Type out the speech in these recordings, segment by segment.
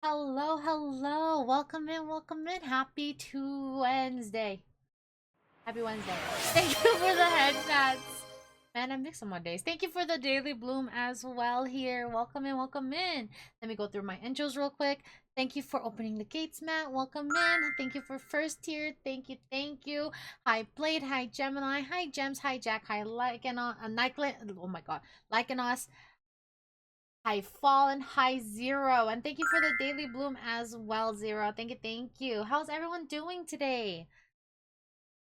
Hello, hello. Welcome in, welcome in. Happy Wednesday. Happy Wednesday. Thank you for the head pats. Man, I mix on my days. Thank you for the daily bloom as well here. Welcome in, welcome in. Let me go through my intros real quick. Thank you for opening the gates, Matt. Welcome in. Thank you for first tier. Thank you, thank you. Hi, Blade. Hi, Gemini. Hi, Gems. Hi, Jack. Hi, Lycanos. Oh my god. Lycanos. Hi Fallen, hi Zero, and thank you for the daily bloom as well, Zero. Thank you, thank you. How's everyone doing today?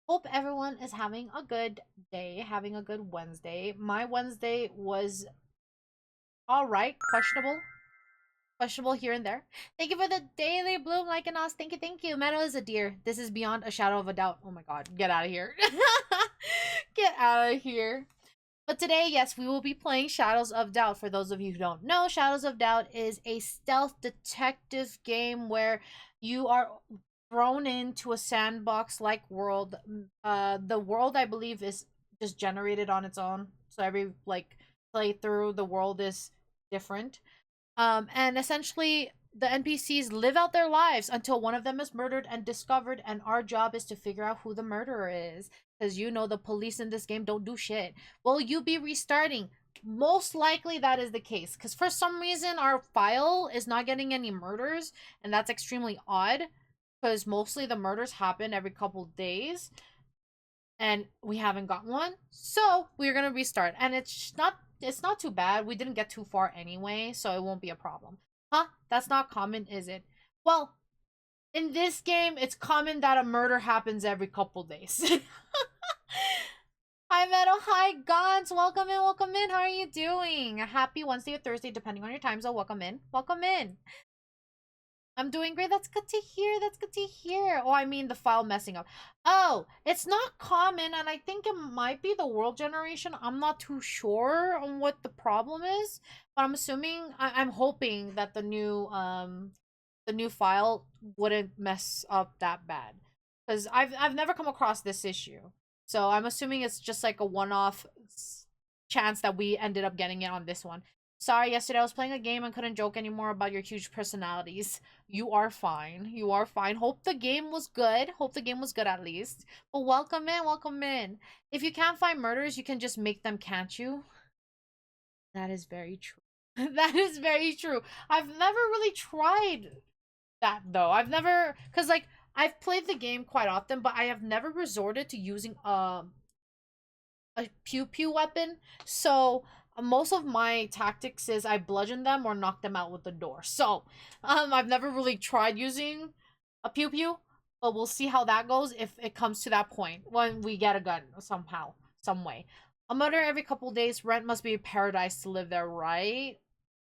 Hope everyone is having a good day, having a good Wednesday. My Wednesday was alright, questionable here and there. Thank you for the daily bloom, like an us. Thank you, thank you. Meadow is a deer. This is beyond a shadow of a doubt. Oh my god, get out of here. Get out of here. But today, yes, we will be playing Shadows of Doubt. For those of you who don't know, Shadows of Doubt is a stealth detective game where you are thrown into a sandbox-like world. The world, I believe, is just generated on its own. So every, like, playthrough, the world is different. And essentially, the NPCs live out their lives until one of them is murdered and discovered, and our job is to figure out who the murderer is. Because you know the police in this game don't do shit. Will you be restarting? Most likely that is the case. Because for some reason our file is not getting any murders. And that's extremely odd. Because mostly the murders happen every couple days. And we haven't got one. So we're going to restart. And it's not too bad. We didn't get too far anyway. So it won't be a problem. Huh? That's not common, is it? Well, in this game, it's common that a murder happens every couple days. Hi, Meadow. Hi, Gons. Welcome in, welcome in. How are you doing? Happy Wednesday or Thursday, depending on your time zone. Welcome in. Welcome in. I'm doing great. That's good to hear. That's good to hear. Oh, I mean the file messing up. Oh, it's not common, and I think it might be the world generation. I'm not too sure on what the problem is, but I'm assuming, I'm hoping that the new file wouldn't mess up that bad, because I've never come across this issue. So I'm assuming it's just like a one-off chance that we ended up getting it on this one. Sorry, yesterday I was playing a game and couldn't joke anymore about your huge personalities. You are fine. You are fine. Hope the game was good. Hope the game was good at least. But welcome in, welcome in. If you can't find murders, you can just make them, can't you? That is very true. That is very true. I've never really tried that though. I've never, cause like I've played the game quite often, but I have never resorted to using a pew pew weapon. So most of my tactics is I bludgeon them or knock them out with the door. So I've never really tried using a pew pew, but we'll see how that goes if it comes to that point when we get a gun somehow, some way. A murder every couple days. Rent must be a paradise to live there, right?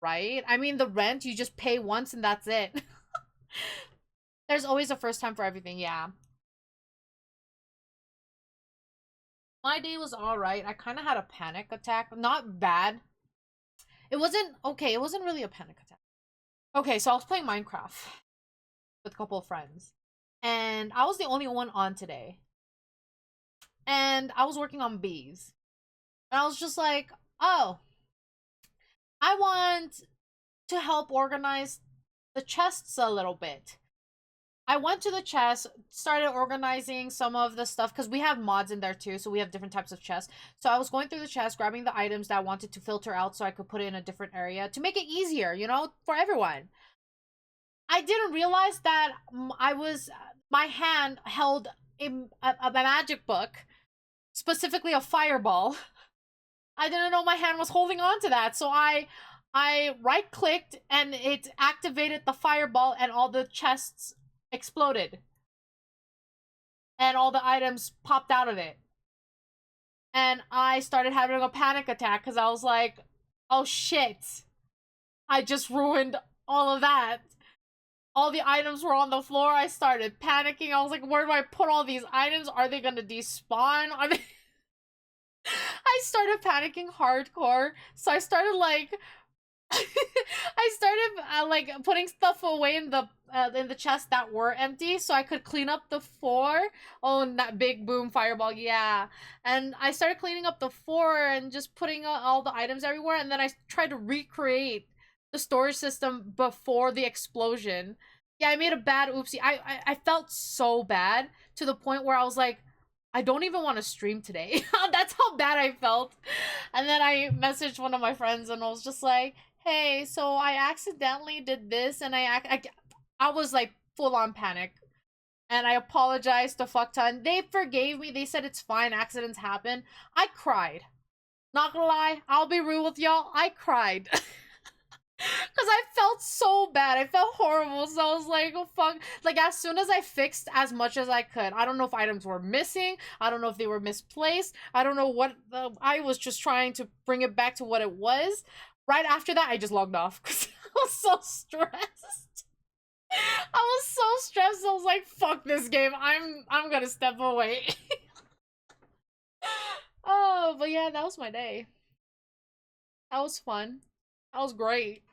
Right? I mean, the rent you just pay once and that's it. There's always a first time for everything, yeah. My day was alright. I kind of had a panic attack. Not bad. It wasn't, okay, it wasn't really a panic attack. Okay, so I was playing Minecraft with a couple of friends. And I was the only one on today. And I was working on bees. And I was just like, oh, I want to help organize the chests a little bit. I went to the chest, started organizing some of the stuff, because we have mods in there too, so we have different types of chests. So I was going through the chest, grabbing the items that I wanted to filter out so I could put it in a different area to make it easier, you know, for everyone. I didn't realize that my hand held a magic book, specifically a fireball. I didn't know my hand was holding on to that, so I right clicked and it activated the fireball and all the chests exploded. And all the items popped out of it. And I started having a panic attack because I was like, oh shit. I just ruined all of that. All the items were on the floor. I started panicking. I was like, where do I put all these items? Are they gonna despawn? Are they... I started panicking hardcore. So I started like I started like putting stuff away in the chest that were empty, so I could clean up the four. Oh, and that big boom fireball, yeah. And I started cleaning up the four and just putting all the items everywhere, and then I tried to recreate the storage system before the explosion. Yeah, I made a bad oopsie. I felt so bad to the point where I was like, I don't even want to stream today. That's how bad I felt. And then I messaged one of my friends and I was just like, hey, so I accidentally did this and I was like full on panic. And I apologized to fuck ton. They forgave me. They said it's fine. Accidents happen. I cried. Not gonna lie, I'll be real with y'all. I cried. Because I felt so bad. I felt horrible. So I was like, oh, fuck. Like, as soon as I fixed as much as I could, I don't know if items were missing. I don't know if they were misplaced. I don't know what. I was just trying to bring it back to what it was. Right after that, I just logged off because I was so stressed. I was so stressed. I was like, fuck this game. I'm gonna step away. Oh, but yeah, that was my day. That was fun. That was great.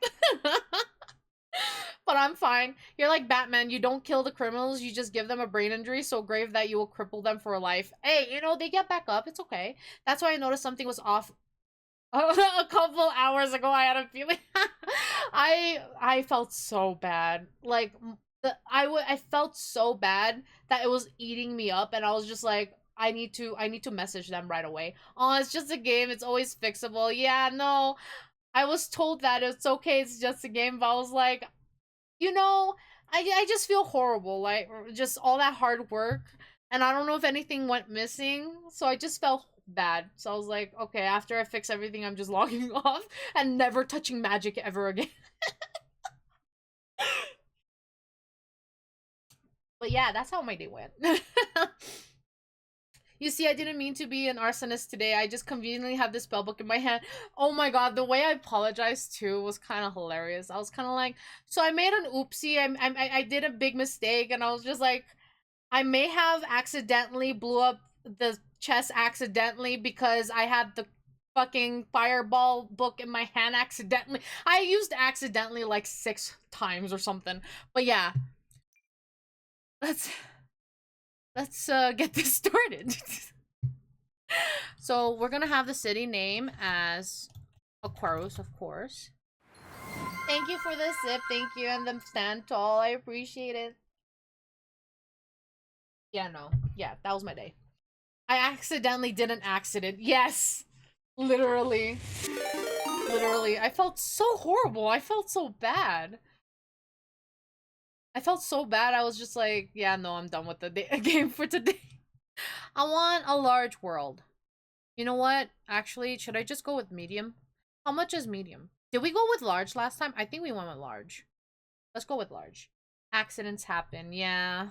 But I'm fine. You're like Batman. You don't kill the criminals. You just give them a brain injury so grave that you will cripple them for life. Hey, you know, they get back up. It's okay. That's why I noticed something was off a couple hours ago. I had a feeling. I felt so bad. Like I felt so bad that it was eating me up, and I was just like, I need to message them right away. Oh, it's just a game. It's always fixable. Yeah, no. I was told that it's okay. It's just a game, but I was like, you know, I just feel horrible. Like just all that hard work, and I don't know if anything went missing, so I just felt bad. So I was like, okay, after I fix everything, I'm just logging off and never touching magic ever again. But yeah, that's how my day went. You see, I didn't mean to be an arsonist today. I just conveniently have this spellbook in my hand. Oh my god, the way I apologized too was kind of hilarious. I was kind of like, so I made an oopsie. I did a big mistake, and I was just like, I may have accidentally blew up the chest accidentally because I had the fucking fireball book in my hand accidentally. I used accidentally like 6 times or something. But yeah, let's get this started. So we're gonna have the city name as Aquarius, of course. Thank you for the sip, thank you, and the stand tall. I appreciate it. Yeah, no. Yeah, that was my day. I accidentally did an accident. Yes! Literally. Literally. I felt so horrible. I felt so bad. I felt so bad. I was just like, yeah, no, I'm done with the game for today. I want a large world. You know what? Actually, should I just go with medium? How much is medium? Did we go with large last time? I think we went with large. Let's go with large. Accidents happen. Yeah.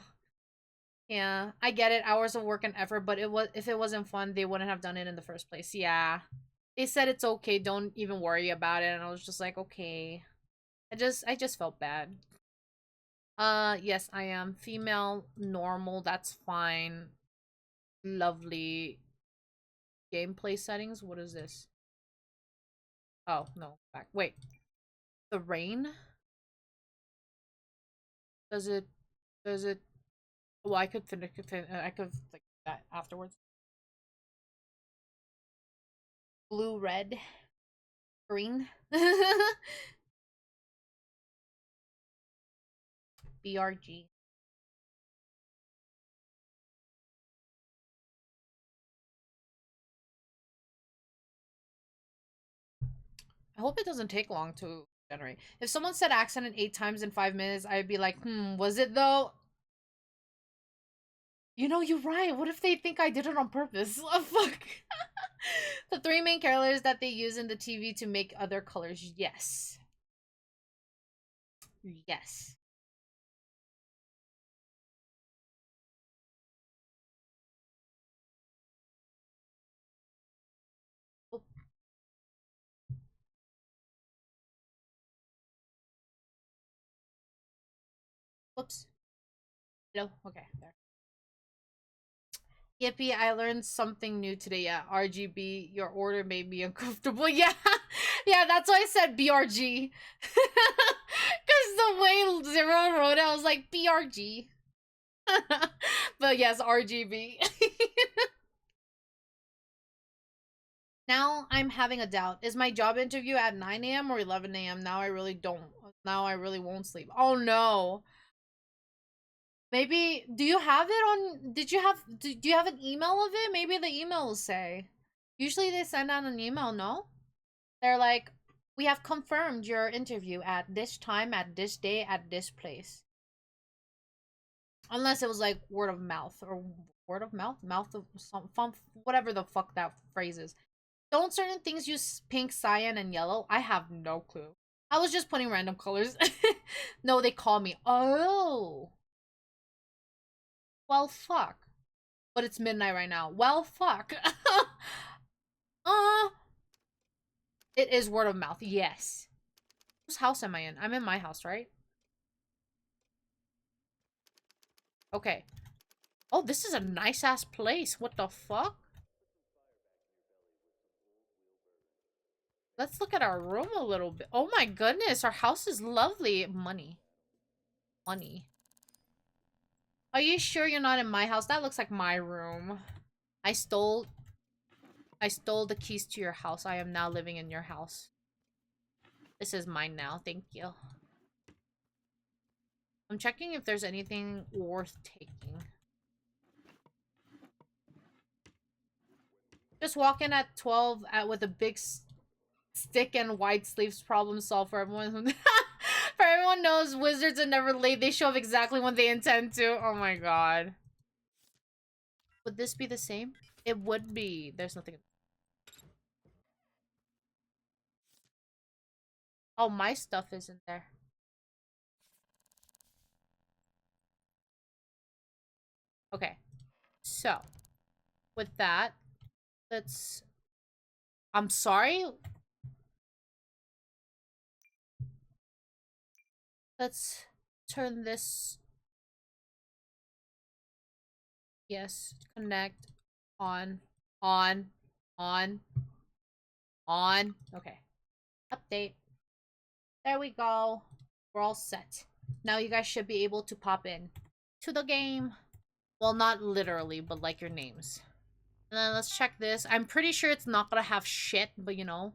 Yeah. I get it. Hours of work and effort, but if it wasn't fun, they wouldn't have done it in the first place. Yeah. They said it's okay. Don't even worry about it. And I was just like, okay. I just felt bad. Yes, I am female, normal. That's fine. Lovely. Gameplay settings. What is this? Oh, no. Back. Wait. The rain? Does it does it well, I could I could like that afterwards. Blue, red, green. BRG. I hope it doesn't take long to generate. If someone said accident 8 times in 5 minutes, I'd be like, was it though? You know, you're right. What if they think I did it on purpose? Oh, fuck. The three main colors that they use in the TV to make other colors. Yes. Yes. Oh, whoops. Hello. Okay. There. Yippee, I learned something new today. Yeah, RGB, your order made me uncomfortable. Yeah, yeah, that's why I said BRG. Because the way Zero wrote it, I was like, BRG. But yes, RGB. Now I'm having a doubt. Is my job interview at 9 a.m. or 11 a.m.? Now I really don't. Now I really won't sleep. Oh no. Maybe, do you have it on, do you have an email of it? Maybe the email will say. Usually they send out an email, no? They're like, we have confirmed your interview at this time, at this day, at this place. Unless it was like word of mouth or word of mouth? Mouth of some, whatever the fuck that phrase is. Don't certain things use pink, cyan, and yellow? I have no clue. I was just putting random colors. No, they call me. Oh. Well, fuck. But it's midnight right now. Well, fuck. uh, it is word of mouth. Yes. Whose house am I in? I'm in my house, right? Okay. Oh, this is a nice-ass place. What the fuck? Let's look at our room a little bit. Oh my goodness, our house is lovely. Money. Money. Are you sure you're not in my house? That looks like my room. I stole the keys to your house. I am now living in your house. This is mine now. Thank you. I'm checking if there's anything worth taking. Just walk in at 12 with a big stick and wide sleeves, problem solved for everyone. For everyone knows wizards are never late. They show up exactly when they intend to. Oh my god. Would this be the same? It would be. There's nothing. Oh, my stuff isn't there. Okay. So, with that, let's... I'm sorry? Let's turn this... Yes, connect. On. On. On. On. Okay. Update. There we go. We're all set. Now you guys should be able to pop in to the game. Well, not literally, but like your names. And then let's check this. I'm pretty sure it's not gonna have shit, but you know,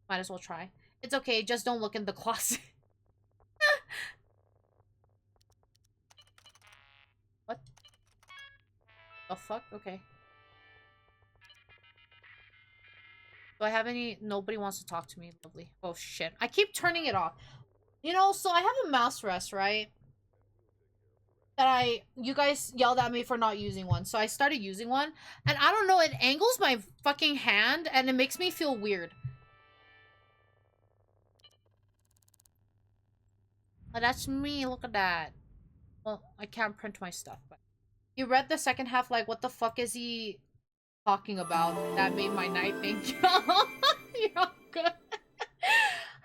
might as well try. It's okay, just don't look in the closet. What the fuck? Okay. Do I have any? Nobody wants to talk to me. Lovely. Oh shit. I keep turning it off. You know, so I have a mouse rest, right? That you guys yelled at me for not using one. So I started using one. And I don't know, it angles my fucking hand and it makes me feel weird. Oh, that's me. Look at that. Well, I can't print my stuff, but you read the second half like, what the fuck is he talking about? That made my night. Thank you. You're good.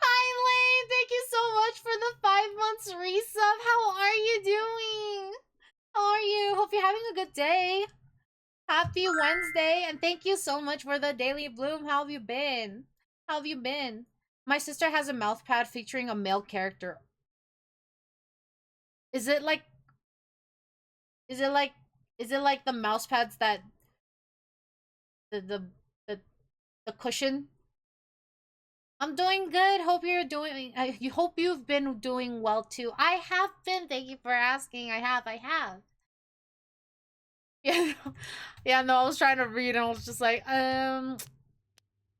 Hi, Lane. Thank you so much for the 5 months resub. How are you doing? How are you? Hope you're having a good day. Happy Wednesday, and thank you so much for the daily bloom. How have you been? How have you been? My sister has a mouth pad featuring a male character. Is it like is it like is it like the mouse pads that the the the, the cushion? I'm doing good. Hope you're doing you hope you've been doing well too. I have been. Thank you for asking. I have. Yeah. Yeah, no, I was trying to read and I was just like,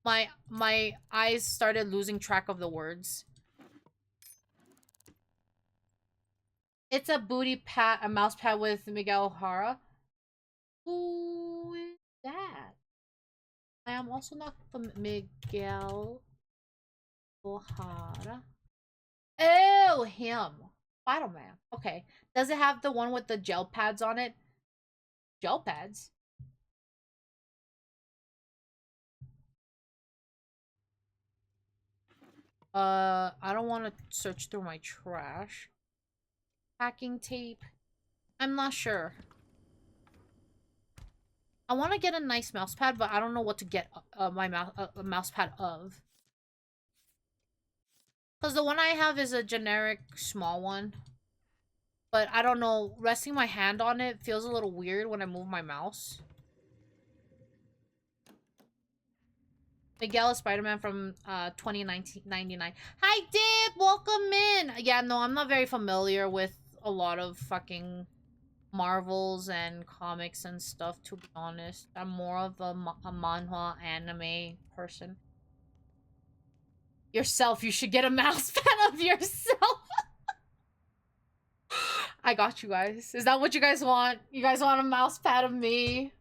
my eyes started losing track of the words. It's a booty pad, a mouse pad with Miguel O'Hara. Who is that? I am also not Miguel O'Hara. Oh, him. Spider-Man. Okay. Does it have the one with the gel pads on it? Gel pads? I don't want to search through my trash. Packing tape. I'm not sure. I want to get a nice mouse pad, but I don't know what to get my mouse pad of. Because the one I have is a generic small one. But I don't know, resting my hand on it feels a little weird when I move my mouse. Miguel is Spider-Man from 2099. Hi, Dip! Welcome in! Yeah, no, I'm not very familiar with a lot of fucking Marvels and comics and stuff, to be honest. I'm more of a manhwa anime person. Yourself, you should get a mouse pad of yourself! I got you guys. Is that what you guys want? You guys want a mouse pad of me?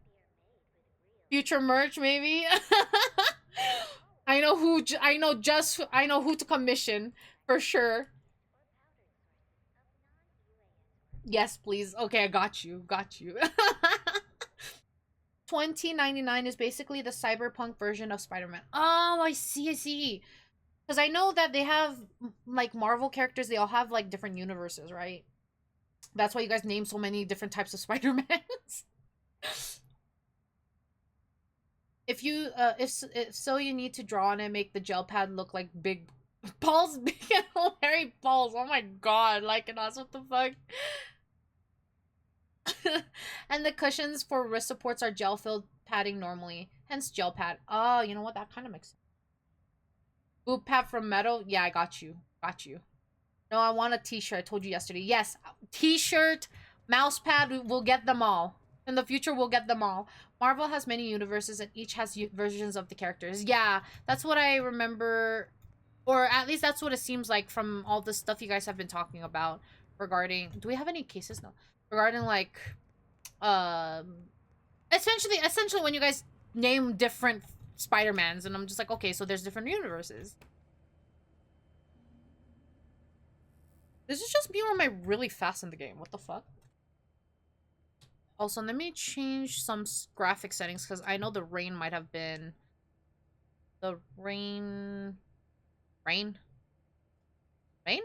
Future merch, maybe? I know who to commission for sure. Yes, please. Okay, I got you. Got you. 2099 is basically the cyberpunk version of Spider-Man. Oh, I see, I see. Because I know that they have, like, Marvel characters, they all have, like, different universes, right? That's why you guys name so many different types of Spider-Mans. If so, you need to draw on it, make the gel pad look like big balls, big and hairy balls. Oh my god, like us, what the fuck? And the cushions for wrist supports are gel filled padding normally, hence gel pad. Oh, you know what? That kind of makes sense. Boot pad from Meadow. Yeah, I got you. Got you. No, I want a t-shirt. I told you yesterday. Yes, t-shirt, mouse pad. We'll get them all. In the future, we'll get them all. Marvel has many universes, and each has versions of the characters. Yeah, that's what I remember. Or at least that's what it seems like from all the stuff you guys have been talking about regarding... Do we have any cases? No. Regarding, like... Essentially when you guys name different Spider-Mans, and I'm just like, okay, so there's different universes. This is just me, or am I really fast in the game? What the fuck? Also, let me change some graphic settings, because I know the rain might have been... The rain... Rain? Rain?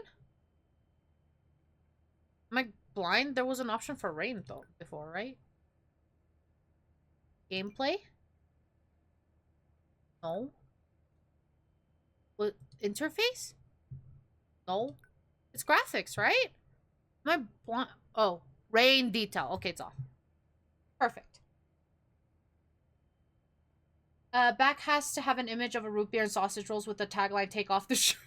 Am I blind? There was an option for rain, though, before, right? Gameplay? No. What? Interface? No. It's graphics, right? Am I blind? Oh, rain detail. Okay, it's off. Perfect. Back has to have an image of a root beer and sausage rolls with the tagline, take off the shirt.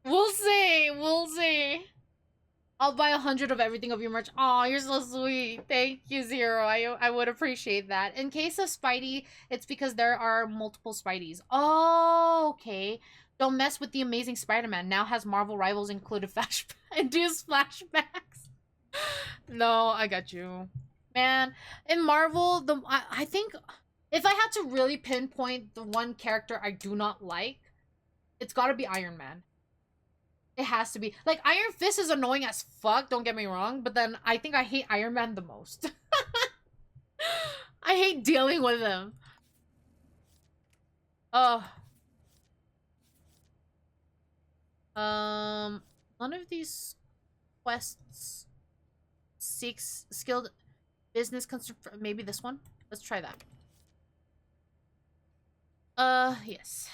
We'll see. We'll see. I'll buy 100 of everything of your merch. Aw, you're so sweet. Thank you, Zero. I would appreciate that. In case of Spidey, it's because there are multiple Spideys. Oh, okay. Don't mess with the Amazing Spider-Man. Now has Marvel rivals included induced flashbacks. No, I got you. Man, in Marvel, I think if I had to really pinpoint the one character I do not like, it's gotta be Iron Man. It has to be. Like, Iron Fist is annoying as fuck, don't get me wrong, but then I think I hate Iron Man the most. I hate dealing with him. Oh. One of these quests seeks skilled business maybe this one? Let's try that. Yes.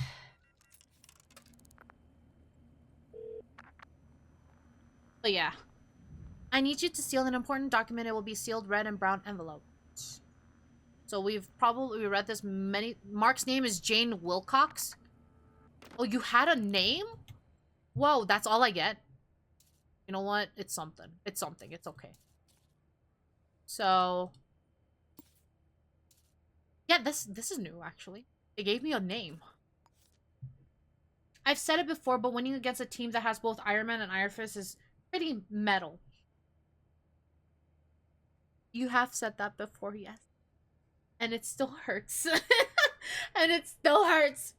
But yeah. I need you to seal an important document. It will be sealed red and brown envelope. So we've probably read this many... Mark's name is Jane Wilcox. Oh, you had a name? Whoa, that's all I get? You know what? It's something. It's something. It's okay. So... Yeah, this is new, actually. They gave me a name. I've said it before, but winning against a team that has both Iron Man and Iron Fist is pretty metal. You have said that before, yes. And it still hurts. And it still hurts.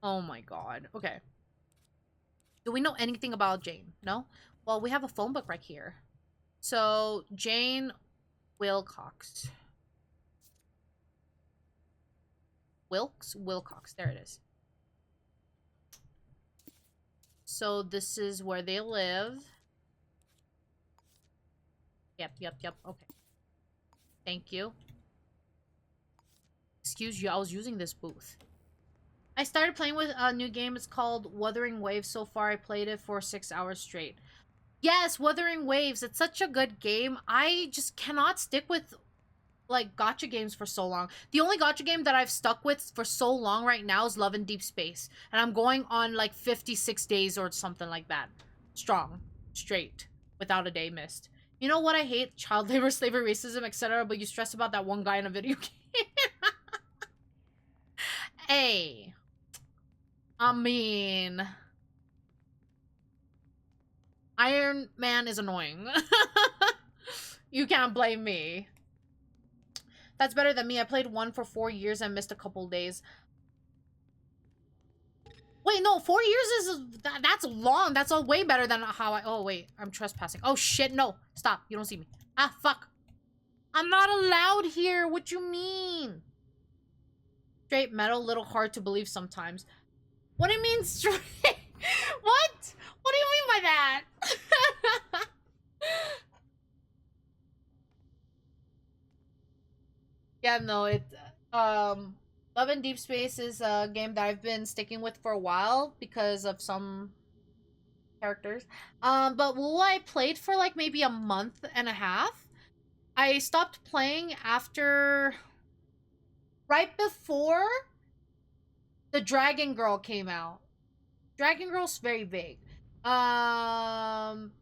Oh my god. Okay. Do we know anything about Jane? No? Well, we have a phone book right here. So, Jane Wilcox. Wilcox. There it is. So, this is where they live. Yep. Okay. Thank you. Excuse you, I was using this booth. I started playing with a new game. It's called Wuthering Waves. So far, I played it for 6 hours straight. Yes, Wuthering Waves. It's such a good game. I just cannot stick with like gacha games for so long. The only gacha game that I've stuck with for so long right now is Love in Deep Space, and I'm going on like 56 days or something like that. Strong, straight, without a day missed. You know what I hate? Child labor, slavery, racism, etc. But you stress about that one guy in a video game. Hey, I mean, Iron Man is annoying. You can't blame me. That's better than me. I played one for 4 years and missed a couple days. Wait, no, 4 years is that's long. That's all way better than how I. Oh wait, I'm trespassing. Oh shit, no, stop. You don't see me. Ah, fuck. I'm not allowed here. What you mean? Straight metal, little hard to believe sometimes. What do you mean straight? What? What do you mean by that? Yeah, no, Love in Deep Space is a game that I've been sticking with for a while because of some characters. But Wu I played for like maybe a month and a half. I stopped playing after right before the Dragon Girl came out. Dragon Girl's very big. Um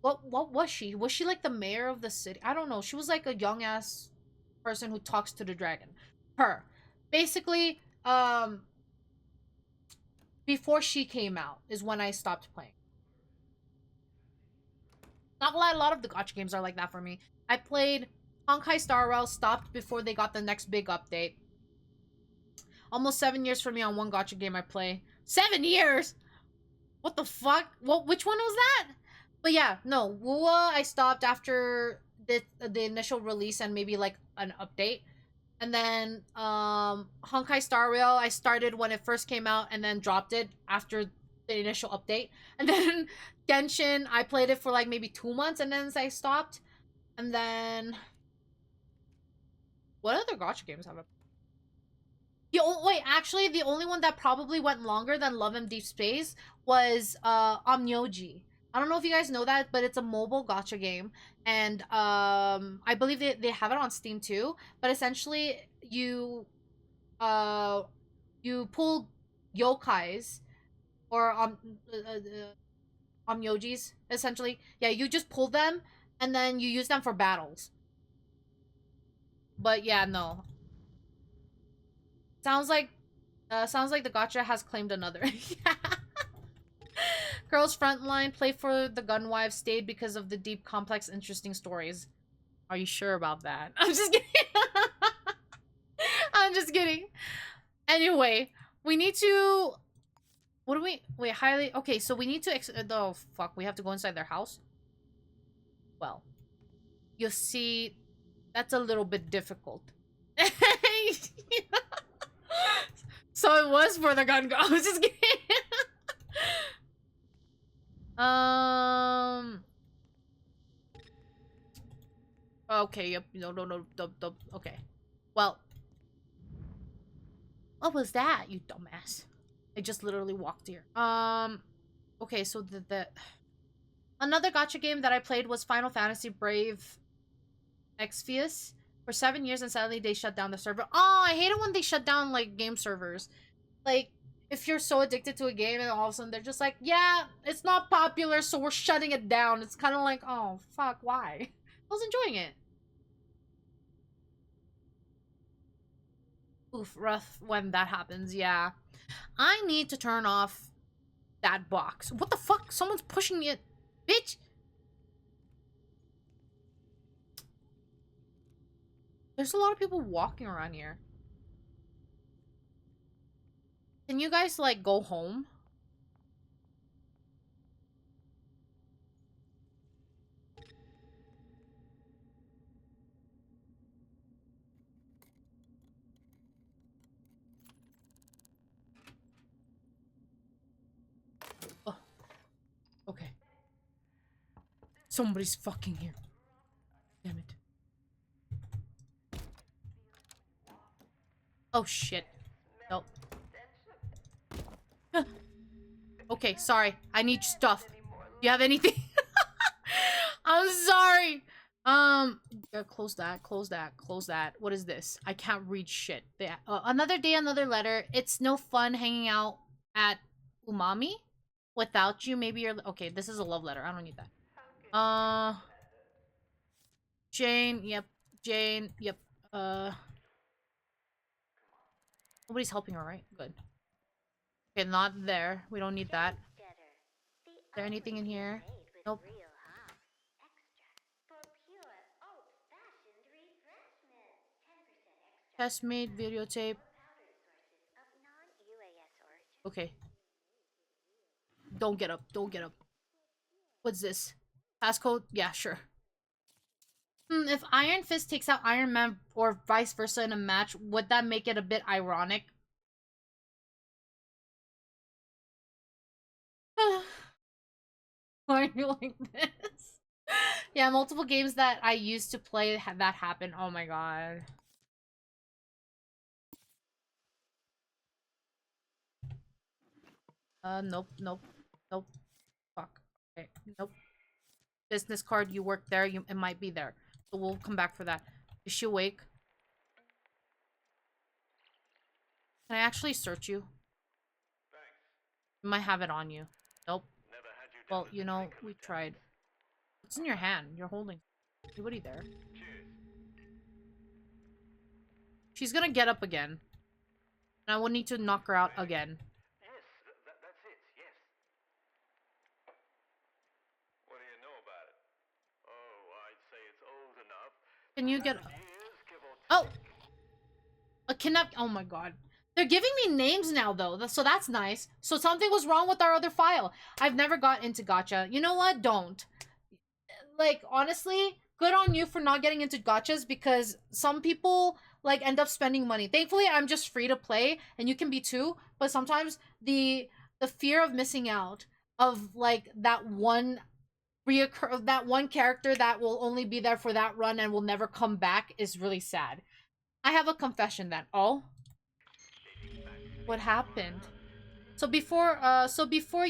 what was she? Was she like the mayor of the city? I don't know. She was like a young ass person who talks to the dragon. Her. Basically, before she came out is when I stopped playing. Not gonna lie, a lot of the gacha games are like that for me. I played Honkai Star Rail, stopped before they got the next big update. Almost 7 years for me on one gacha game I play. 7 years? What the fuck? What? Which one was that? But yeah, no. Wua, I stopped after the initial release and maybe like an update. And then Honkai Star Rail, I started when it first came out and then dropped it after the initial update. And then Genshin, I played it for like maybe 2 months and then I stopped. And then what other gacha games have I? Wait, actually, the only one that probably went longer than Love and Deep Space was Omnyoji. I don't know if you guys know that, but it's a mobile gacha game, and I believe they have it on Steam too. But essentially, uh you pull yokais or Omnyojis essentially. Yeah, you just pull them and then you use them for battles. But yeah, no. Sounds like the gotcha has claimed another. Yeah. Girls Frontline, play for the Gunwives, stayed because of the deep, complex, interesting stories. Are you sure about that? I'm just kidding. I'm just kidding. Anyway, we need to. What do we? Wait, highly. Okay, so we need to. Oh, fuck. We have to go inside their house? Well, you see, that's a little bit difficult. So it was for the gun. I was just kidding. Um. Okay. Yep. No. Okay. Well. What was that, you dumbass? I just literally walked here. Okay. So the another gacha game that I played was Final Fantasy Brave Exvius for 7 years, and sadly they shut down the server. Oh, I hate it when they shut down like game servers. Like, if you're so addicted to a game and all of a sudden they're just like, yeah, it's not popular, so we're shutting it down. It's kind of like, oh, fuck, why? I was enjoying it. Oof, rough when that happens, yeah. I need to turn off that box. What the fuck? Someone's pushing it. Bitch! There's a lot of people walking around here. Can you guys, like, go home? Oh. Okay. Somebody's fucking here. Damn it. Oh shit. Nope. Okay, sorry. I need stuff. Do you have anything? I'm sorry. Close that, close that, close that. What is this? I can't read shit. Yeah. Another day, another letter. It's no fun hanging out at Umami without you. Maybe you're okay. This is a love letter. I don't need that. Jane. Yep. Jane. Yep. Nobody's helping her, right? Good. Okay, not there. We don't need that. Is there anything in here? Nope. Test made videotape. Okay. Don't get up. Don't get up. What's this? Passcode? Yeah, sure. If Iron Fist takes out Iron Man or vice versa in a match, would that make it a bit ironic? Why are you like this? Yeah, multiple games that I used to play that happened. Oh my god. Nope, nope, nope. Fuck. Okay, nope. Business card, you work there, it might be there. So we'll come back for that. Is she awake? Can I actually search you? You might have it on you. Nope. Well, you know, we tried. What's in your hand? You're holding. Anybody there? She's gonna get up again. And I will need to knock her out again. Yes, that's it, yes. What do you know about it? Oh, I'd say it's old enough. Can you get... Years, Oh! A kidnap... Oh my god. They're giving me names now, though, so that's nice. So something was wrong with our other file. I've never got into gacha. You know what? Don't. Like, honestly, good on you for not getting into gachas, because some people, like, end up spending money. Thankfully, I'm just free to play, and you can be too, but sometimes the fear of missing out of, like, that one character that will only be there for that run and will never come back is really sad. I have a confession then. Oh? What happened? So before you so before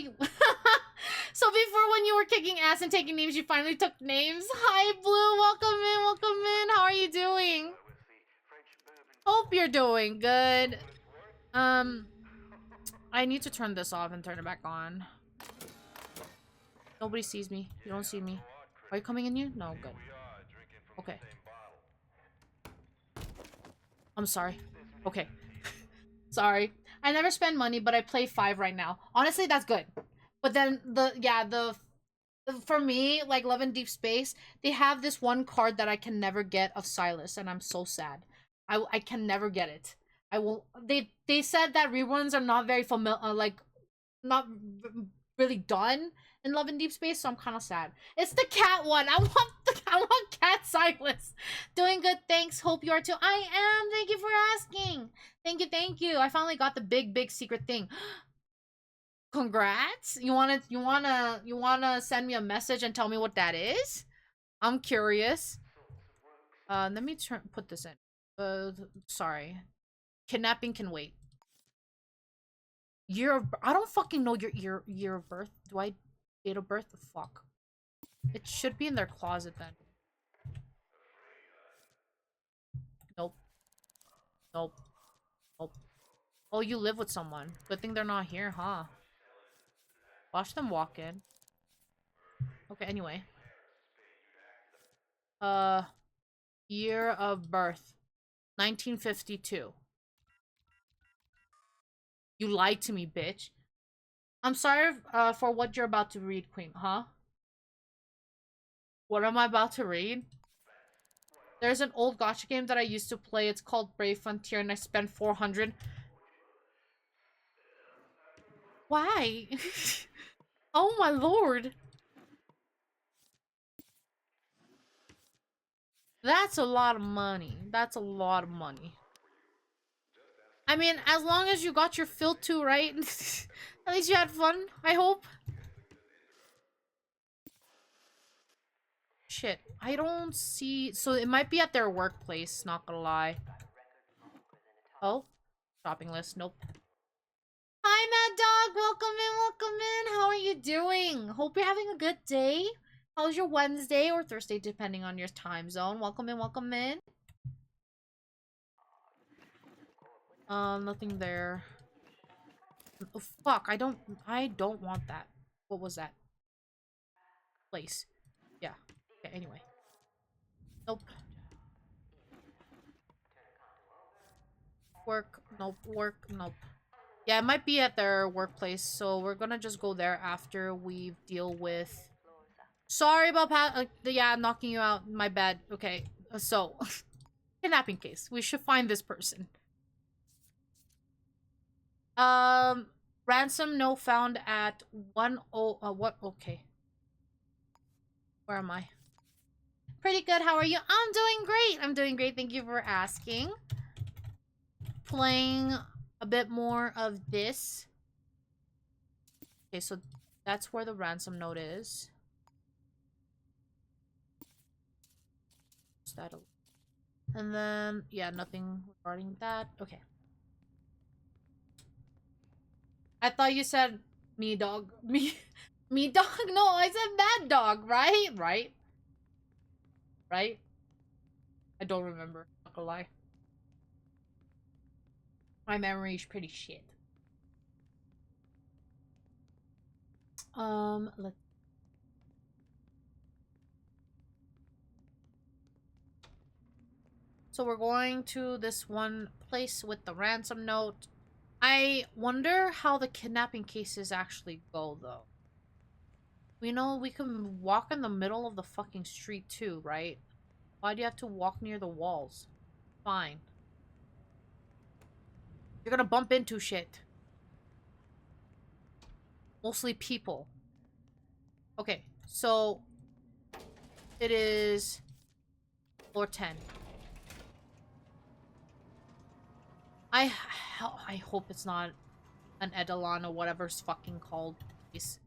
when you were kicking ass and taking names, you finally took names. Hi Blue, welcome in, welcome in. How are you doing? Hope you're doing good. I need to turn this off and turn it back on. Nobody sees me. You don't see me. Are you coming in here? No, good. Okay. I'm sorry. Okay. Sorry. I never spend money, but I play 5 right now. Honestly, that's good. But then for me, like Love and Deep Space, they have this one card that I can never get of Silas, and I'm so sad. I can never get it. I will. They said that reruns are not very familiar, like not really done in Love and Deep Space, so I'm kind of sad. It's the cat one. I want Cat Silas. Doing good, thanks. Hope you are too. I am. Thank you for asking. Thank you, thank you. I finally got the big secret thing. Congrats. You wanna send me a message and tell me what that is? I'm curious. Let me put this in. Sorry. Kidnapping can wait. I don't fucking know your year of birth. Do I date of birth? Fuck. It should be in their closet then. Nope. Nope. Nope. Oh, you live with someone. Good thing they're not here, huh? Watch them walk in. Okay, anyway. Year of birth. 1952. You lied to me, bitch. I'm sorry for what you're about to read, Queen. Huh? What am I about to read? There's an old gacha game that I used to play. It's called Brave Frontier, and I spent 400. Why? Oh my lord. That's a lot of money. That's a lot of money. I mean, as long as you got your fill too, right? At least you had fun, I hope. Shit. I don't see... So it might be at their workplace, not gonna lie. Oh? Shopping list. Nope. Hi, Mad Dog! Welcome in, welcome in! How are you doing? Hope you're having a good day. How's your Wednesday or Thursday, depending on your time zone? Welcome in, welcome in. Nothing there. Oh, fuck, I don't want that. What was that? Place. Yeah. Okay, anyway. Nope. Work, nope. Work, nope. Yeah, it might be at their workplace, so we're gonna just go there after we deal with... Sorry about yeah, knocking you out. My bad. Okay, so... Kidnapping case. We should find this person. Ransom no found at 10... what? Okay. Where am I? Pretty good. How are you? I'm doing great. I'm doing great. Thank you for asking. Playing a bit more of this. Okay, so that's where the ransom note is. Is that a... And then, yeah, nothing regarding that. Okay. I thought you said me dog. Me dog? No, I said mad dog, right? Right? Right? I don't remember. Not gonna lie. My memory is pretty shit. Let's... So we're going to this one place with the ransom note. I wonder how the kidnapping cases actually go, though. We know we can walk in the middle of the fucking street, too, right? Why do you have to walk near the walls? Fine. You're gonna bump into shit. Mostly people. Okay, so... It is... floor 10. I hope it's not an Edelon or whatever's fucking called. Please.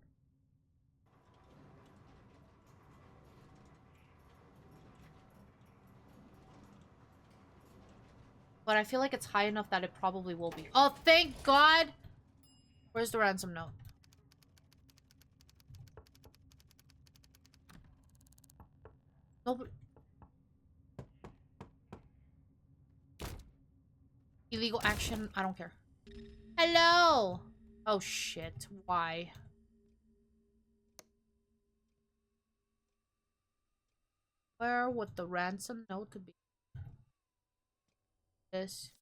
But I feel like it's high enough that it probably will be. Oh, thank God! Where's the ransom note? Nobody... Illegal action. I don't care. Hello! Oh, shit. Why? Where would the ransom note be? This.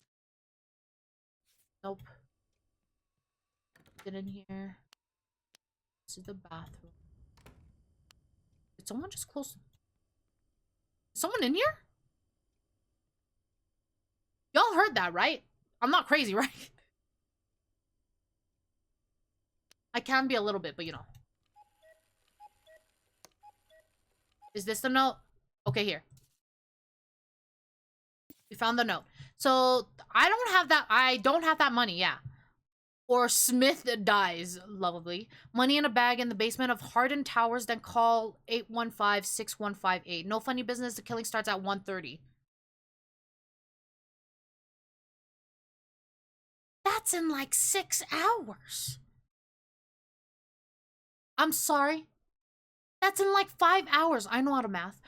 Nope. Get in here. This is the bathroom. Did someone just close? Is someone in here? Y'all heard that, right? I'm not crazy, right? I can be a little bit, but you know. Is this the note? Okay, here. We found the note. So, I don't have that money, yeah. Or Smith dies, lovely. Money in a bag in the basement of Hardin Towers, then call 815-6158. No funny business, the killing starts at 1:30. That's in like 6 hours. I'm sorry. That's in like 5 hours. I know how to math.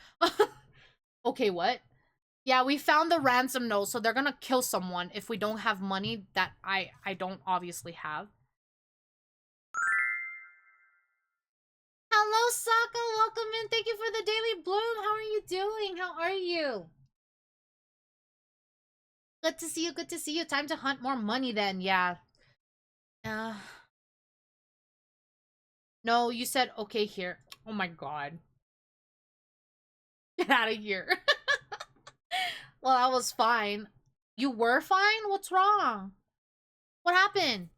Okay, what? Yeah, we found the ransom note, so they're gonna kill someone if we don't have money that I don't obviously have. Hello, Saka. Welcome in. Thank you for the daily bloom. How are you doing? How are you? Good to see you. Good to see you. Time to hunt more money then. Yeah. No, you said okay here. Oh my God. Get out of here. Well, I was fine. You were fine? What's wrong? What happened?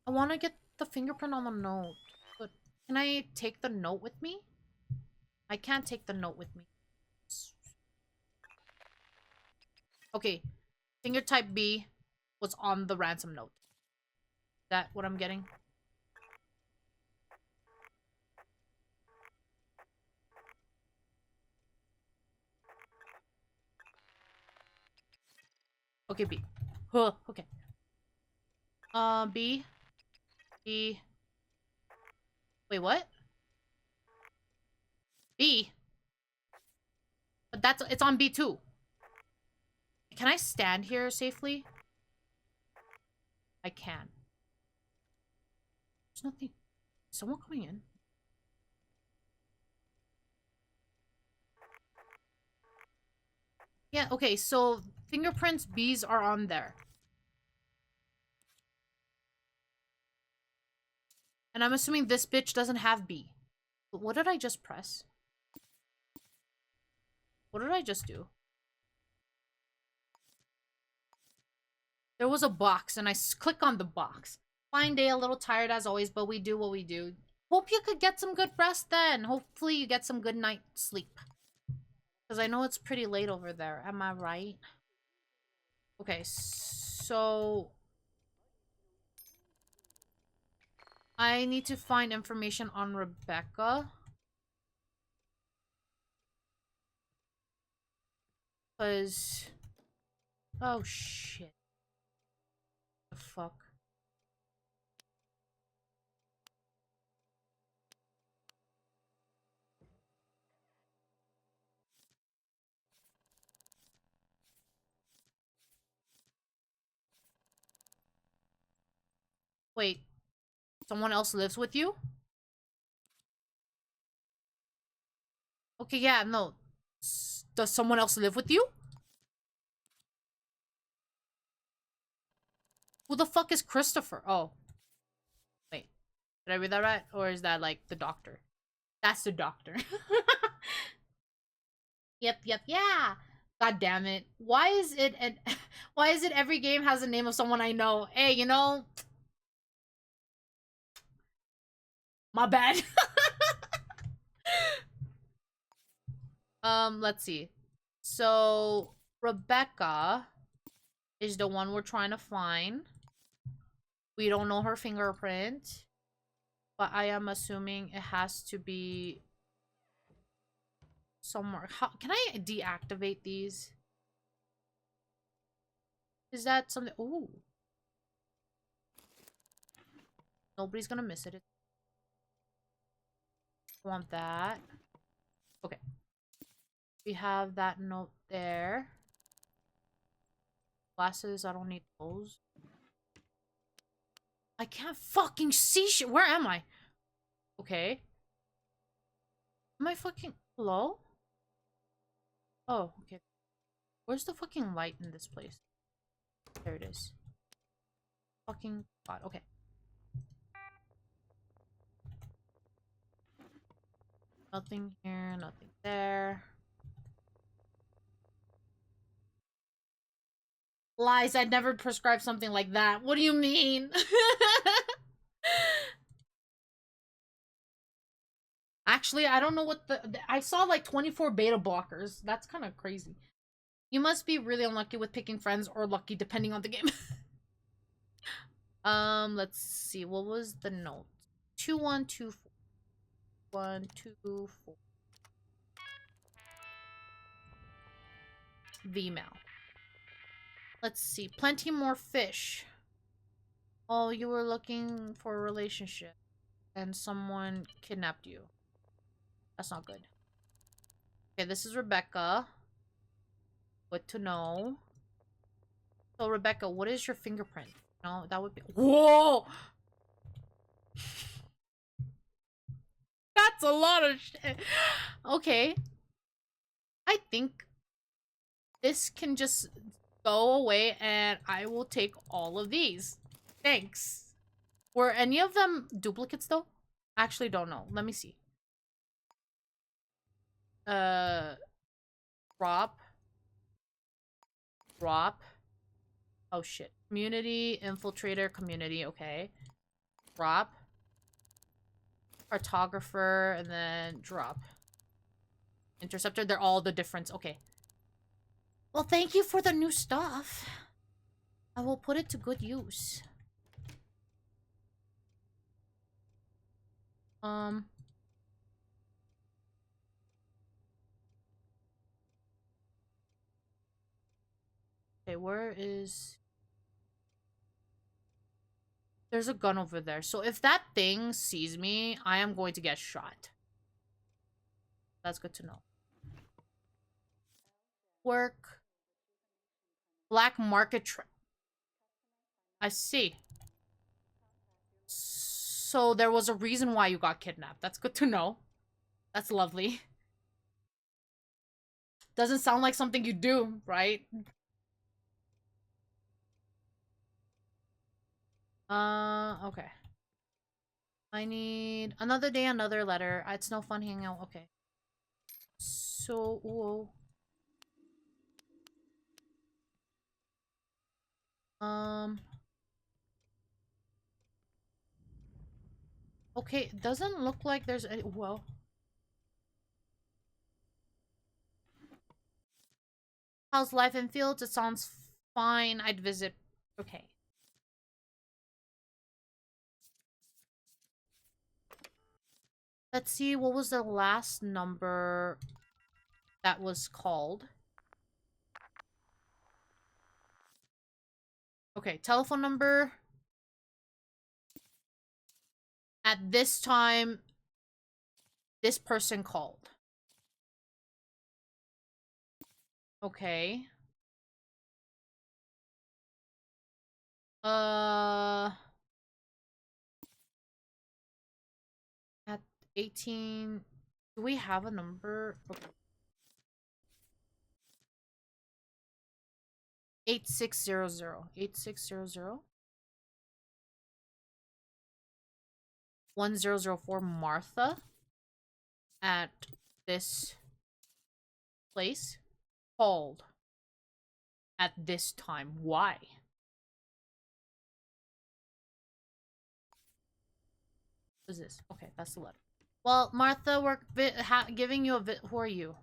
I want to get the fingerprint on the note. But can I take the note with me? I can't take the note with me. Okay. Finger type B was on the ransom note. Is that what I'm getting? Okay, B. Huh, okay. B. B. Wait, what? B. But it's on B too. Can I stand here safely? I can. There's nothing. Is someone coming in? Yeah, okay, so fingerprints, B's are on there. And I'm assuming this bitch doesn't have B. But what did I just press? What did I just do? There was a box, and I click on the box. Fine day, a little tired as always, but we do what we do. Hope you could get some good rest then. Hopefully you get some good night sleep. Because I know it's pretty late over there. Am I right? Okay, so... I need to find information on Rebecca. Because... Oh, shit. The fuck? Wait. Someone else lives with you? Okay, yeah, no. Does someone else live with you? Who the fuck is Christopher? Oh. Wait. Did I read that right? Or is that, like, the doctor? That's the doctor. Yep, yeah. God damn it. Why is it why is it every game has the name of someone I know? Hey, you know, my bad. Let's see. So, Rebecca is the one we're trying to find. We don't know her fingerprint, but I am assuming it has to be somewhere. How can I deactivate these? Is that something? Ooh. Nobody's gonna miss it. I want that. Okay. We have that note there. Glasses, I don't need those. I can't fucking see shit. Where am I? Okay. Am I fucking... Hello? Oh, okay. Where's the fucking light in this place? There it is. Fucking God. Okay. Nothing here, nothing there. Lies, I'd never prescribe something like that. What do you mean? Actually, I don't know what I saw like 24 beta blockers. That's kind of crazy. You must be really unlucky with picking friends or lucky depending on the game. Let's see. What was the note? 2124. 124. V-mail. Let's see. Plenty more fish. Oh, you were looking for a relationship and someone kidnapped you. That's not good. Okay, this is Rebecca. Good to know. So, Rebecca, what is your fingerprint? No, that would be... Whoa! That's a lot of shit. Okay. I think this can just go away and I will take all of these. Thanks. Were any of them duplicates though? Actually don't know. Let me see. Drop. Drop. Oh shit. Community, infiltrator, community, okay. Drop. Cartographer, and then drop. Interceptor, they're all the difference. Okay. Well, thank you for the new stuff. I will put it to good use. Okay, Okay, where is... There's a gun over there. So if that thing sees me, I am going to get shot. That's good to know. Work. Black market trip. I see. So there was a reason why you got kidnapped. That's good to know. That's lovely. Doesn't sound like something you do, right? Okay. I need another day, another letter. It's no fun hanging out. Okay. So, whoa. Okay, it doesn't look like there's any. Well, how's life in fields? It sounds fine. I'd visit. Okay. Let's see, what was the last number that was called? Okay, telephone number. At this time, this person called. Okay. At 18, do we have a number? Okay. 8600. 8600. 1004 Martha at this place called at this time. Why? What is this? Okay, that's the letter. Well, Martha, we're giving you a bit. Who are you?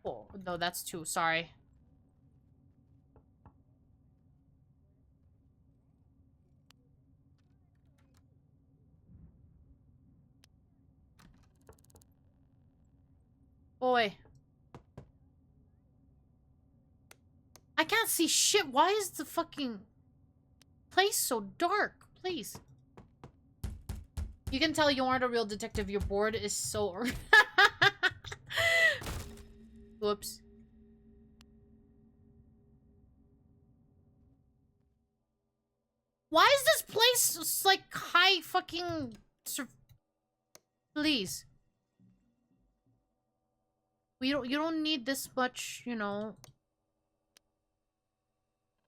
Oh, no, that's two. Sorry. Boy. I can't see shit. Why is the fucking place so dark? Please. You can tell you aren't a real detective. Your board is so... Whoops. Why is this place just, like, high fucking... Please. You don't need this much, you know...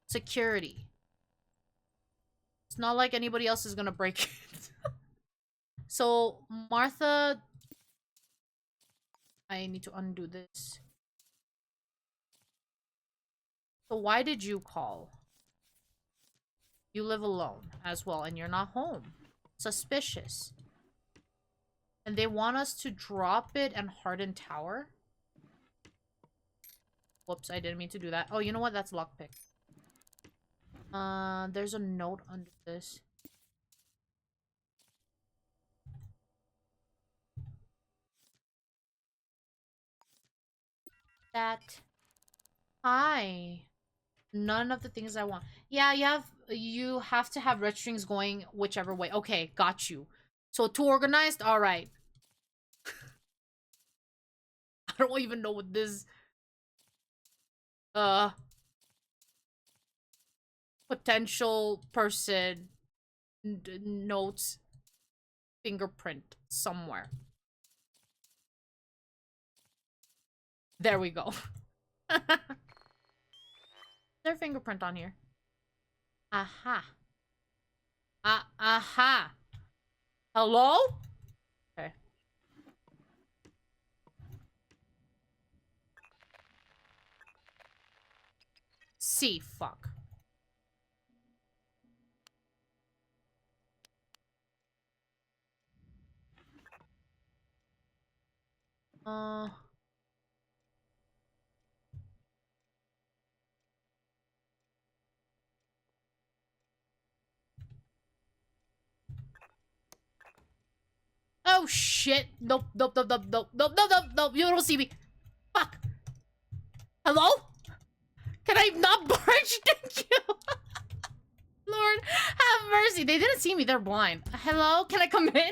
security. It's not like anybody else is gonna break it. So, Martha... I need to undo this. So why did you call? You live alone as well, and you're not home. Suspicious. And they want us to drop it and harden tower? Whoops, I didn't mean to do that. Oh, you know what? That's lockpick. There's a note under this. That. Hi. None of the things I want. Yeah, you have to have red strings going whichever way. Okay, got you. So too organized? Alright. I don't even know what this potential person notes fingerprint somewhere. There we go. Their fingerprint on here. Aha. Aha. Hello? Okay. C, fuck. Oh shit. Nope, nope, nope, nope, nope, nope, nope, nope, nope. You don't see me. Fuck. Hello? Can I not barge? Thank you. Lord, have mercy. They didn't see me. They're blind. Hello? Can I come in?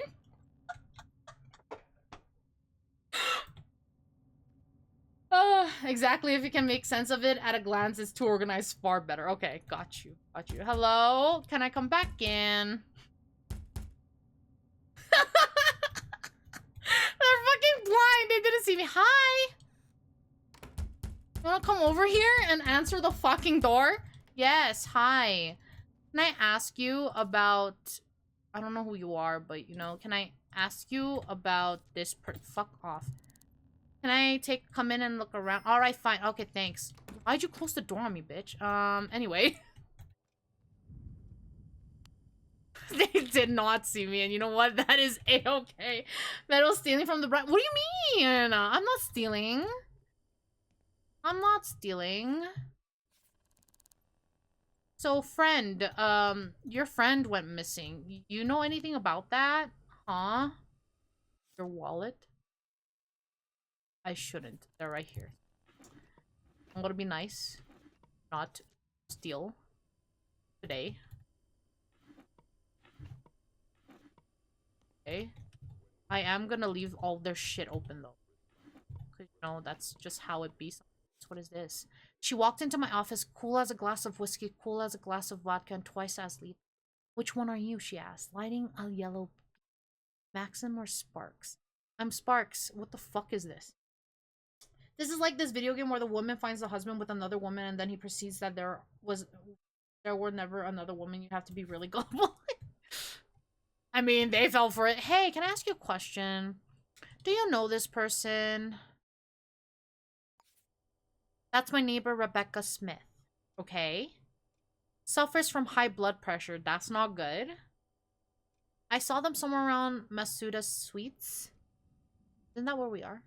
Exactly. If you can make sense of it at a glance, it's too organized far better. Okay, got you. Got you. Hello? Can I come back in? They're fucking blind. They didn't see me. Hi. You wanna come over here and answer the fucking door? Yes, hi. Can I ask you about... I don't know who you are, but, you know, can I ask you about this fuck off. Can I come in and look around? Alright, fine. Okay, thanks. Why'd you close the door on me, bitch? Anyway. They did not see me, and you know what? That is a-okay. Meadow stealing from the bride. What do you mean? I'm not stealing. I'm not stealing. So, friend, your friend went missing. You know anything about that? Huh? Your wallet? I shouldn't. They're right here. I'm gonna be nice. Not steal. Today. Okay. I am gonna leave all their shit open, though. Because, you know, that's just how it be. What is this? She walked into my office, cool as a glass of whiskey, cool as a glass of vodka, and twice as lethal. Which one are you, she asked, lighting a yellow... Maxim or Sparks? I'm Sparks. What the fuck is this? This is like this video game where the woman finds the husband with another woman and then he proceeds that there were never another woman. You have to be really gullible. I mean, they fell for it. Hey, can I ask you a question? Do you know this person? That's my neighbor, Rebecca Smith. Okay. Suffers from high blood pressure. That's not good. I saw them somewhere around Masuda Suites. Isn't that where we are?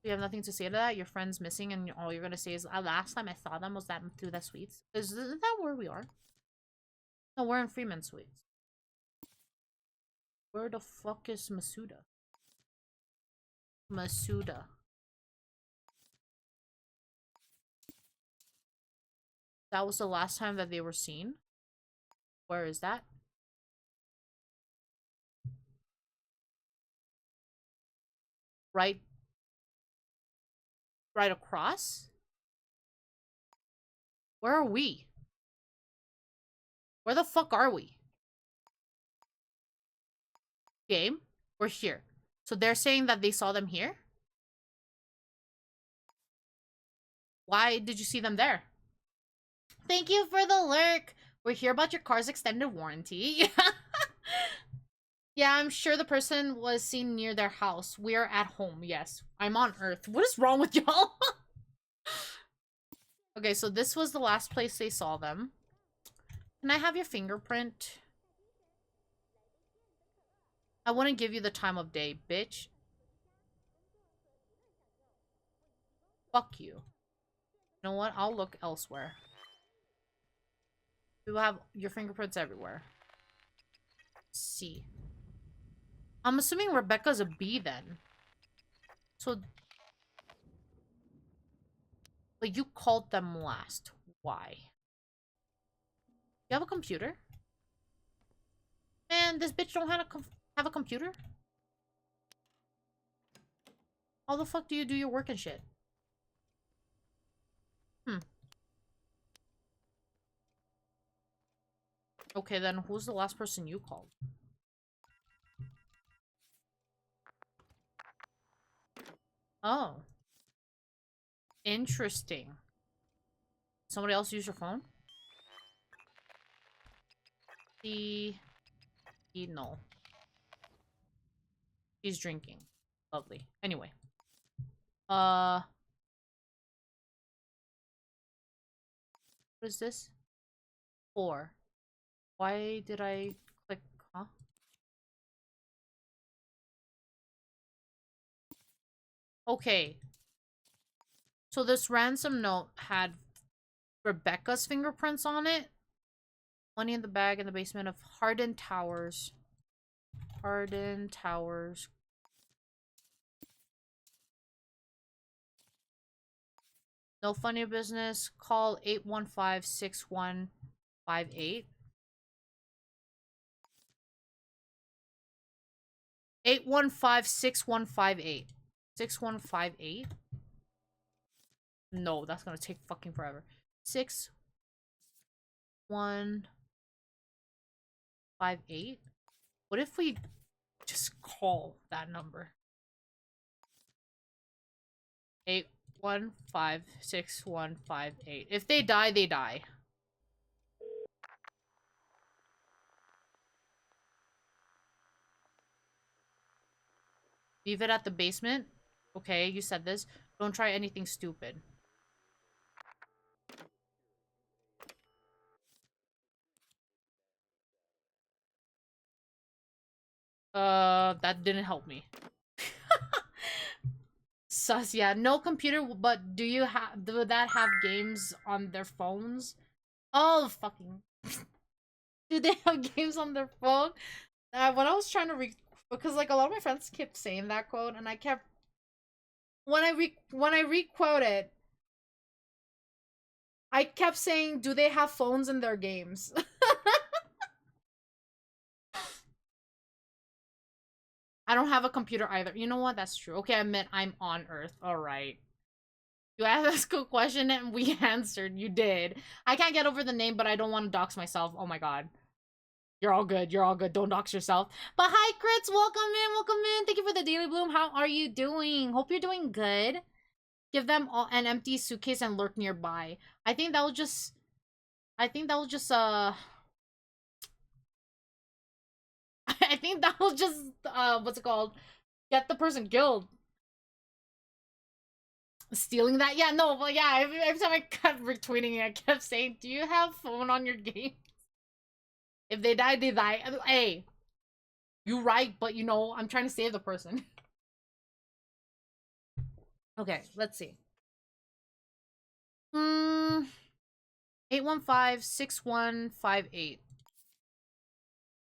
You have nothing to say to that? Your friend's missing and all you're gonna say is, last time I saw them was that through the suites. Isn't that where we are? No, we're in Freeman Suites. Where the fuck is Masuda? Masuda. That was the last time that they were seen? Where is that? Right across? Where are we? Where the fuck are we? Game? We're here. So they're saying that they saw them here? Why did you see them there? Thank you for the lurk. We're here about your car's extended warranty. Yeah, I'm sure the person was seen near their house. We're at home, yes. I'm on Earth. What is wrong with y'all? Okay, so this was the last place they saw them. Can I have your fingerprint? I wouldn't give you the time of day, bitch. Fuck you. You know what? I'll look elsewhere. You have your fingerprints everywhere. C. I'm assuming Rebecca's a B then. So... But you called them last. Why? You have a computer? Man, this bitch don't have a computer? How the fuck do you do your work and shit? Okay, then who's the last person you called? Oh. Interesting. Somebody else use your phone? No. He's drinking. Lovely. Anyway. What is this? 4. Why did I click, huh? Okay. So this ransom note had Rebecca's fingerprints on it. Money in the bag in the basement of Hardin Towers. Hardin Towers. No funny business. Call 815-6158. 815-6158. 6158? No, that's gonna take fucking forever. 6158? What if we just call that number? 815-6158. If they die, they die. Leave it at the basement. Okay, you said this. Don't try anything stupid. That didn't help me. Sus, yeah. No computer, but do that have games on their phones? Oh, fucking. Do they have games on their phone? When I was trying to because like a lot of my friends kept saying that quote, and I kept when I re-quote it, I kept saying, "Do they have phones in their games?" I don't have a computer either. You know what? That's true. Okay, I admit I'm on Earth. All right. You asked a question and we answered. You did. I can't get over the name, but I don't want to dox myself. Oh my god. You're all good. You're all good. Don't dox yourself. But hi, Crits. Welcome in. Welcome in. Thank you for the Daily Bloom. How are you doing? Hope you're doing good. Give them all an empty suitcase and lurk nearby. I think that will just... I think that will just, I think that will just, what's it called? Get the person killed. Stealing that? Yeah, no, but yeah, every time I kept retweeting it, I kept saying, do you have phone on your game? If they die, they die. Hey, you right, but you know, I'm trying to save the person. Okay, let's see. 815-6158.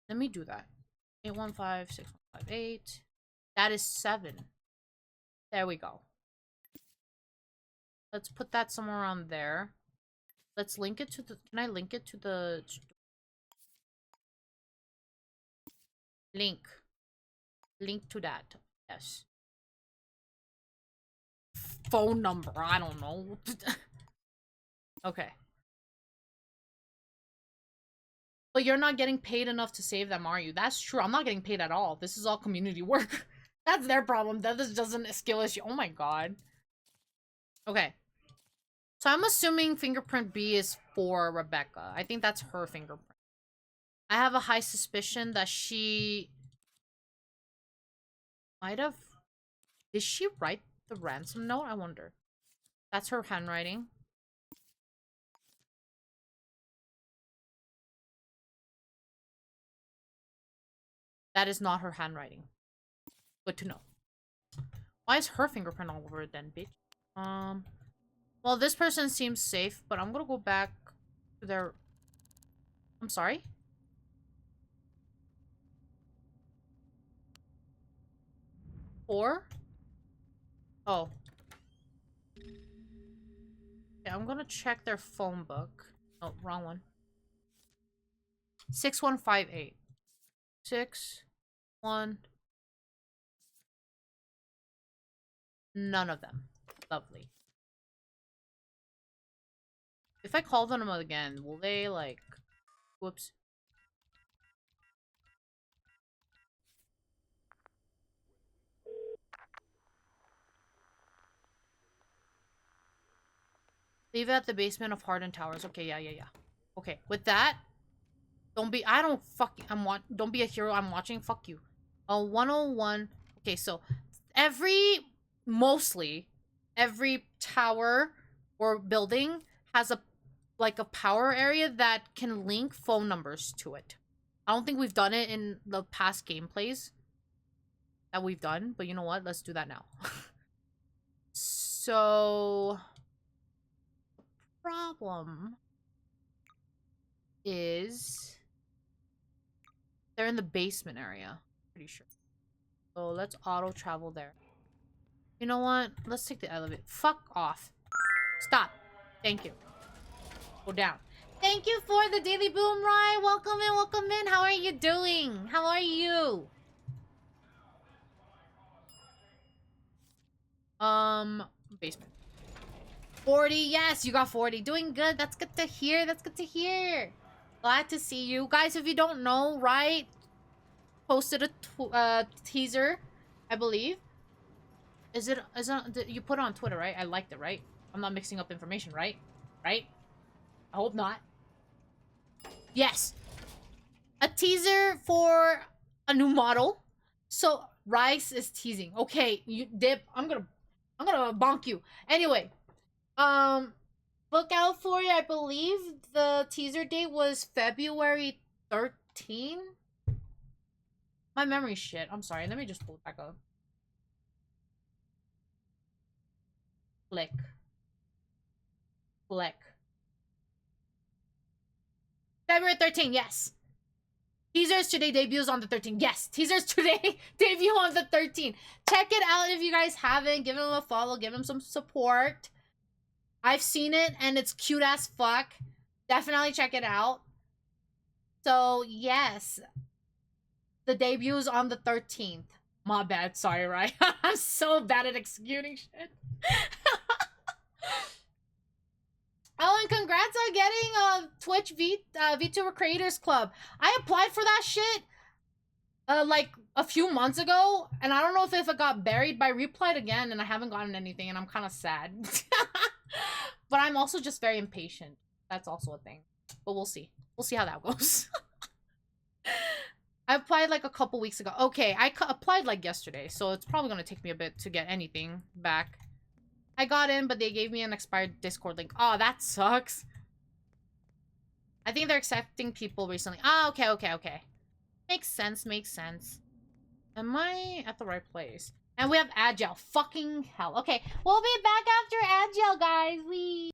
Let me do that. 815-6158. That is 7. There we go. Let's put that somewhere around there. Let's link it to the... Can I link it to the... Link. Link to that. Yes. Phone number. I don't know. Okay. But you're not getting paid enough to save them, are you? That's true. I'm not getting paid at all. This is all community work. That's their problem. That this doesn't a skill issue. Oh my god. Okay. So I'm assuming fingerprint B is for Rebecca. I think that's her fingerprint. I have a high suspicion that she might have... Did she write the ransom note? I wonder. That's her handwriting. That is not her handwriting. Good to know. Why is her fingerprint all over it then, bitch? Well, this person seems safe, but I'm gonna go back to their... I'm sorry? Or? Oh. Yeah, I'm gonna check their phone book. Oh, wrong one. 6158. 6, 1. None of them. Lovely. If I call them again, will they, like... Whoops. Leave it at the basement of Harden Towers. Okay, yeah. Okay, with that, don't be... I don't fucking... Don't be a hero. I'm watching. Fuck you. 101. Okay, so mostly every tower or building has a power area that can link phone numbers to it. I don't think we've done it in the past gameplays that we've done, but you know what? Let's do that now. So, problem is they're in the basement area, pretty sure. So let's auto travel there. You know what? Let's take the elevator. Fuck off. Stop. Thank you. Go down. Thank you for the daily boom ride. Welcome in, welcome in. How are you doing? How are you? Basement. 40. Yes, you got 40. Doing good. That's good to hear. That's good to hear. Glad to see you guys. If you don't know, right? Posted a teaser, I believe. Is it you put it on Twitter, right? I liked it, right? I'm not mixing up information, right? Right? I hope not. Yes. A teaser for a new model. So Rice is teasing. Okay, you dip. I'm gonna bonk you. Anyway, look out for it. I believe the teaser date was February 13. My memory's shit. I'm sorry. Let me just pull it back up. Flick. Flick. February 13, yes. Teasers today debuts on the 13th. Yes, teasers today debut on the 13th. Check it out if you guys haven't. Give him a follow. Give him some support. I've seen it and it's cute as fuck. Definitely check it out. So, yes. The debut's on the 13th. My bad. Sorry, right? I'm so bad at executing shit. Oh, and congrats on getting Twitch VTuber Creators Club. I applied for that shit like a few months ago, and I don't know if it got buried, but I replied again and I haven't gotten anything, and I'm kind of sad. But I'm also just very impatient. That's also a thing. But we'll see. We'll see how that goes. I applied like a couple weeks ago. Okay, I applied like yesterday, so it's probably gonna take me a bit to get anything back. I got in, but they gave me an expired Discord link. Oh, that sucks. I think they're accepting people recently. Ah, okay, okay, okay. Makes sense, makes sense. Am I at the right place? And we have Agile. Fucking hell. Okay, we'll be back after Agile, guys. We.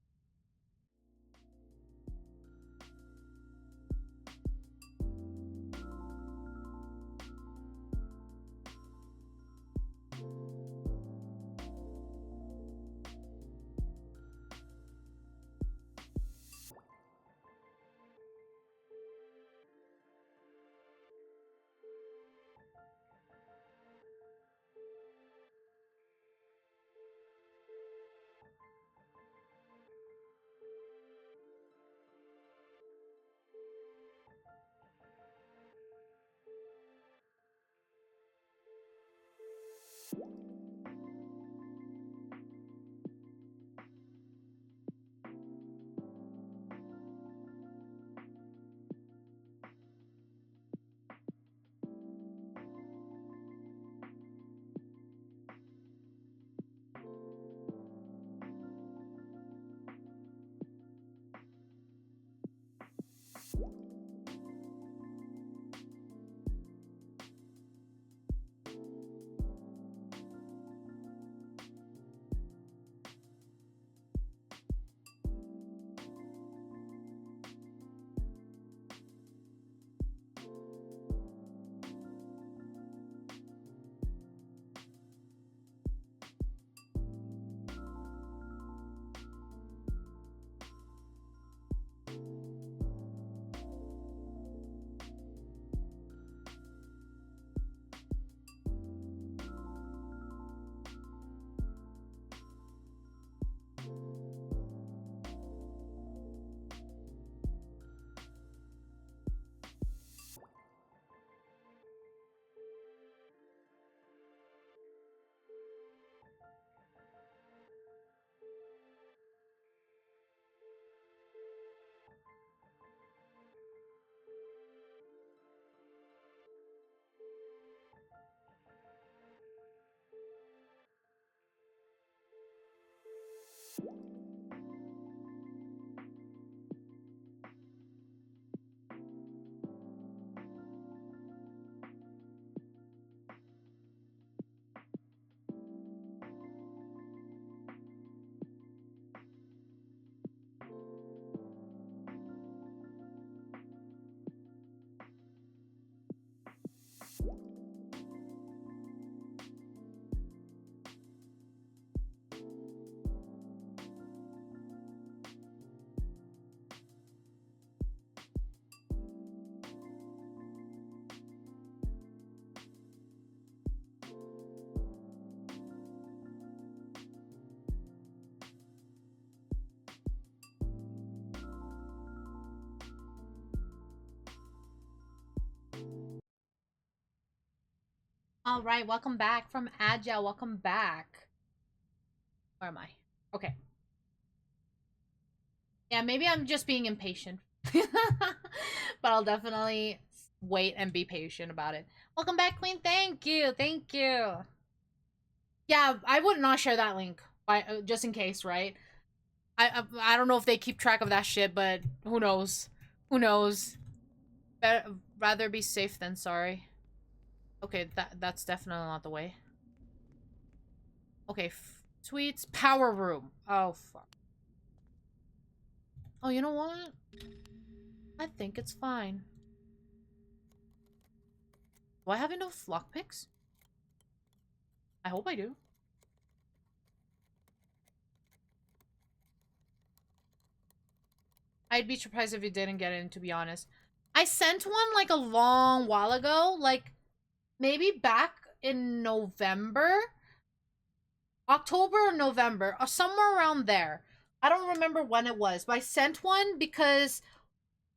All right, welcome back from Agile. Welcome back. Where am I? Okay. Yeah, maybe I'm just being impatient. But I'll definitely wait and be patient about it. Welcome back, Queen. Thank you. Thank you. Yeah, I would not share that link. Just in case, right? I don't know if they keep track of that shit, but who knows? Who knows? Better, rather be safe than sorry. Okay, that's definitely not the way. Okay, tweets power room. Oh fuck. Oh, you know what? I think it's fine. Do I have enough lockpicks? I hope I do. I'd be surprised if you didn't get in, to be honest. I sent one like a long while ago, like maybe back in November, October or November, or somewhere around there. I don't remember when it was, but I sent one because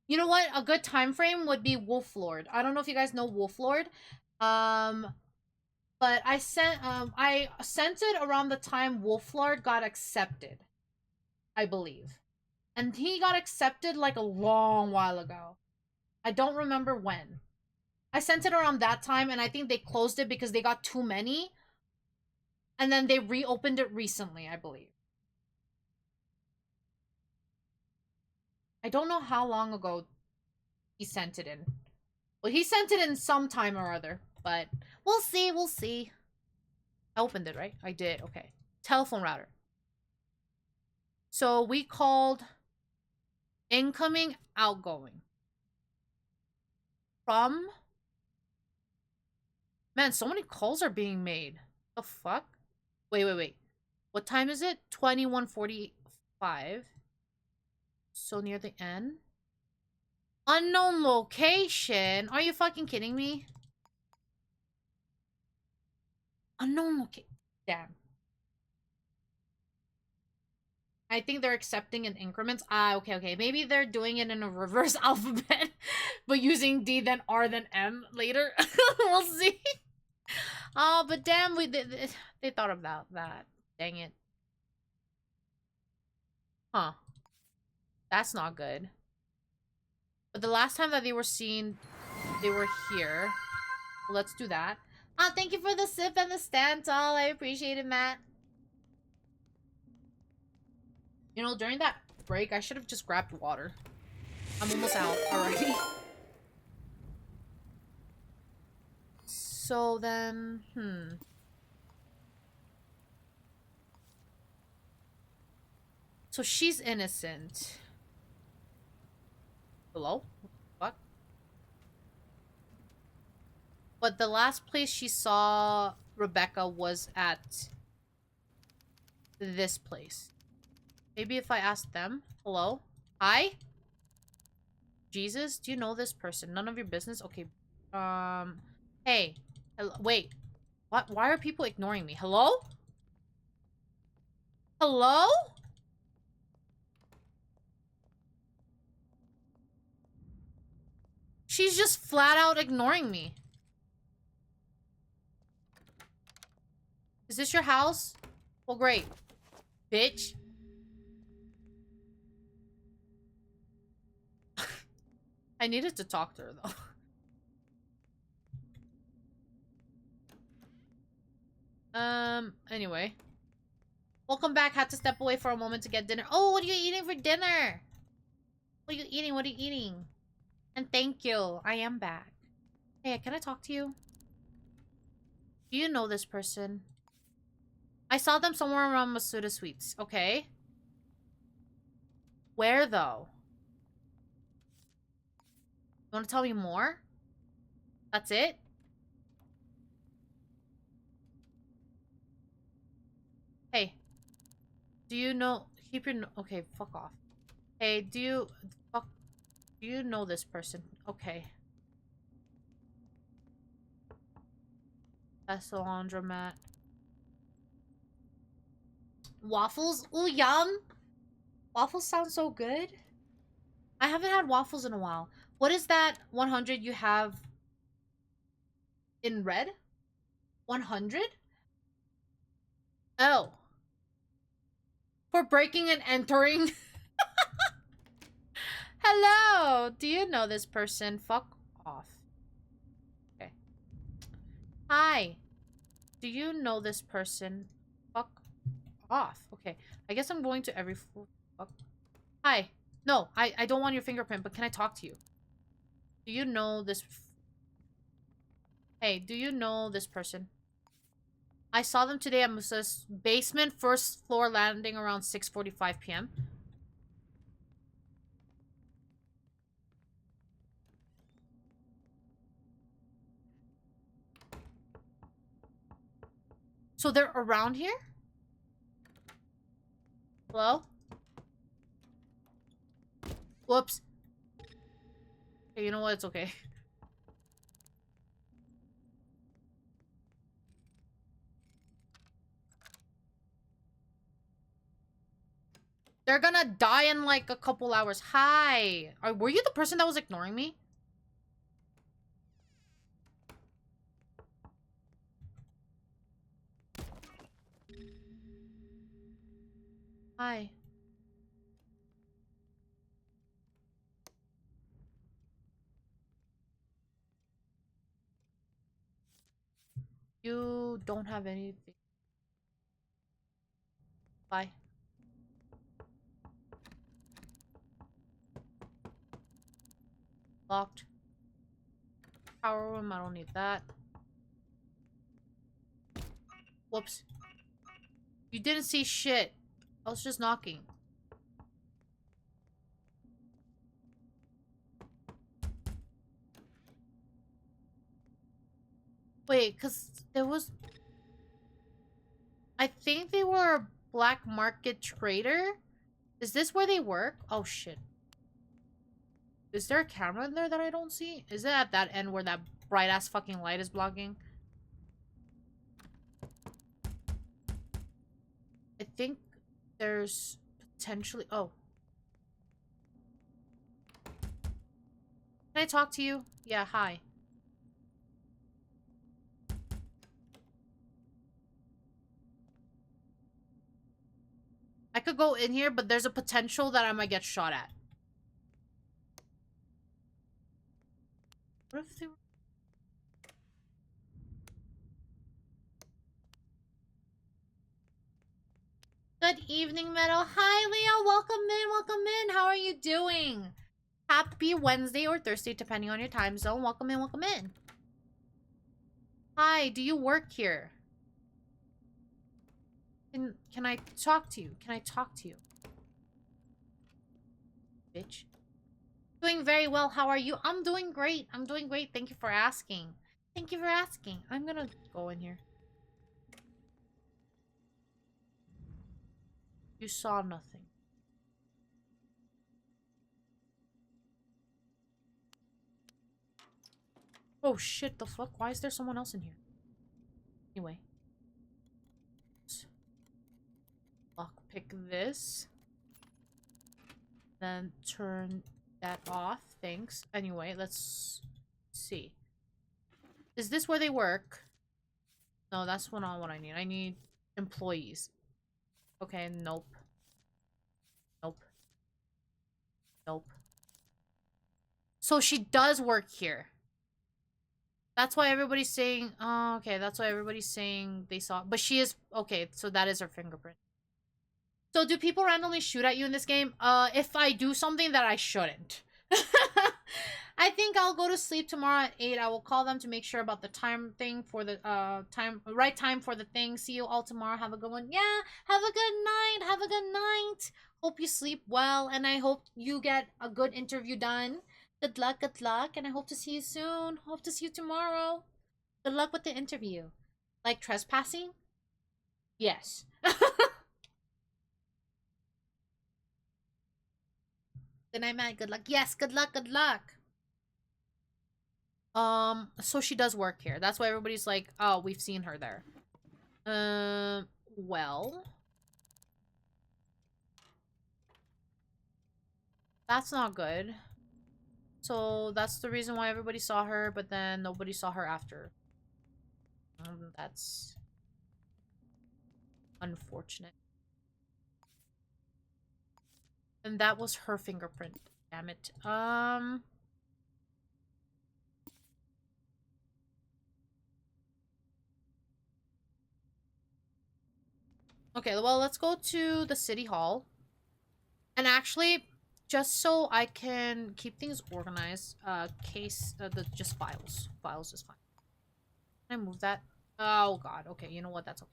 you know what? A good time frame would be Wolf Lord. I don't know if you guys know Wolf Lord. Um, but I sent it around the time Wolf Lord got accepted, I believe. And he got accepted like a long while ago. I don't remember when. I sent it around that time and I think they closed it because they got too many. And then they reopened it recently, I believe. I don't know how long ago he sent it in. Well, he sent it in some time or other, but we'll see, we'll see. I opened it, right? I did, okay. Telephone router. So we called incoming, outgoing. From? Man, so many calls are being made. The fuck? Wait. What time is it? 21:45. So near the end. Unknown location? Are you fucking kidding me? Unknown location. Damn. I think they're accepting in increments. Ah, okay. Maybe they're doing it in a reverse alphabet, but using D then R then M later. We'll see. Oh, but damn, they thought about that. Dang it. Huh. That's not good. But the last time that they were seen, they were here. Well, let's do that. Ah, thank you for the sip and the stand tall. I appreciate it, Matt. You know, during that break, I should have just grabbed water. I'm almost out already. So then, So she's innocent. Hello? What? But the last place she saw Rebecca was at this place. Maybe if I ask them. Hello? Hi? Jesus? Do you know this person? None of your business? Okay. Hey. Hello? Wait. What? Why are people ignoring me? Hello? Hello? She's just flat out ignoring me. Is this your house? Well, great. Bitch. I needed to talk to her, though. Anyway. Welcome back. Had to step away for a moment to get dinner. Oh, what are you eating for dinner? What are you eating? What are you eating? And thank you. I am back. Hey, can I talk to you? Do you know this person? I saw them somewhere around Masuda Sweets. Okay. Where, though? You want to tell me more? That's it? Hey. Do you know... Keep your... Okay, fuck off. Hey, do you... Fuck... Do you know this person? Okay. That's the laundromat. Waffles? Ooh, yum! Waffles sound so good. I haven't had waffles in a while. What is that 100 you have in red? 100? Oh. For breaking and entering. Hello! Do you know this person? Fuck off. Okay. Hi. Do you know this person? Fuck off. Okay. I guess I'm going to every... Fuck. Hi. No, I don't want your fingerprint, but can I talk to you? Do you know this... Hey, do you know this person? I saw them today at Musa's basement, first floor landing around 6:45 p.m. So they're around here? Hello? Whoops. Okay, you know what? It's okay. They're gonna die in like a couple hours. Hi. Were you the person that was ignoring me? Hi. You don't have anything. Bye. Locked. Power room, I don't need that. Whoops. You didn't see shit. I was just knocking. Wait, because there was... I think they were a black market trader. Is this where they work? Oh, shit. Is there a camera in there that I don't see? Is it at that end where that bright-ass fucking light is blocking? I think there's potentially... Oh. Can I talk to you? Yeah, hi. I could go in here, but there's a potential that I might get shot at. What if they were... Good evening, Meadow. Hi, Leo. Welcome in. Welcome in. How are you doing? Happy Wednesday or Thursday, depending on your time zone. Welcome in. Welcome in. Hi. Do you work here? Can I talk to you? Can I talk to you? Bitch. Doing very well. How are you? I'm doing great. I'm doing great. Thank you for asking. Thank you for asking. I'm gonna go in here. You saw nothing. Oh shit, the fuck? Why is there someone else in here? Anyway. Lockpick this. Then turn that off. Thanks. Anyway, let's see. Is this where they work? No, that's not what I need. I need employees. Okay, nope. Nope. Nope. So she does work here. That's why everybody's saying... Oh, okay, that's why everybody's saying they saw... But she is... Okay, so that is her fingerprint. So do people randomly shoot at you in this game? If I do something that I shouldn't. I think I'll go to sleep tomorrow at 8. I will call them to make sure about the time thing for the right time for the thing. See you all tomorrow. Have a good one. Yeah, have a good night. Have a good night. Hope you sleep well, and I hope you get a good interview done. Good luck, and I hope to see you soon. Hope to see you tomorrow. Good luck with the interview. Like trespassing? Yes. Good night, Matt. Good luck. Yes, good luck, good luck. So she does work here. That's why everybody's like, oh, we've seen her there. Well. That's not good. So that's the reason why everybody saw her, but then nobody saw her after. That's unfortunate. And that was her fingerprint. Damn it. Okay, well, let's go to the city hall. And actually, just so I can keep things organized, just files. Files is fine. Can I move that? Oh god, okay, you know what, that's okay.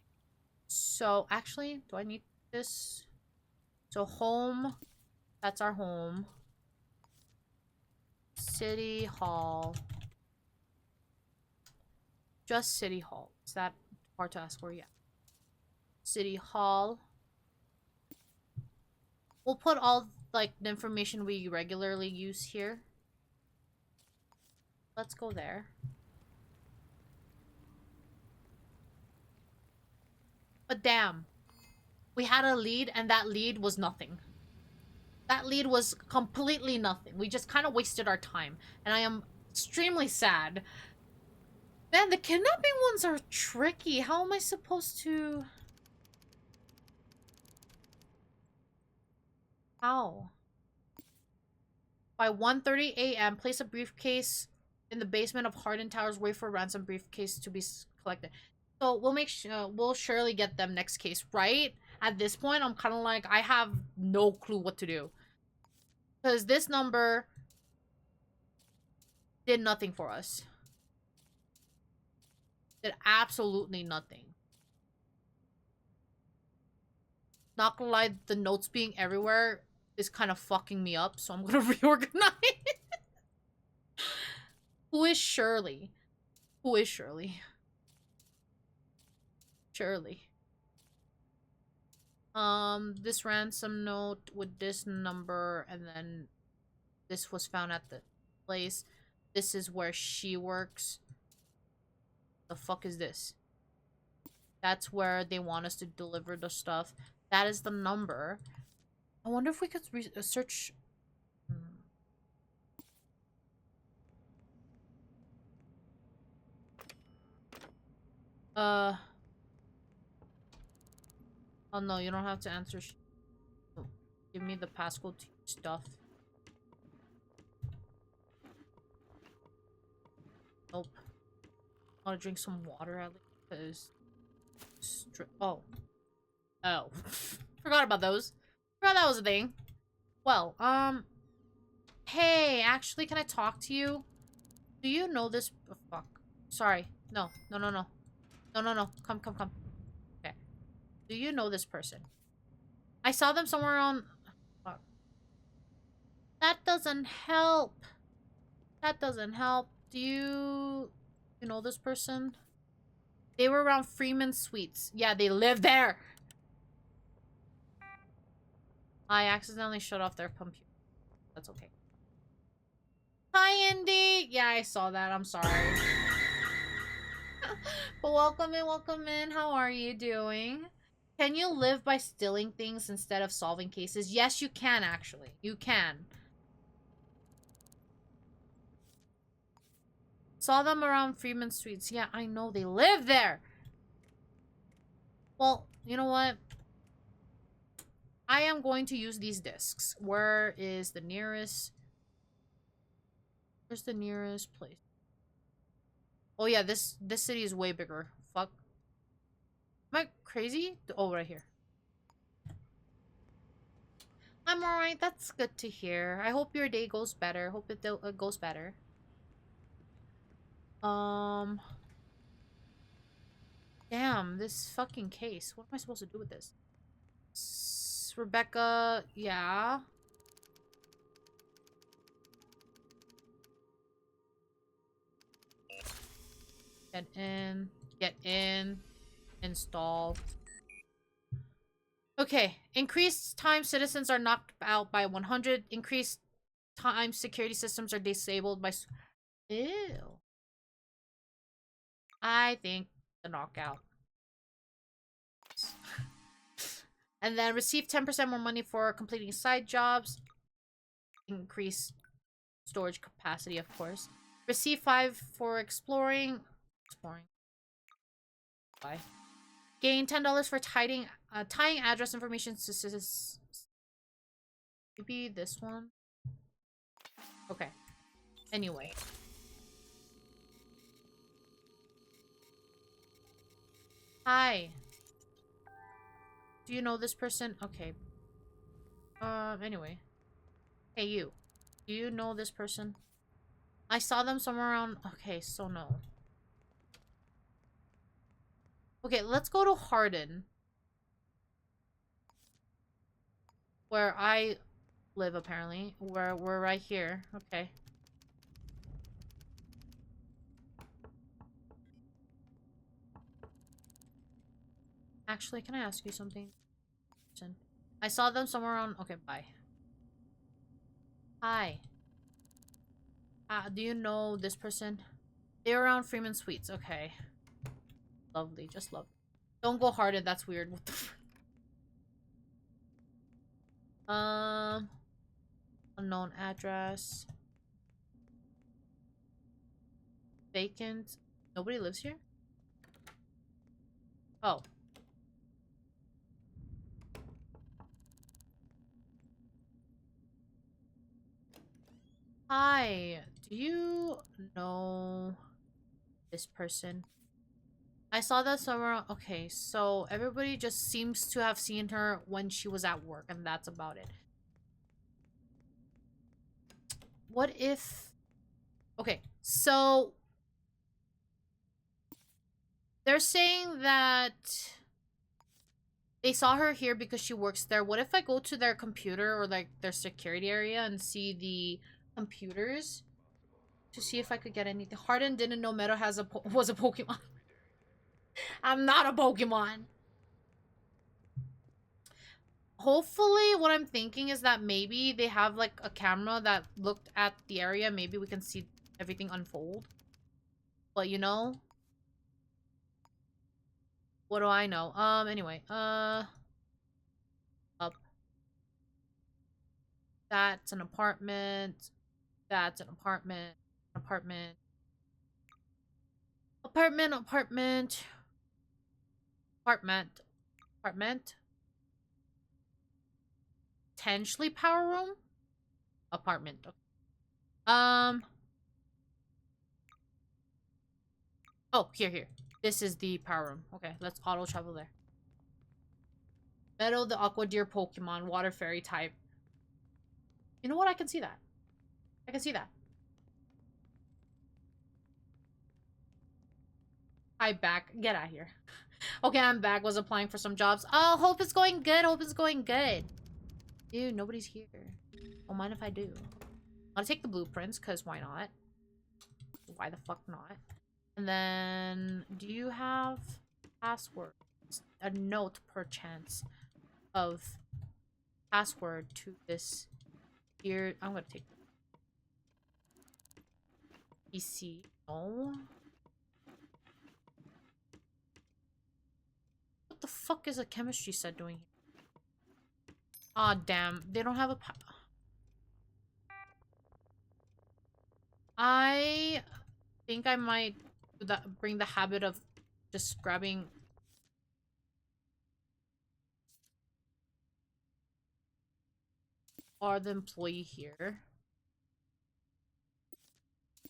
So, actually, do I need this? So, home, that's our home. City hall. Just city hall. Is that hard to ask for? Yeah. City hall. We'll put all, like, the information we regularly use here. Let's go there. But damn. We had a lead, and that lead was nothing. That lead was completely nothing. We just kind of wasted our time. And I am extremely sad. Man, the kidnapping ones are tricky. How am I supposed to... How? By 1:30 a.m., place a briefcase in the basement of Hardin Towers. Wait for ransom briefcase to be collected. So we'll surely get them next case, right? At this point, I'm kind of like, I have no clue what to do. Because this number did nothing for us. Did absolutely nothing. Not gonna lie, the notes being everywhere is kind of fucking me up, so I'm gonna reorganize. Who is Shirley? Who is Shirley? Shirley. This ransom note with this number, and then this was found at the place. This is where she works. The fuck is this? That's where they want us to deliver the stuff. That is the number. I wonder if we could search. Oh no, you don't have to answer. Oh, give me the passcode to stuff. Nope. I want to drink some water at least, because... Oh. Oh. Forgot about those. Forgot that was a thing. Well, hey, actually, can I talk to you? Do you know this? Oh, fuck. Sorry. No. No, no, no. No, no, no. Come, come, come. Okay. Do you know this person? I saw them somewhere on... Fuck. That doesn't help. That doesn't help. Do you... You know this person? They were around Freeman Suites. Yeah, they live there. I accidentally shut off their computer. That's okay. Hi, Indy. Yeah, I saw that. I'm sorry. But welcome in, welcome in. How are you doing? Can you live by stealing things instead of solving cases? Yes, you can, actually. You can. Saw them around Freeman Streets. Yeah, I know. They live there. Well, you know what? I am going to use these discs. Where is the nearest... Where's the nearest place? Oh yeah, this city is way bigger. Fuck. Am I crazy? Oh, right here. I'm alright. That's good to hear. I hope your day goes better. Hope it goes better. Damn, this fucking case. What am I supposed to do with this? Rebecca, yeah. Get in, install. Okay, increased time citizens are knocked out by 100. Increased time security systems are disabled by... Ew. I think the knockout. And then receive 10% more money for completing side jobs. Increase storage capacity, of course. Receive 5 for exploring. Bye. Gain $10 for tying address information to maybe this one. Okay. Anyway. Hi. Do you know this person? Okay. Anyway. Hey, you. Do you know this person? I saw them somewhere around... Okay, so no. Okay, let's go to Hardin. Where I live, apparently. We're right here. Okay. Actually, can I ask you something? I saw them somewhere around... Okay, bye. Hi. Do you know this person? They're around Freeman Suites. Okay. Lovely. Just love. Don't go Hardin. That's weird. What the fuck? Unknown address. Vacant. Nobody lives here? Oh. Hi. Do you know this person? I saw that somewhere. Okay, so everybody just seems to have seen her when she was at work, and that's about it. What if... Okay, so... They're saying that they saw her here because she works there. What if I go to their computer or like their security area and see the computers to see if I could get anything? Hardin didn't know Meadow was a Pokemon. I'm not a Pokemon. Hopefully, what I'm thinking is that maybe they have like a camera that looked at the area. Maybe we can see everything unfold. But you know, what do I know? Anyway, up. That's an apartment. That's an apartment. Apartment. Apartment. Apartment. Apartment. Apartment. Potentially power room. Apartment. Okay. Oh, here. This is the power room. Okay, let's auto travel there. Meadow, the Aqua Deer Pokemon, Water Fairy type. You know what? I can see that. I can see that. Hi, back. Get out of here. Okay, I'm back. Was applying for some jobs. Oh, hope it's going good. Hope it's going good. Dude, nobody's here. Don't mind if I do. I'll take the blueprints, because why not? Why the fuck not? And then, do you have password? A note, perchance, of password to this here. I'm gonna take PC. No. What the fuck is a chemistry set doing here? Aw, damn. They don't have a I think I might bring the habit of just grabbing... Are the employee here?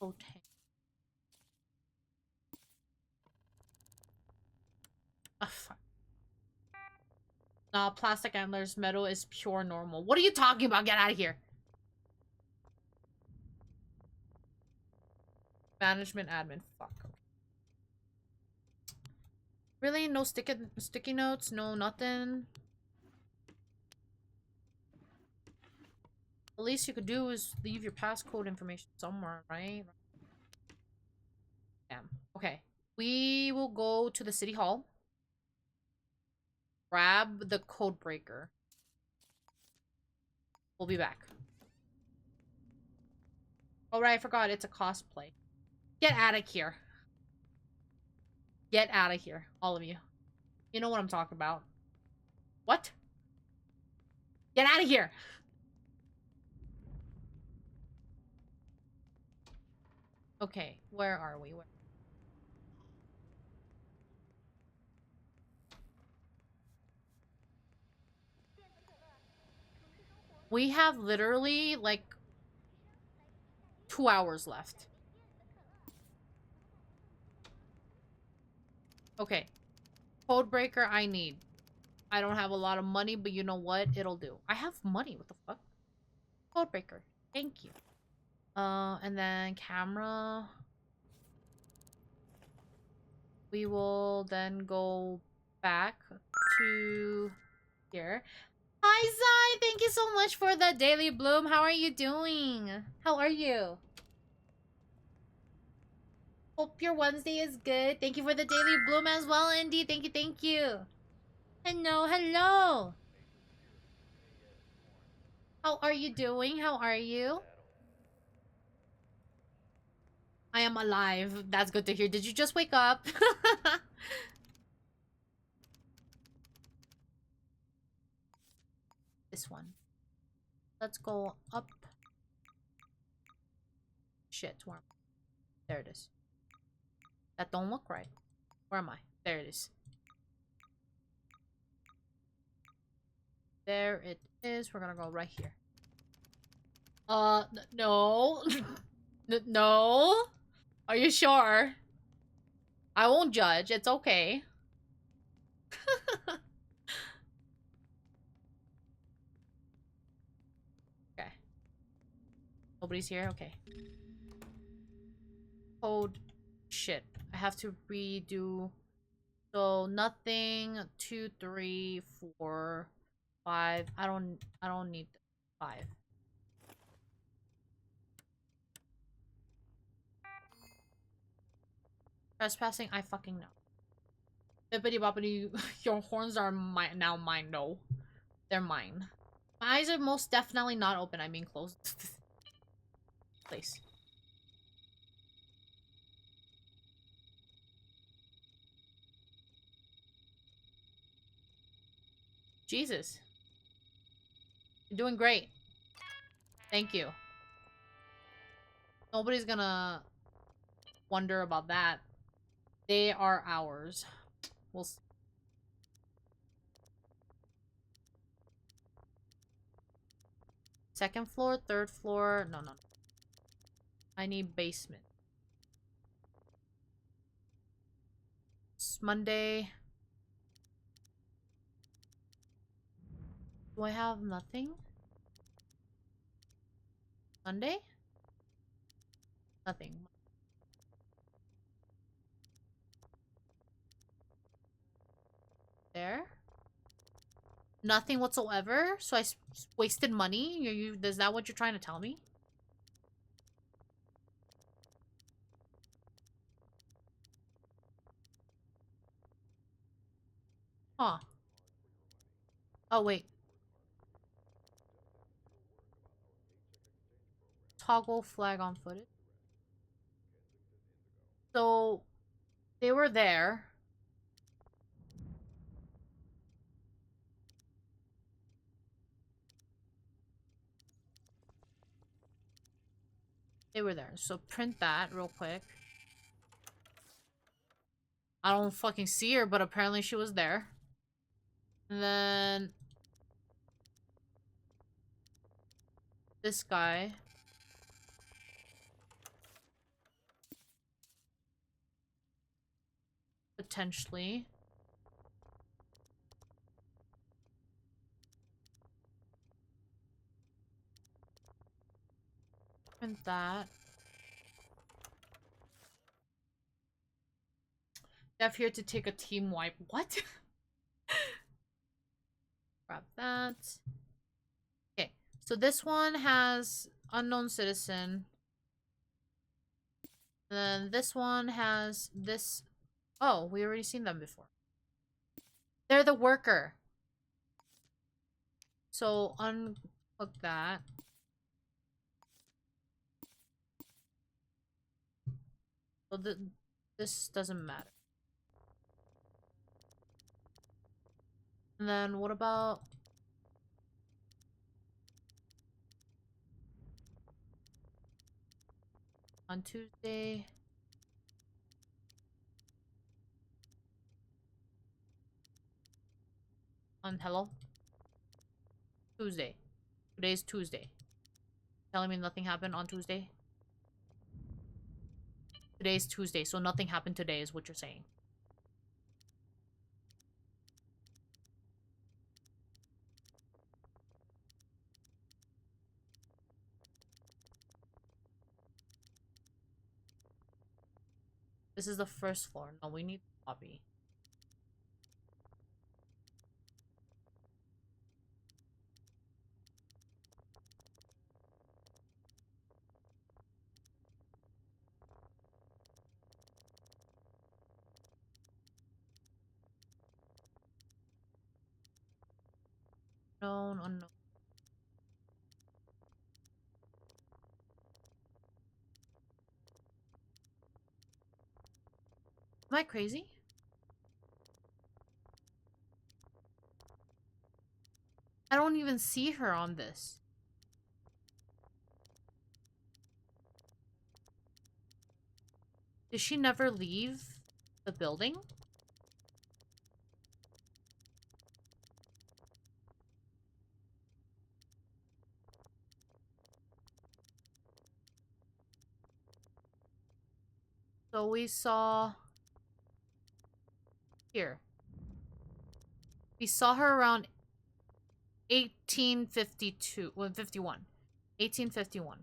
Okay. Fuck. Nah, plastic antlers, metal is pure normal. What are you talking about? Get out of here. Management admin. Fuck. Okay. Really? No sticky notes? No nothing? The least you could do is leave your passcode information somewhere, right? Damn. Okay. We will go to the city hall. Grab the code breaker. We'll be back. Oh, right, I forgot. It's a cosplay. Get out of here. Get out of here. All of you. You know what I'm talking about. What? Get out of here. Okay, where are we? We have literally like 2 hours left. Okay. Code breaker I need. I don't have a lot of money, but you know what? It'll do. I have money. What the fuck? Code breaker. Thank you. And then camera. We will then go back to here. Hi, Zai! Thank you so much for the daily bloom. How are you doing? How are you? Hope your Wednesday is good. Thank you for the daily bloom as well, Indy. Thank you, thank you. Hello, hello. How are you doing? How are you? I am alive. That's good to hear. Did you just wake up? This one. Let's go up. Shit, where am I? There it is. That don't look right. Where am I? There it is. There it is. We're gonna go right here. No. No. Are you sure? I won't judge. It's okay. Okay. Nobody's here? Okay. Code. Shit. I have to redo. So nothing. 2, 3, 4, 5. I don't need 5. Trespassing, I fucking know. Bippity boppity, your horns are mine now. Mine, no, they're mine. My eyes are most definitely not open. I mean closed. Place. Jesus, you're doing great. Thank you. Nobody's gonna wonder about that. They are ours. We'll see. Second floor, third floor. No, no, no. I need basement. It's Monday. Do I have nothing? Monday? Nothing. There? Nothing whatsoever? So I wasted money? Is that what you're trying to tell me? Huh. Oh, wait. Toggle flag on footage. So, they were there. They were there. So print that real quick. I don't fucking see her, but apparently she was there. And then... this guy. Potentially. Print that. Def here to take a team wipe. What? Grab that. Okay. So this one has unknown citizen. And then this one has this. Oh, we already seen them before. They're the worker. So unhook that. So this doesn't matter. And then what about on Tuesday? On hello? Tuesday. Today's Tuesday. Telling me nothing happened on Tuesday? Today's Tuesday, so nothing happened today is what you're saying. This is the first floor. No, we need the lobby. No, no, no. Am I crazy? I don't even see her on this. Did she never leave the building? So we saw... Here. We saw her around 1852. Well, 51. 1851.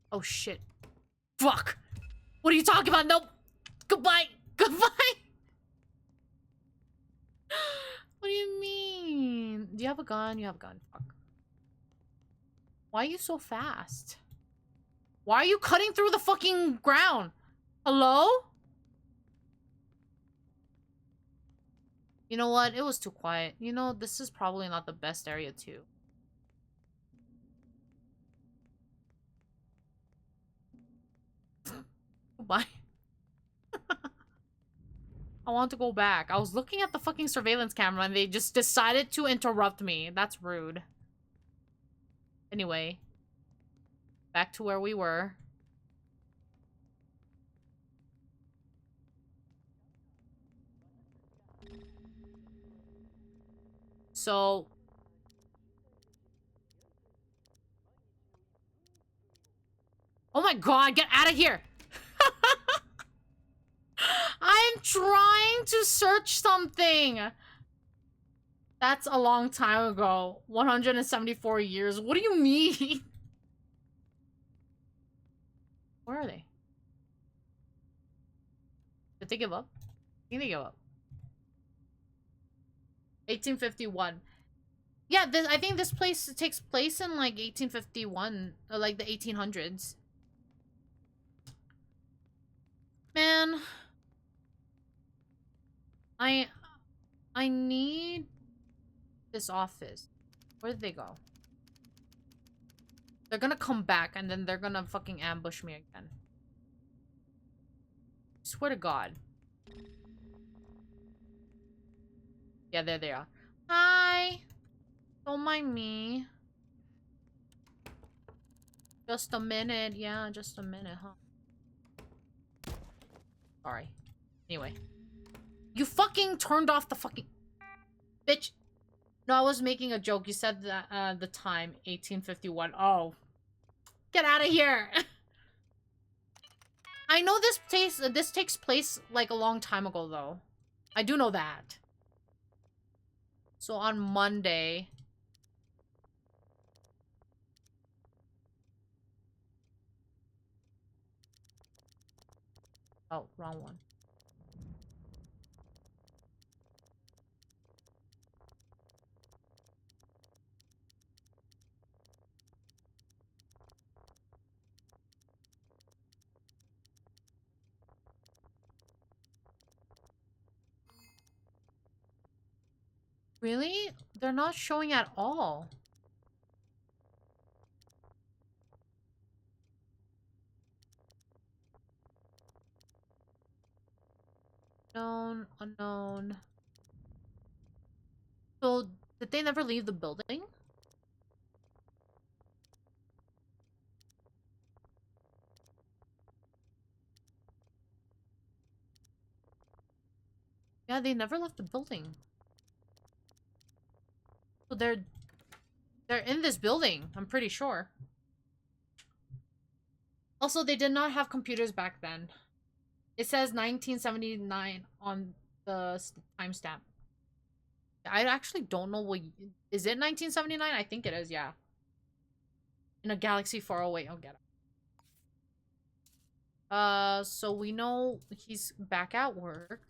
Oh shit. Fuck! What are you talking about? Nope! Goodbye! Goodbye! What do you mean? Do you have a gun? You have a gun. Fuck. Why are you so fast? Why are you cutting through the fucking ground? Hello? You know what? It was too quiet. You know, this is probably not the best area too. Goodbye. I want to go back. I was looking at the fucking surveillance camera and they just decided to interrupt me. That's rude. Anyway. Back to where we were. So... Oh my god, get out of here! I'm trying to search something! That's a long time ago. 174 years. What do you mean? Where are they? Did they give up? I think they give up. 1851. Yeah, I think this place takes place in like 1851, or like the 1800s. Man, I need this office. Where did they go? They're gonna come back and then they're gonna fucking ambush me again. Swear to God. Yeah, there they are. Hi. Don't mind me. Just a minute. Yeah, just a minute, huh? Sorry. Anyway. You fucking turned off the fucking... Bitch. No, I was making a joke. You said that, the time. 1851. Oh. Get out of here. I know this takes place, like, a long time ago, though. I do know that. So, on Monday... Oh, wrong one. Really? They're not showing at all. Unknown, unknown. So, did they never leave the building? Yeah, they never left the building. So they're in this building, I'm pretty sure. Also, they did not have computers back then. It says 1979 on the timestamp. I actually don't know what... Is it 1979? I think it is, yeah. In a galaxy far away. I'll get it. So we know he's back at work.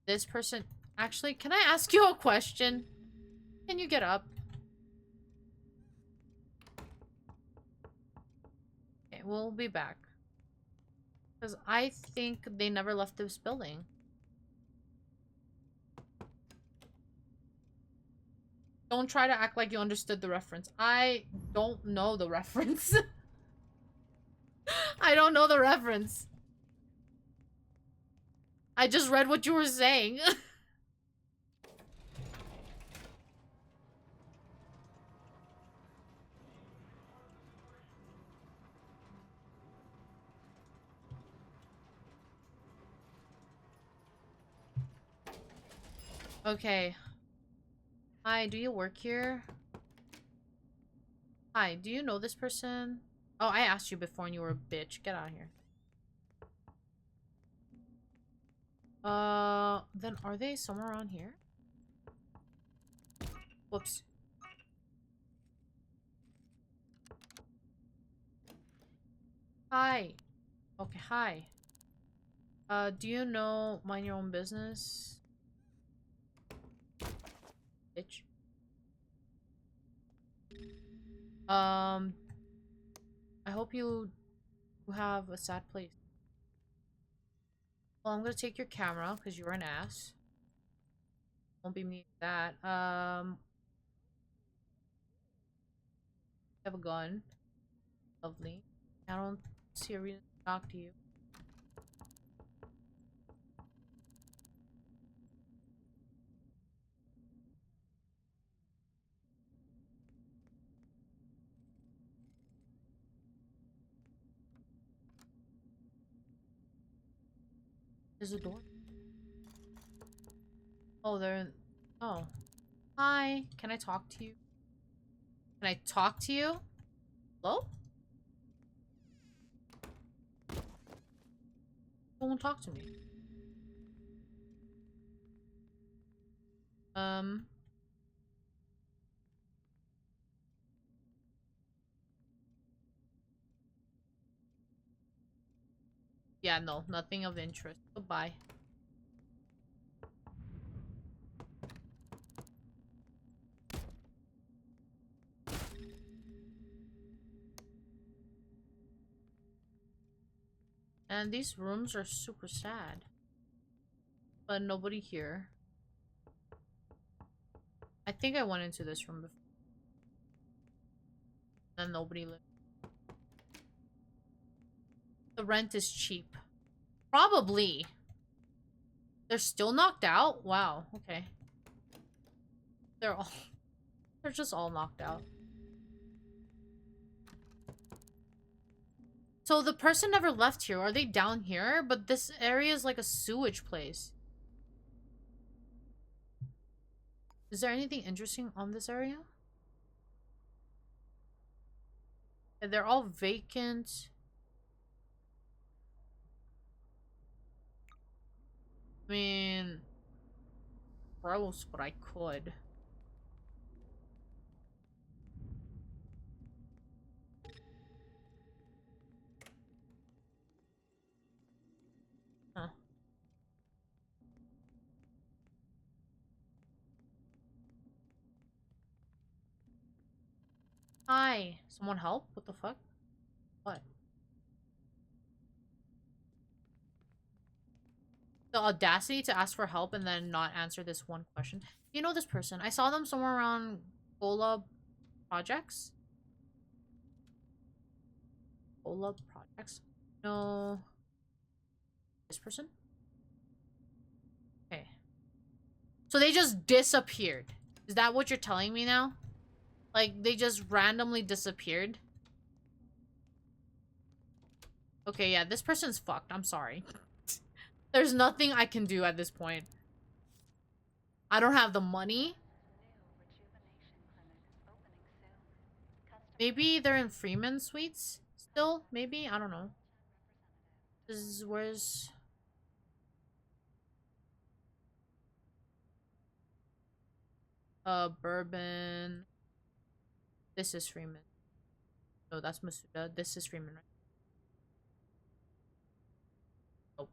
This person... Actually, can I ask you a question? Can you get up? Okay, we'll be back. Because I think they never left this building. Don't try to act like you understood the reference. I don't know the reference. I don't know the reference. I just read what you were saying. Okay. Hi, do you work here? Hi, do you know this person? Oh, I asked you before and you were a bitch. Get out of here. Then are they somewhere around here? Whoops. Hi. Okay, hi. Do you know mind your own business? Bitch. I hope you have a sad place. Well, I'm gonna take your camera because you're an ass. Won't be me for that. I have a gun. Lovely. I don't see a reason to talk to you. There's a door. Oh, they're in... Oh. Hi. Can I talk to you? Can I talk to you? Hello? No one talk to me. Yeah, no. Nothing of interest. Goodbye. And these rooms are super sad. But nobody here. I think I went into this room before. And nobody lived. The rent is cheap. Probably. They're still knocked out? Wow, okay. They're all... They're just all knocked out. So the person never left here. Are they down here? But this area is like a sewage place. Is there anything interesting on this area? Yeah, they're all vacant. I mean... Gross, but I could. Huh. Hi. Someone help? What the fuck? What? The audacity to ask for help and then not answer this one question. Do you know this person? I saw them somewhere around Gola Projects. Gola Projects? No. This person? So they just disappeared. Is that what you're telling me now? Like, they just randomly disappeared? Okay, yeah, this person's fucked. I'm sorry. There's nothing I can do at this point. I don't have the money. Maybe they're in Freeman Suites still? Maybe? I don't know. This is where's... Bourbon. This is Freeman. No, that's Masuda. This is Freeman, right? Oh.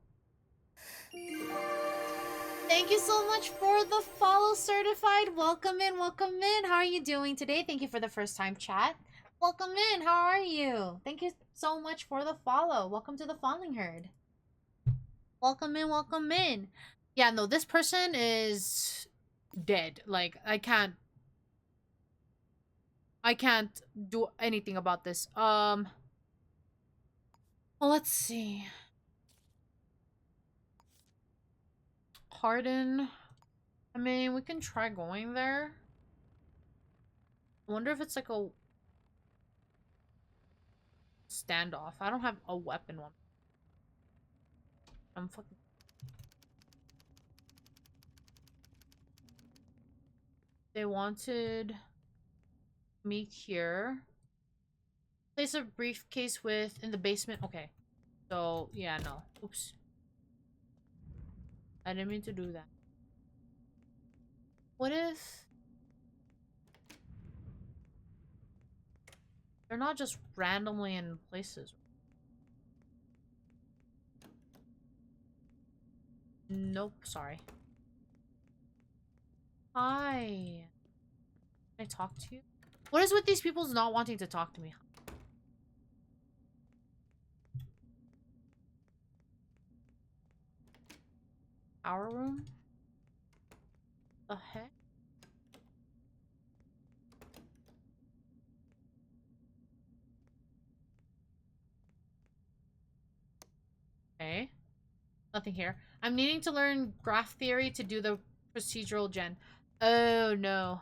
Thank you so much for the follow, certified. Welcome in, welcome in. How are you doing today? Thank you for the first time chat. Welcome in. How are you? Thank you so much for the follow. Welcome to the Falling Herd. Welcome in, welcome in. Yeah, no, this person is dead. Like, I can't do anything about this. Well, let's see. Pardon. I mean, we can try going there. I wonder if it's like a standoff. I don't have a weapon one. I'm fucking... They wanted me here. Place a briefcase with in the basement. Okay. So, yeah, no. Oops. I didn't mean to do that. What if... they're not just randomly in places? Nope, sorry. Hi. Can I talk to you? What is with these people's not wanting to talk to me? Our room? The heck? Okay. Nothing here. I'm needing to learn graph theory to do the procedural gen. Oh, no.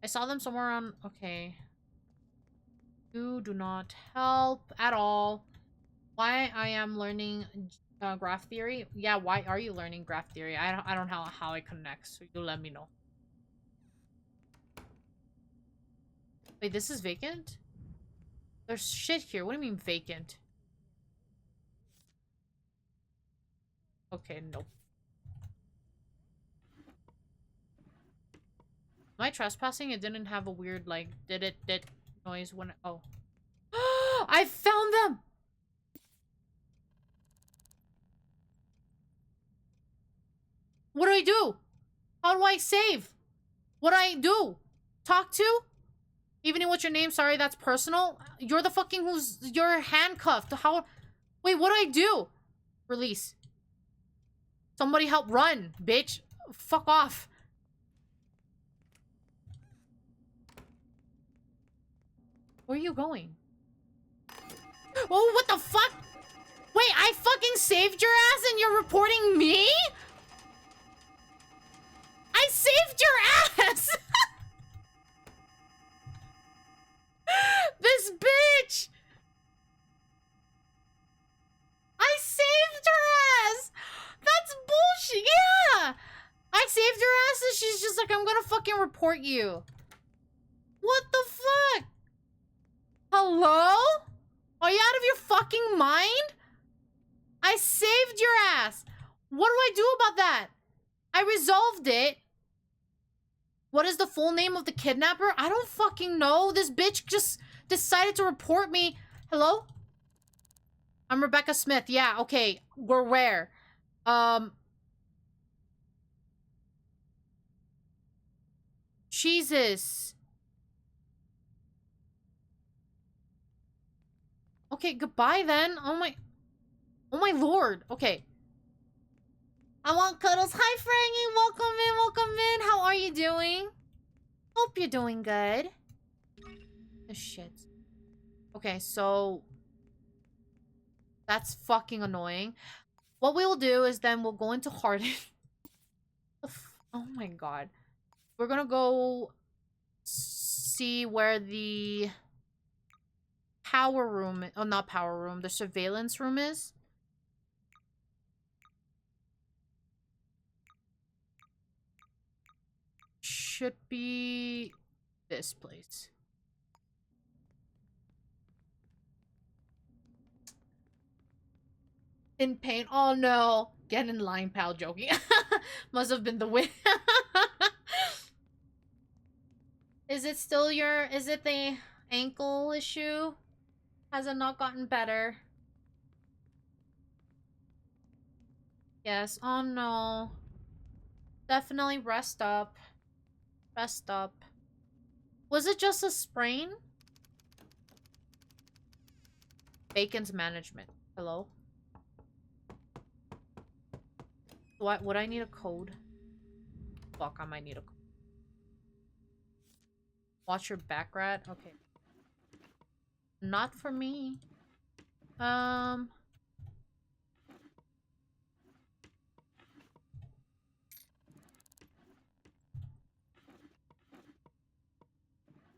I saw them somewhere on... okay. You do not help at all. Why I am learning graph theory? Yeah, why are you learning graph theory? I don't know how it connects. So you let me know. Wait, this is vacant? There's shit here. What do you mean vacant? Okay, nope. Am I trespassing? It didn't have a weird, like, did noise when... oh. I found them! What do I do? How do I save? What do I do? Talk to? Even what's your name? Sorry, that's personal. You're the fucking who's... you're handcuffed. How... wait, what do I do? Release. Somebody help run, bitch. Fuck off. Where are you going? Oh, what the fuck? Wait, I fucking saved your ass and you're reporting me? I saved your ass! This bitch! I saved her ass! That's bullshit! Yeah! I saved her ass and she's just like, I'm gonna fucking report you. What the fuck? Hello? Are you out of your fucking mind? I saved your ass. What do I do about that? I resolved it. What is the full name of the kidnapper? I don't fucking know. This bitch just decided to report me. Hello? I'm Rebecca Smith. Yeah, okay. We're where? Jesus. Okay, goodbye then. Oh my lord. Okay. I want cuddles. Hi, Frankie. Welcome in, welcome in. How are you doing? Hope you're doing good. Oh, shit. Okay, so... that's fucking annoying. What we will do is then we'll go into Harden. Oh my god. We're gonna go see where the power room, oh, not power room, the surveillance room is. Should be this place. In pain. Oh no. Get in line, pal. Joking. Must have been the wind. Is it still your, is it the ankle issue? Has it not gotten better? Yes. Oh no. Definitely rest up. Rest up. Was it just a sprain? Bacon's management. Hello? What? Would I need a code? Fuck, I might need a code. Watch your back, rat? Okay. Not for me. Damn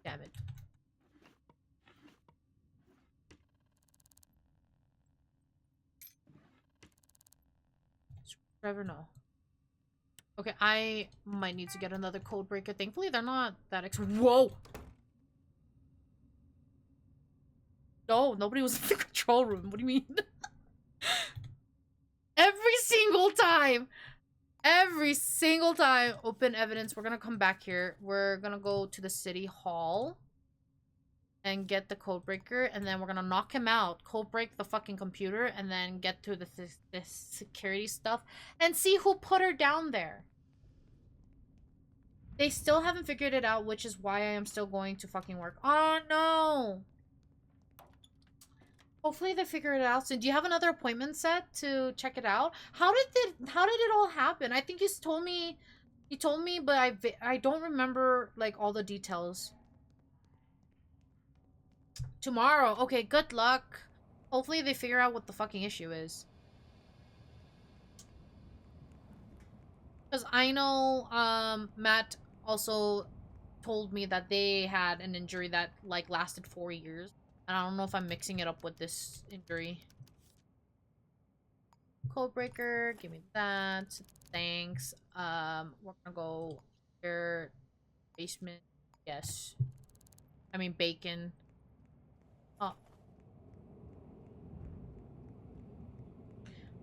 it. Screwdriver, no. Okay, I might need to get another code breaker. Thankfully, they're not that Whoa! No, nobody was in the control room. What do you mean? Every single time! Every single time! Open evidence. We're gonna come back here. We're gonna go to the city hall and get the code breaker, and then we're gonna knock him out, code break the fucking computer, and then get to this security stuff and see who put her down there. They still haven't figured it out, which is why I am still going to fucking work. Oh no! Hopefully they figure it out soon. Do you have another appointment set to check it out? How did it all happen? I think you told me, but I don't remember like all the details. Tomorrow. Okay, good luck. Hopefully they figure out what the fucking issue is. Because I know Matt also told me that they had an injury that like lasted 4 years. And I don't know if I'm mixing it up with this injury. Codebreaker, give me that. Thanks. We're gonna go here. Basement. Yes. I mean bacon. Oh.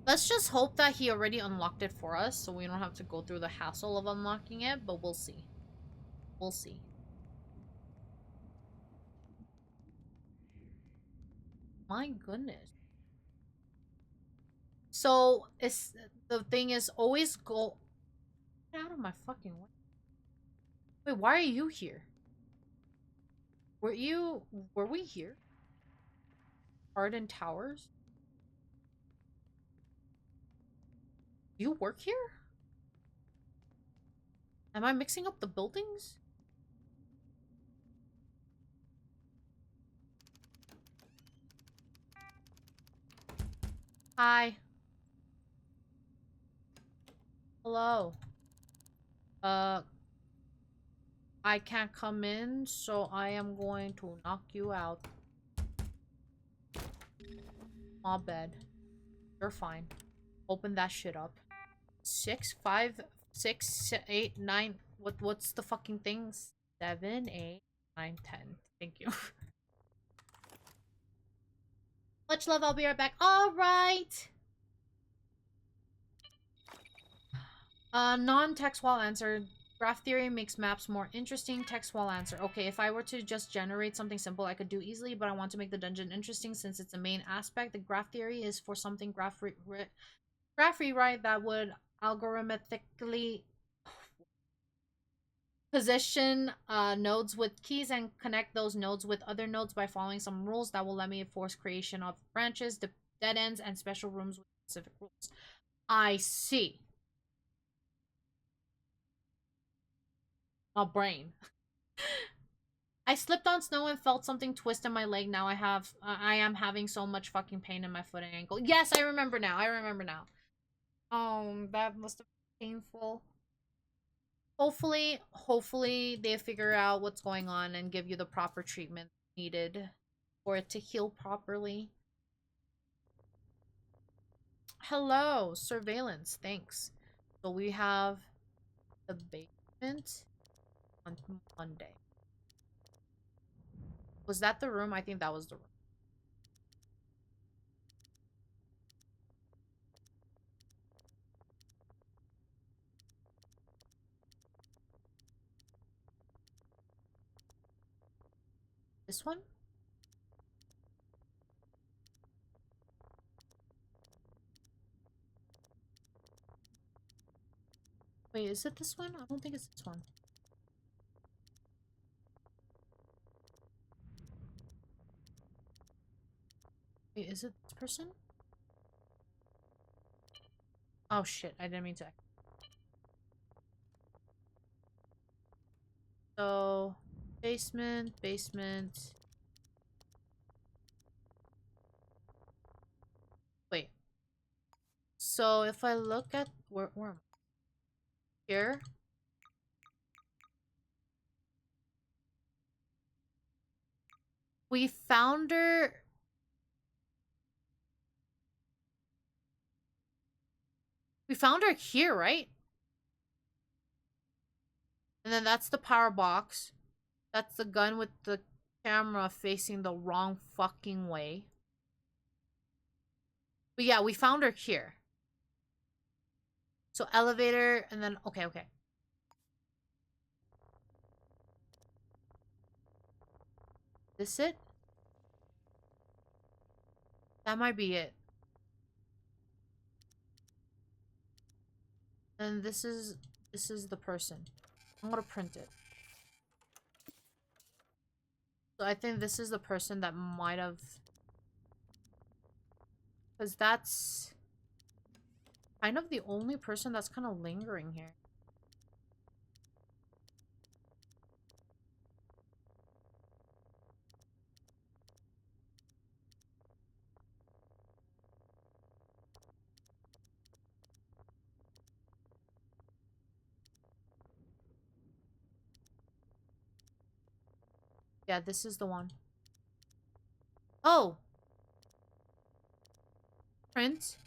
Let's just hope that he already unlocked it for us, so we don't have to go through the hassle of unlocking it, but we'll see. We'll see. My goodness. So, it's the thing is always go get out of my fucking way. Wait, why are you here? Were we here? Arden Towers? You work here? Am I mixing up the buildings? Hi. Hello. I can't come in, so I am going to knock you out. My bad. You're fine. Open that shit up. 6, 5, 6, 8, 9. What's the fucking things? 7, 8, 9, 10. Thank you. Much love, I'll be right back. Alright! Non-text wall answer. Graph theory makes maps more interesting. Text wall answer. Okay, if I were to just generate something simple, I could do easily, but I want to make the dungeon interesting since it's the main aspect. The graph theory is for something graph rewrite that would algorithmically position nodes with keys and connect those nodes with other nodes by following some rules that will let me force creation of branches, dead ends, and special rooms with specific rules. I see. My brain. I slipped on snow and felt something twist in my leg. Now I am having so much fucking pain in my foot and ankle. Yes, I remember now. I remember now. That must have been painful. Hopefully they figure out what's going on and give you the proper treatment needed for it to heal properly. Hello, surveillance. Thanks. So we have the basement on Monday. Was that the room? I think that was the room. This one? Wait, is it this one? I don't think it's this one. Wait, is it this person? Oh shit, I didn't mean to. So, basement. Wait. So if I look at where am I? Here? We found her. We found her here, right? And then that's the power box. That's the gun with the camera facing the wrong fucking way. But yeah, we found her here. So elevator, and then okay. This it? That might be it. And this is the person. I'm gonna print it. So I think this is the person that might have, because that's kind of the only person that's kind of lingering here. Yeah, this is the one. Oh! Print.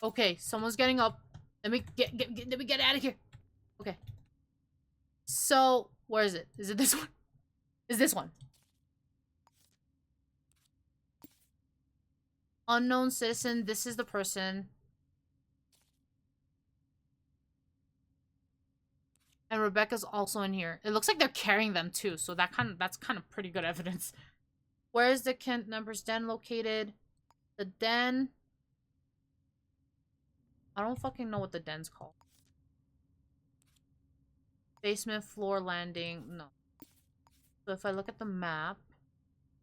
Okay, someone's getting up. Let me let me get out of here. Okay. So, where is it? Is it this one? Is this one? Unknown citizen, this is the person. And Rebecca's also in here. It looks like they're carrying them too, so that's kind of pretty good evidence. Where is the Kent numbers den located? The den. I don't fucking know what the den's called. Basement, floor, landing. No. So if I look at the map,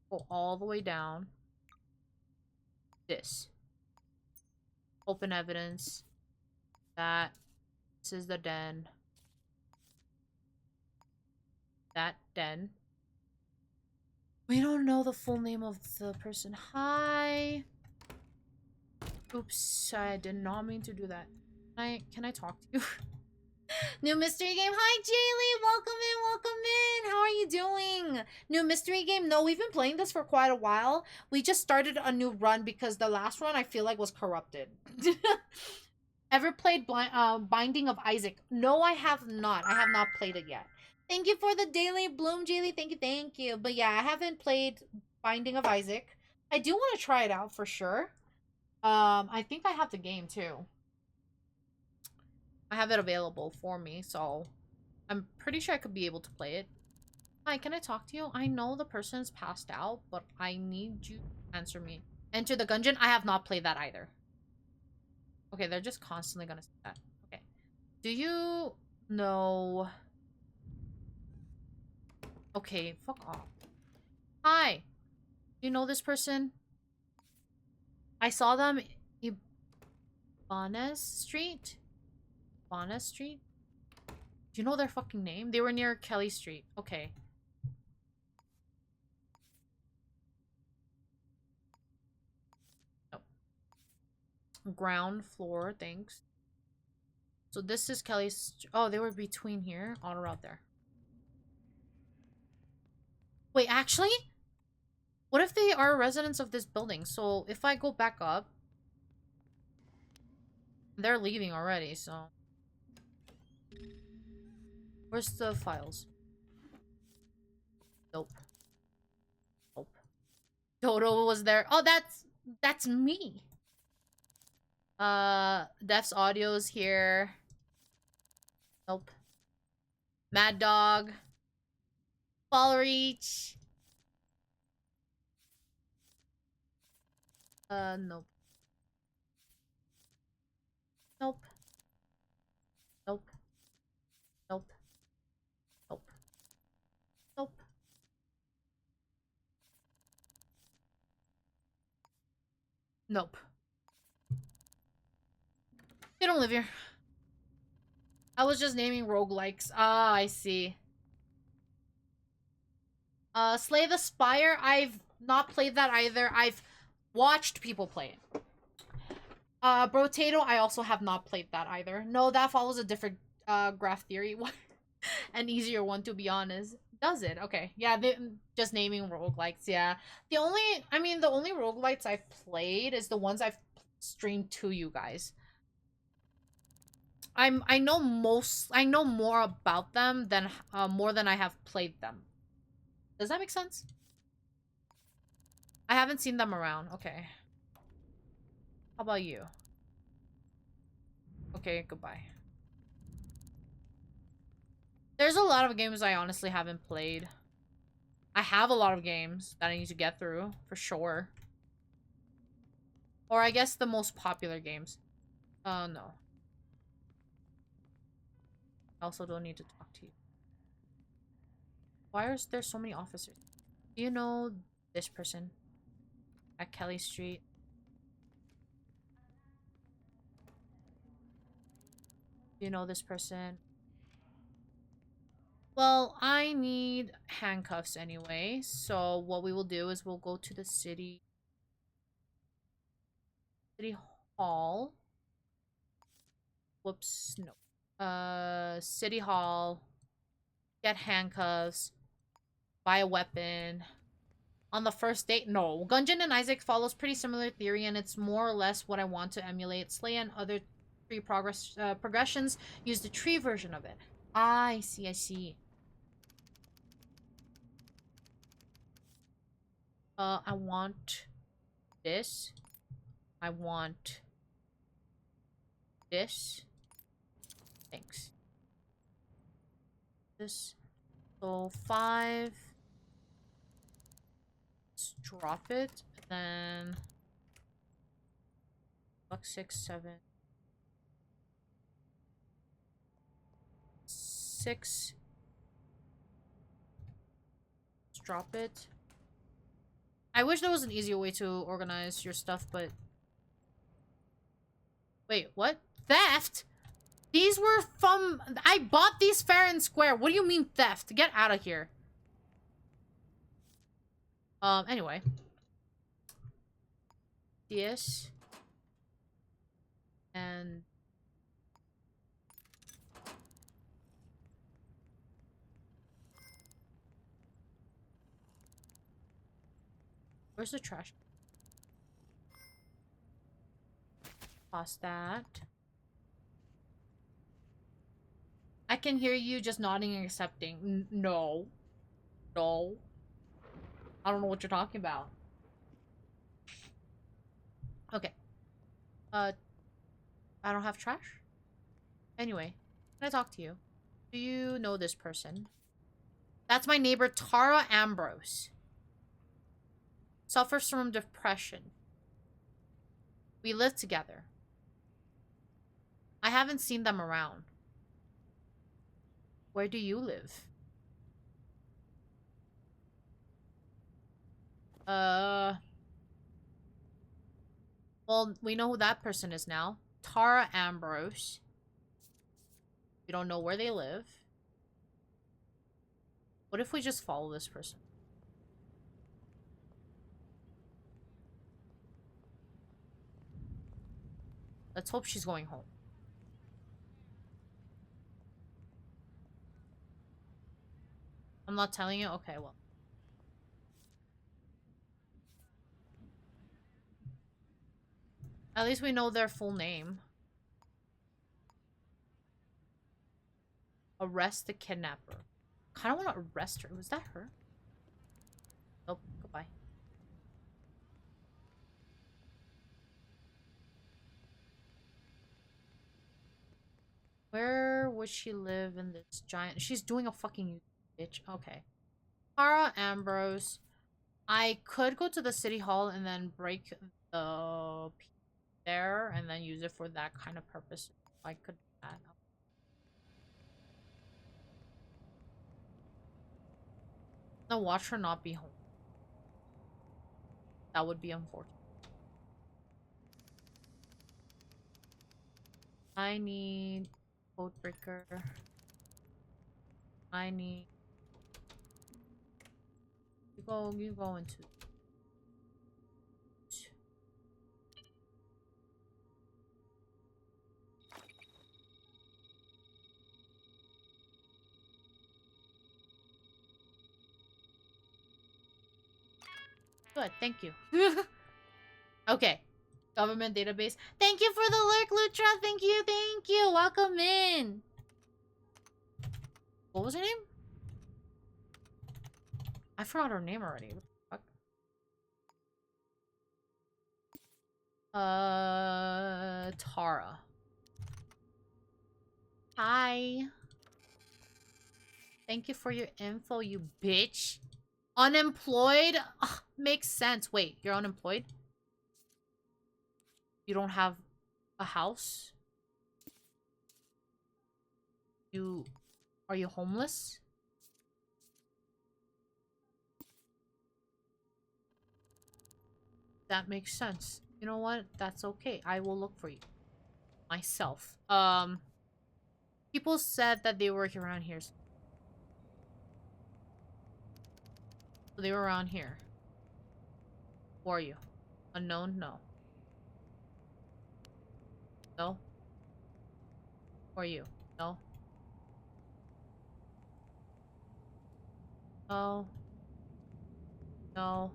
go all the way down. This. Open evidence. That. This is the den. That den. We don't know the full name of the person. Hi. Oops, I did not mean to do that. Can I talk to you? New mystery game. Hi, Jaylee. Welcome in. How are you doing? New mystery game. No, we've been playing this for quite a while. We just started a new run because the last one I feel like was corrupted. Ever played Binding of Isaac? No, I have not. I have not played it yet. Thank you for the daily bloom, Jaylee. Thank you. But yeah, I haven't played Binding of Isaac. I do want to try it out for sure. I think I have the game too. I have it available for me, so I'm pretty sure I could be able to play it. Hi, can I talk to you? I know the person's passed out, but I need you to answer me. Enter the Gungeon? I have not played that either. Okay, they're just constantly gonna say that. Okay. Do you know... Okay, fuck off. Hi! Do you know this person? I saw them in Ibanez Street? Ibanez Street? Do you know their fucking name? They were near Kelly Street. Okay. ground floor, thanks. So this is Kelly's. Oh, they were between here. On a route there. Wait, actually? What if they are residents of this building? So if I go back up, they're leaving already, so. Where's the files? Nope. Nope. Dodo was there. Oh, that's me. Def's audio's here. Nope. Mad Dog. Fall Reach. Nope. Nope. Nope. Nope. Nope. Nope. Nope. They don't live here. I was just naming roguelikes. Ah, I see. Slay the Spire, I've not played that either. I've watched people play it. Brotato, I also have not played that either. No, that follows a different graph theory one. An easier one, to be honest. Does it? Okay. Yeah, just naming roguelikes, yeah. The only roguelikes I've played is the ones I've streamed to you guys. I know more about them than more than I have played them. Does that make sense? I haven't seen them around. Okay. How about you? Okay, goodbye. There's a lot of games I honestly haven't played. I have a lot of games that I need to get through, for sure. Or I guess the most popular games. No. I also don't need to talk to you. Why are there so many officers? Do you know this person? At Kelly Street? Do you know this person? Well, I need handcuffs anyway, so what we will do is we'll go to the city hall. Whoops, no. City hall. Get handcuffs. Buy a weapon. On the first date? No. Gungeon and Isaac follows pretty similar theory, and it's more or less what I want to emulate. Slay and other tree progressions use the tree version of it. Ah, I see, I see. I want this. I want this. Thanks. This. So 5. Let's drop it. And then 6, 7. 6. Let's drop it. I wish there was an easier way to organize your stuff, but... Wait, what? Theft? These were from... I bought these fair and square. What do you mean theft? Get out of here. Anyway. This. And... Where's the trash? Toss that. I can hear you just nodding and accepting. No. No. I don't know what you're talking about. Okay. I don't have trash? Anyway, can I talk to you? Do you know this person? That's my neighbor, Tara Ambrose. Suffers from depression. We live together. I haven't seen them around. Where do you live? Well, we know who that person is now. Tara Ambrose. We don't know where they live. What if we just follow this person? Let's hope she's going home. I'm not telling you? Okay, well. At least we know their full name. Arrest the kidnapper. Kinda wanna arrest her. Was that her? Nope. Goodbye. Where would she live in this giant... She's doing a fucking bitch. Okay. Tara Ambrose. I could go to the city hall and then break the there and then use it for that kind of purpose. I could do that. No, watch her not be home. That would be unfortunate. I need code breaker. I need you go into good, thank you. Okay. Government database. Thank you for the lurk, Lutra. Thank you, thank you. Welcome in. What was her name? I forgot her name already. What the fuck? Tara. Hi. Thank you for your info, you bitch. Unemployed? Ugh, makes sense. Wait, you're unemployed? You don't have a house? Are you homeless? That makes sense. You know what? That's okay. I will look for you. Myself. People said that they were around here. So they were around here. Who are you? Unknown? No. No? Who are you? No? No. No.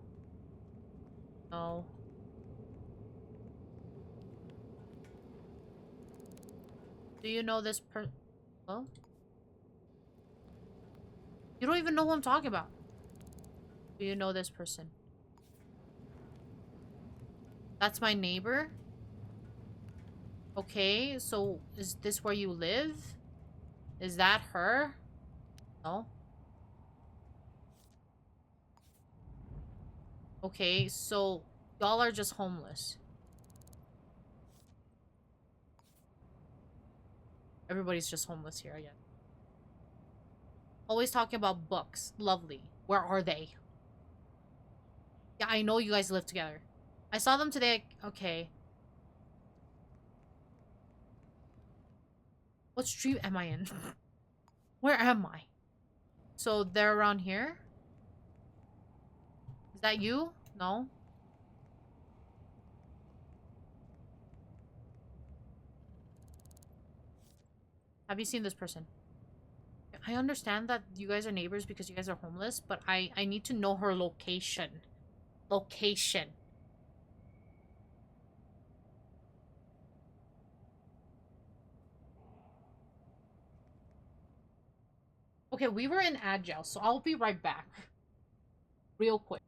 No. Do you know this Well? You don't even know who I'm talking about. Do you know this person? That's my neighbor? Okay, so is this where you live? Is that her? No? Okay, so y'all are just homeless. Everybody's just homeless here, I guess. Always talking about books. Lovely. Where are they? Yeah, I know you guys live together. I saw them today. Okay. What street am I in? Where am I? So they're around here? Is that you? No? Have you seen this person? I understand that you guys are neighbors because you guys are homeless, but I need to know her location. Location. Okay, we were in Agile, so I'll be right back. Real quick.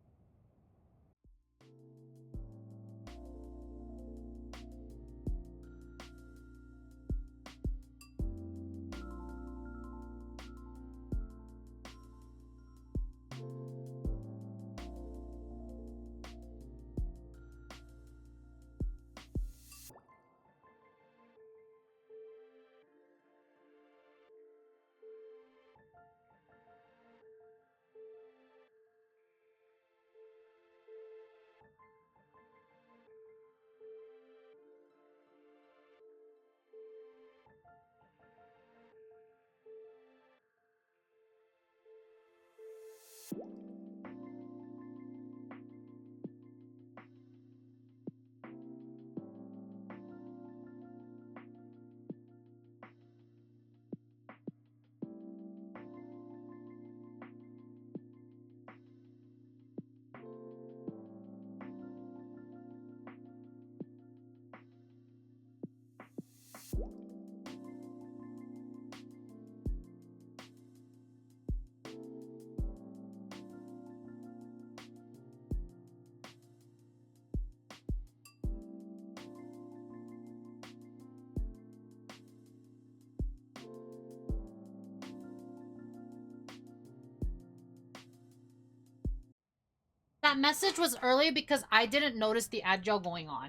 That message was early because I didn't notice the ad gel going on.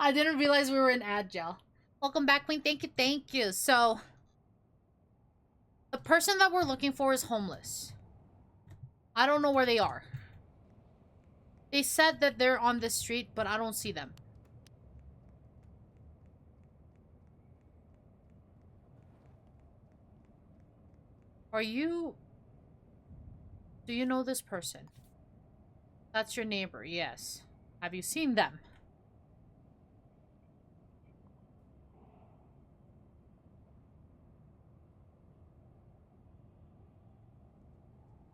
I didn't realize we were in ad gel. Welcome back, Queen. Thank you, thank you. So, the person that we're looking for is homeless. I don't know where they are. They said that they're on the street, but I don't see them. Are you... Do you know this person? That's your neighbor, yes. Have you seen them?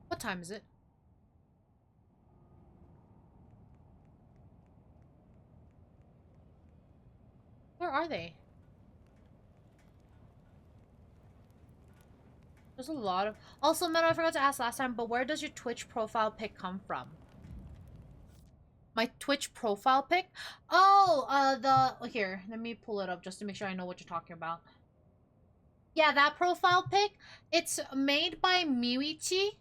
What time is it? Where are they? There's a lot of... Also, Meadow, I forgot to ask last time, but where does your Twitch profile pic come from? My Twitch profile pic? Oh, Here, let me pull it up just to make sure I know what you're talking about. Yeah, that profile pic, it's made by Miwichi.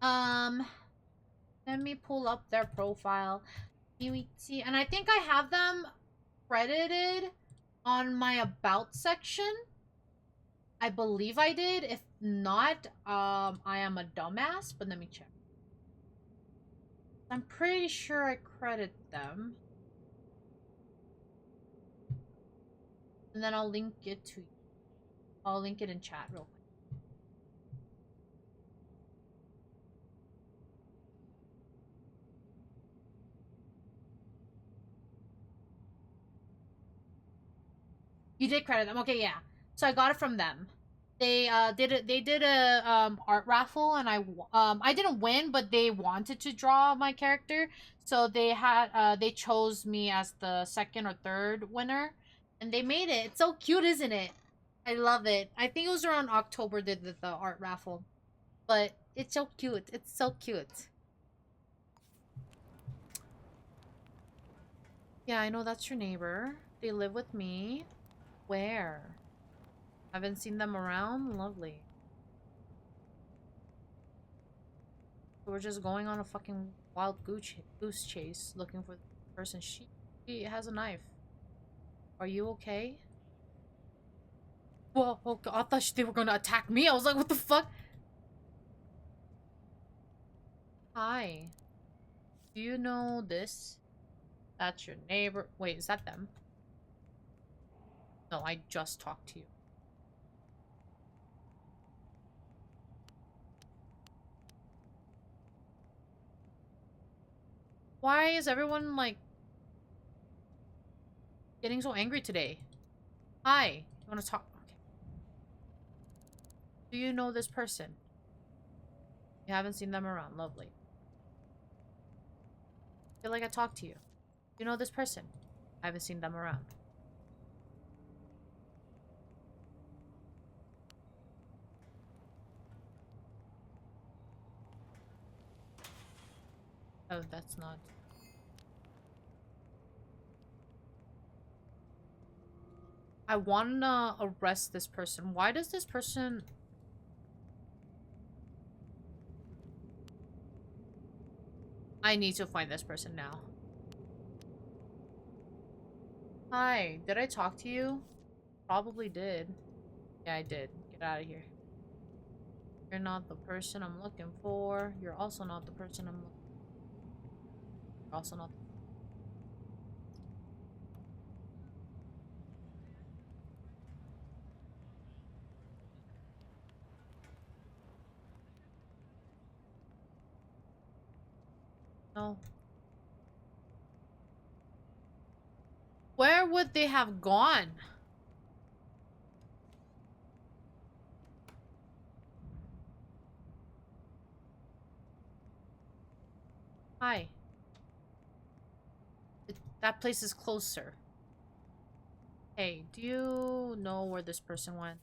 Let me pull up their profile. Miwichi, and I think I have them credited on my about section. I believe I did. If not, I am a dumbass, but let me check. I'm pretty sure I credit them. And then I'll link it to you. I'll link it in chat real quick. You did credit them. Okay, yeah. So I got it from them. They did a art raffle, and I didn't win, but they wanted to draw my character, so they chose me as the second or third winner, and they made it. It's so cute, isn't it? I love it. I think it was around October they did the art raffle, but it's so cute. It's so cute. Yeah, I know that's your neighbor. They live with me. Where? Haven't seen them around? Lovely. We're just going on a fucking wild goose chase looking for the person. She has a knife. Are you okay? Whoa, oh God, I thought they were gonna attack me. I was like, what the fuck? Hi. Do you know this? That's your neighbor. Wait, is that them? No, I just talked to you. Why is everyone, like, getting so angry today? Hi. You wanna talk? Okay. Do you know this person? You haven't seen them around. Lovely. I feel like I talked to you. You know this person? I haven't seen them around. Oh, that's not... I wanna arrest this person. Why does this person... I need to find this person now. Hi, did I talk to you? Probably did. Yeah, I did. Get out of here. You're not the person I'm looking for. You're also not the person I'm looking for. You're also not... No. Where would they have gone? Hi. That place is closer. Hey, do you know where this person went?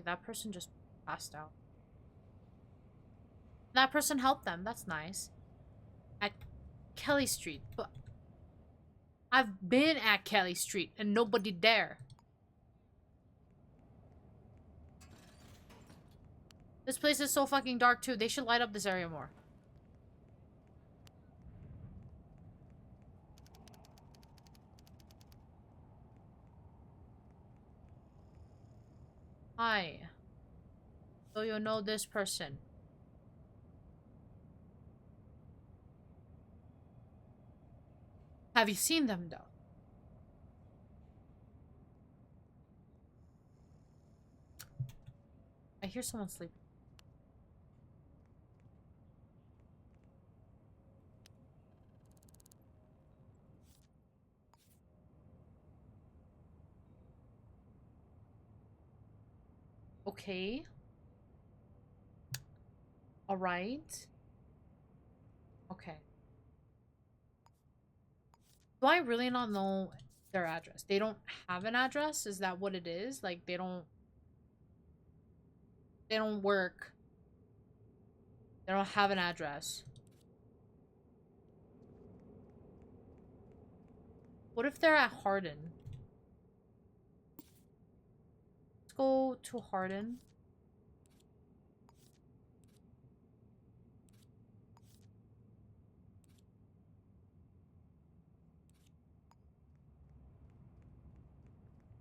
That person just passed out. That person helped them. That's nice. At Kelly Street. But I've been at Kelly Street and nobody there. This place is so fucking dark too. They should light up this area more. Hi. So you know this person. Have you seen them though? I hear someone sleeping. Okay. Alright. Okay. Do I really not know their address? They don't have an address? Is that what it is? Like they don't work. They don't have an address. What if they're at Hardin? Let's go to Hardin.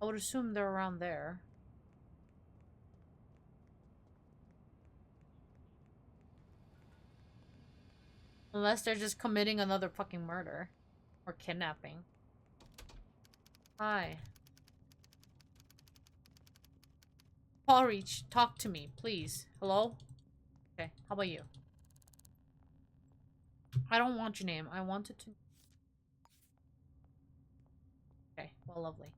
I would assume they're around there. Unless they're just committing another fucking murder. Or kidnapping. Hi. Call reach. Talk to me, please. Hello? Okay, how about you? I don't want your name. I want it to... Okay, well, lovely.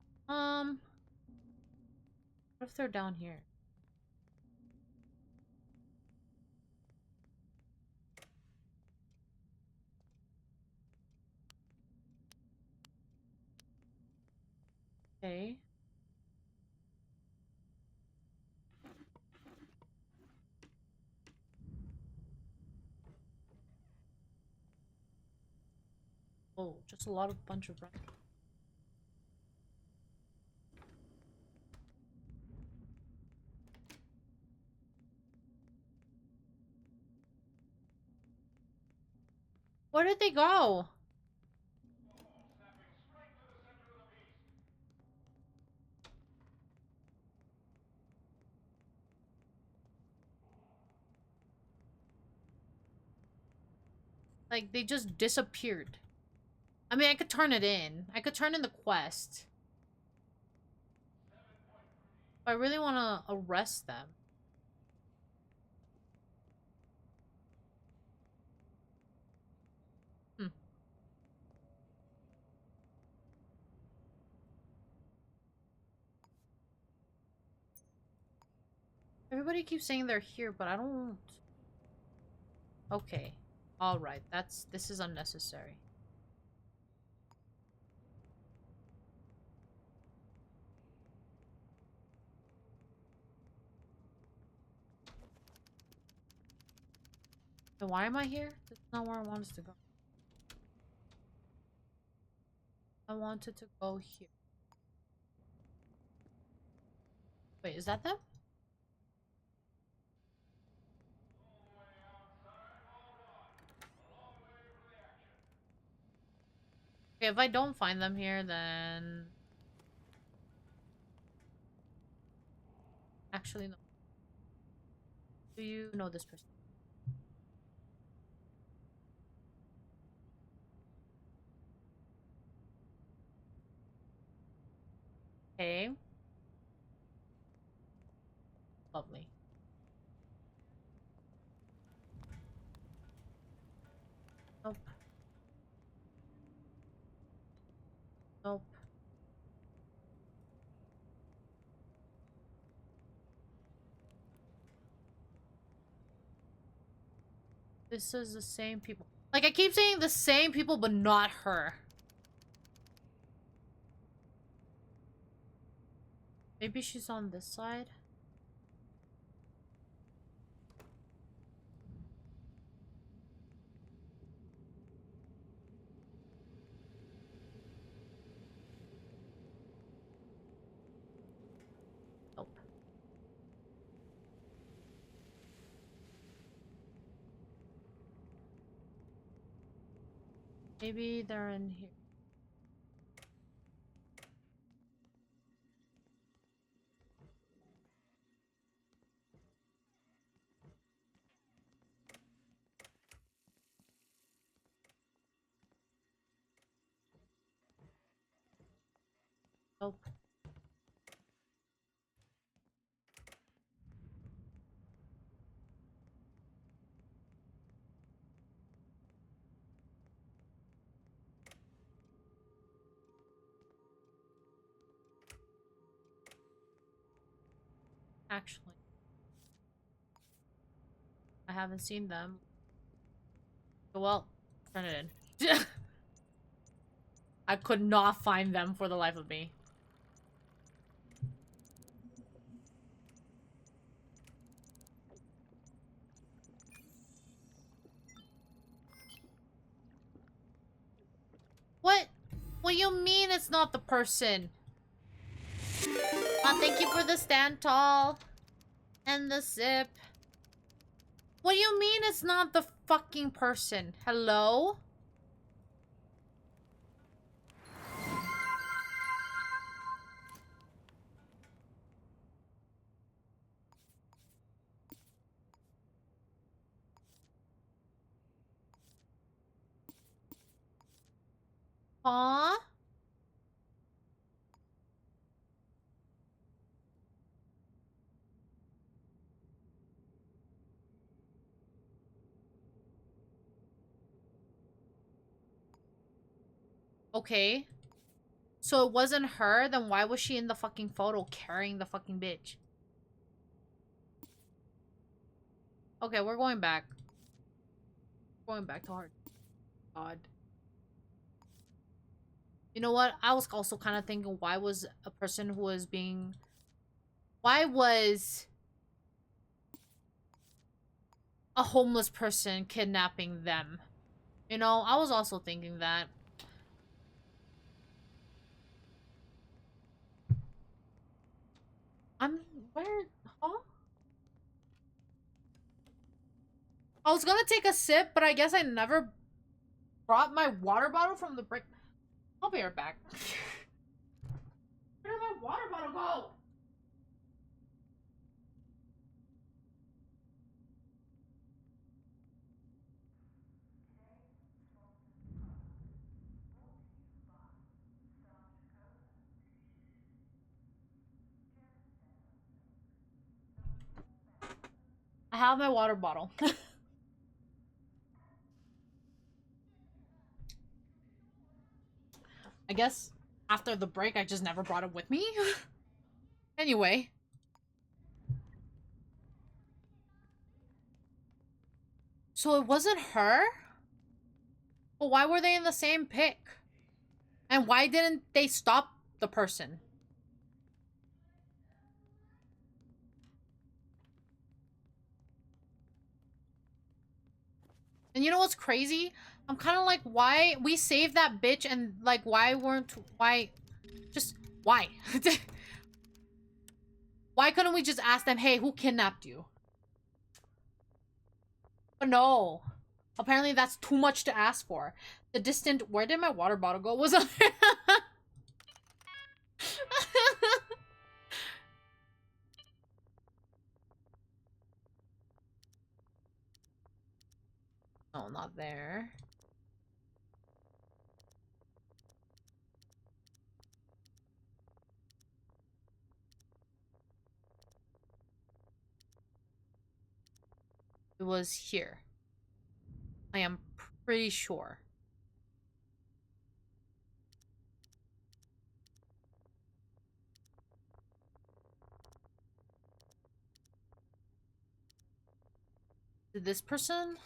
What if they're down here? Okay. Oh, just a lot of bunch of... Where did they go? Like, they just disappeared. I mean, I could turn it in. I could turn in the quest. I really want to arrest them. Hmm. Everybody keeps saying they're here, but I don't... Okay. Alright, this is unnecessary. So why am I here? This is not where I want us to go. I wanted to go here. Wait, is that them? Okay, if I don't find them here, then... Actually, no. Do you know this person? Okay. Lovely. Nope. Nope. This is the same people. Like, I keep saying the same people, but not her. Maybe she's on this side? Nope. Maybe they're in here. Nope. Actually, I haven't seen them. Well, turn it in. I could not find them for the life of me. What? What do you mean it's not the person? Thank you for the stand tall and the sip. What do you mean it's not the fucking person? Hello? Huh? Okay. So it wasn't her, then why was she in the fucking photo carrying the fucking bitch? Okay, we're going back. Going back to her. God. You know what? I was also kind of thinking, why was a person who was being... Why was a homeless person kidnapping them? You know, I was also thinking that. I'm... Where... Huh? I was gonna take a sip, but I guess I never brought my water bottle from the break. I'll be right back. Where did my water bottle go? I have my water bottle. I guess after the break, I just never brought it with me. Anyway. So it wasn't her? But why were they in the same pic? And why didn't they stop the person? And you know what's crazy? I'm kind of like, why we saved that bitch and like, why just why? Why couldn't we just ask them, hey, who kidnapped you? But no. Apparently that's too much to ask for. The distant, where did my water bottle go? Was on there. No, not there. It was here. I am pretty sure. Did this person?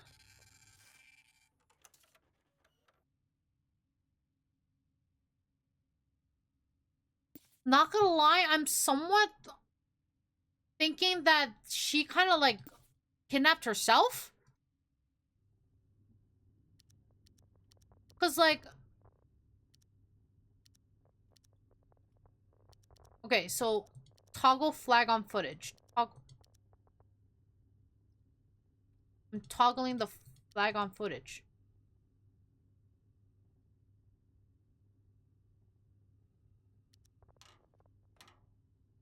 Not gonna lie, I'm somewhat thinking that she kind of like kidnapped herself. Cause like, okay, so toggle flag on footage. I'm toggling the flag on footage.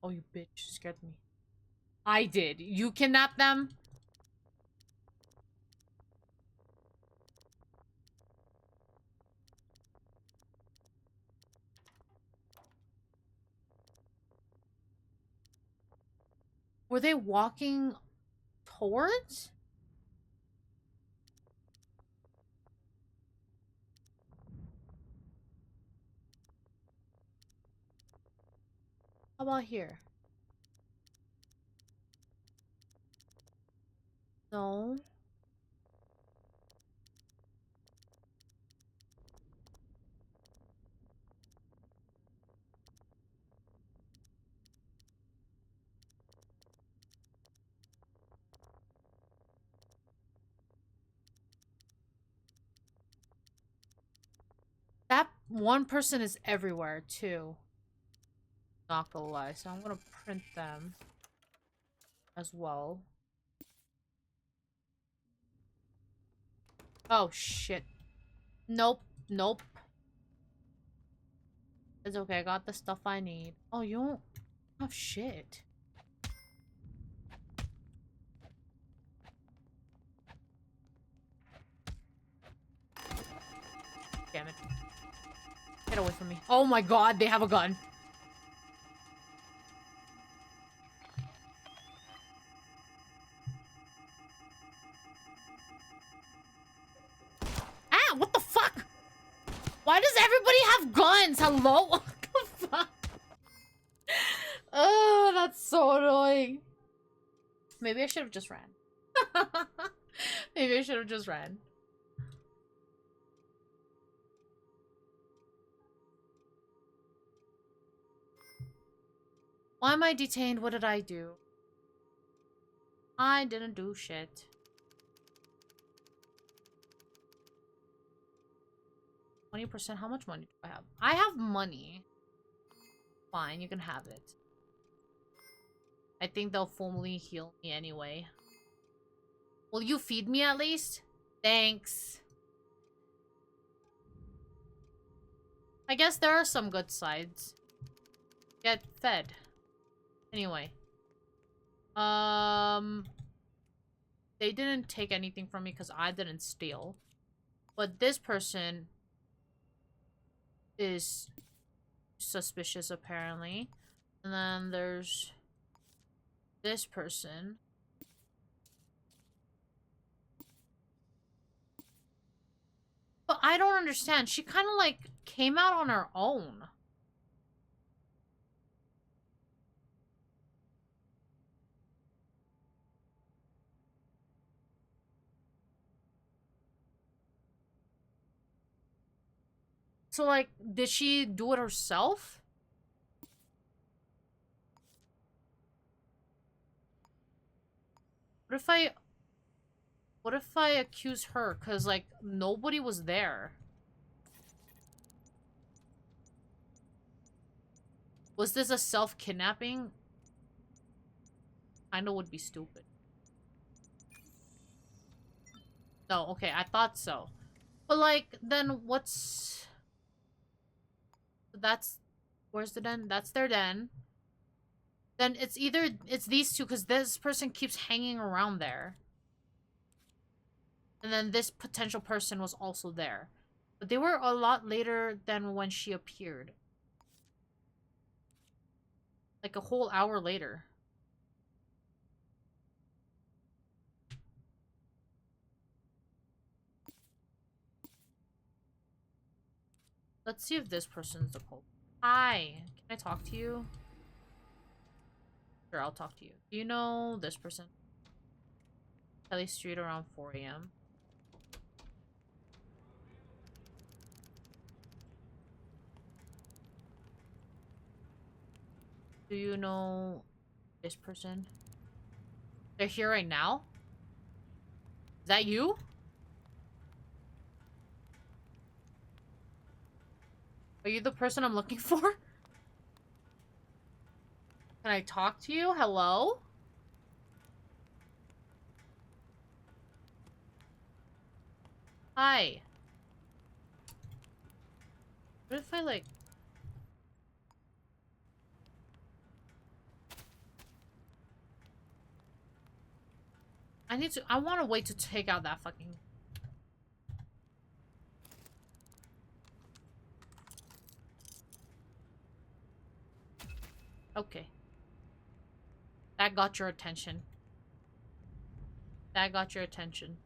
Oh, you bitch. Scared me. I did. You kidnapped them? Were they walking towards? How about here? No. That one person is everywhere, too. Not gonna lie. So I'm gonna print them as well. Oh, shit. Nope. Nope. It's okay. I got the stuff I need. Oh, you don't have shit. Damn it. Get away from me. Oh my god, they have a gun. Ah, what the fuck? Why does everybody have guns? Hello? What the fuck? Oh, that's so annoying. Maybe I should have just ran. Maybe I should have just ran. Why am I detained? What did I do? I didn't do shit. 20%? How much money do I have? I have money. Fine, you can have it. I think they'll fully heal me anyway. Will you feed me at least? Thanks. I guess there are some good sides. Get fed. Anyway. They didn't take anything from me because I didn't steal. But this person is suspicious apparently. And then there's this person. But I don't understand. She kind of like came out on her own. So like, did she do it herself? What if I accuse her? Cause like nobody was there. Was this a self-kidnapping? Kinda would be stupid. No, okay, I thought so. But like, then what's... That's... Where's the den? That's their den. Then it's either... It's these two, because this person keeps hanging around there. And then this potential person was also there. But they were a lot later than when she appeared. Like a whole hour later. Let's see if this person's the culprit. Hi, can I talk to you? Sure, I'll talk to you. Do you know this person? Kelly Street around 4 a.m. Do you know this person? They're here right now? Is that you? Are you the person I'm looking for? Can I talk to you? Hello? Hi. What if I, like... I want to wait to take out that fucking... Okay. That got your attention. That got your attention.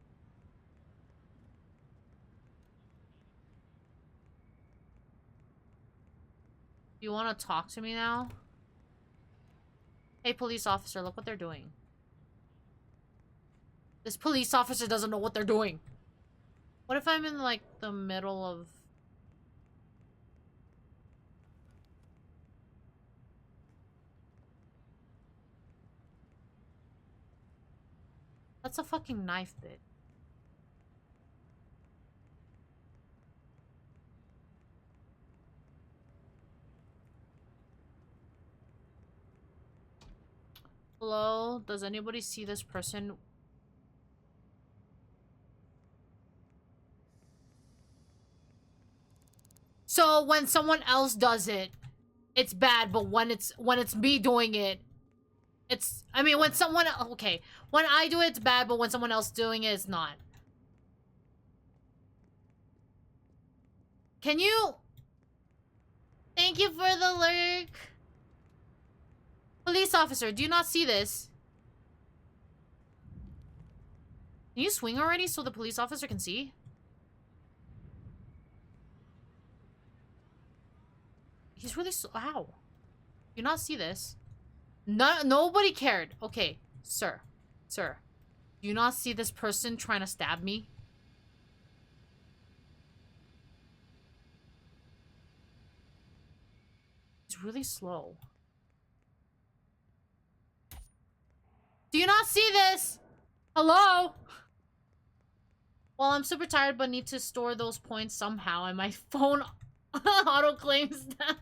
You want to talk to me now? Hey, police officer, look what they're doing. This police officer doesn't know what they're doing. What if I'm in, like, the middle of... That's a fucking knife bit. Hello? Does anybody see this person? So when someone else does it, it's bad, but when it's me doing it, it's... I mean, when someone... Okay. When I do it, it's bad, but when someone else doing it, it's not. Can you... Thank you for the lurk. Police officer, do you not see this? Can you swing already so the police officer can see? He's really so... Ow. Do you not see this? No, nobody cared. Okay, sir. Sir. Do you not see this person trying to stab me? It's really slow. Do you not see this? Hello? Well, I'm super tired but need to store those points somehow and my phone auto-claims them.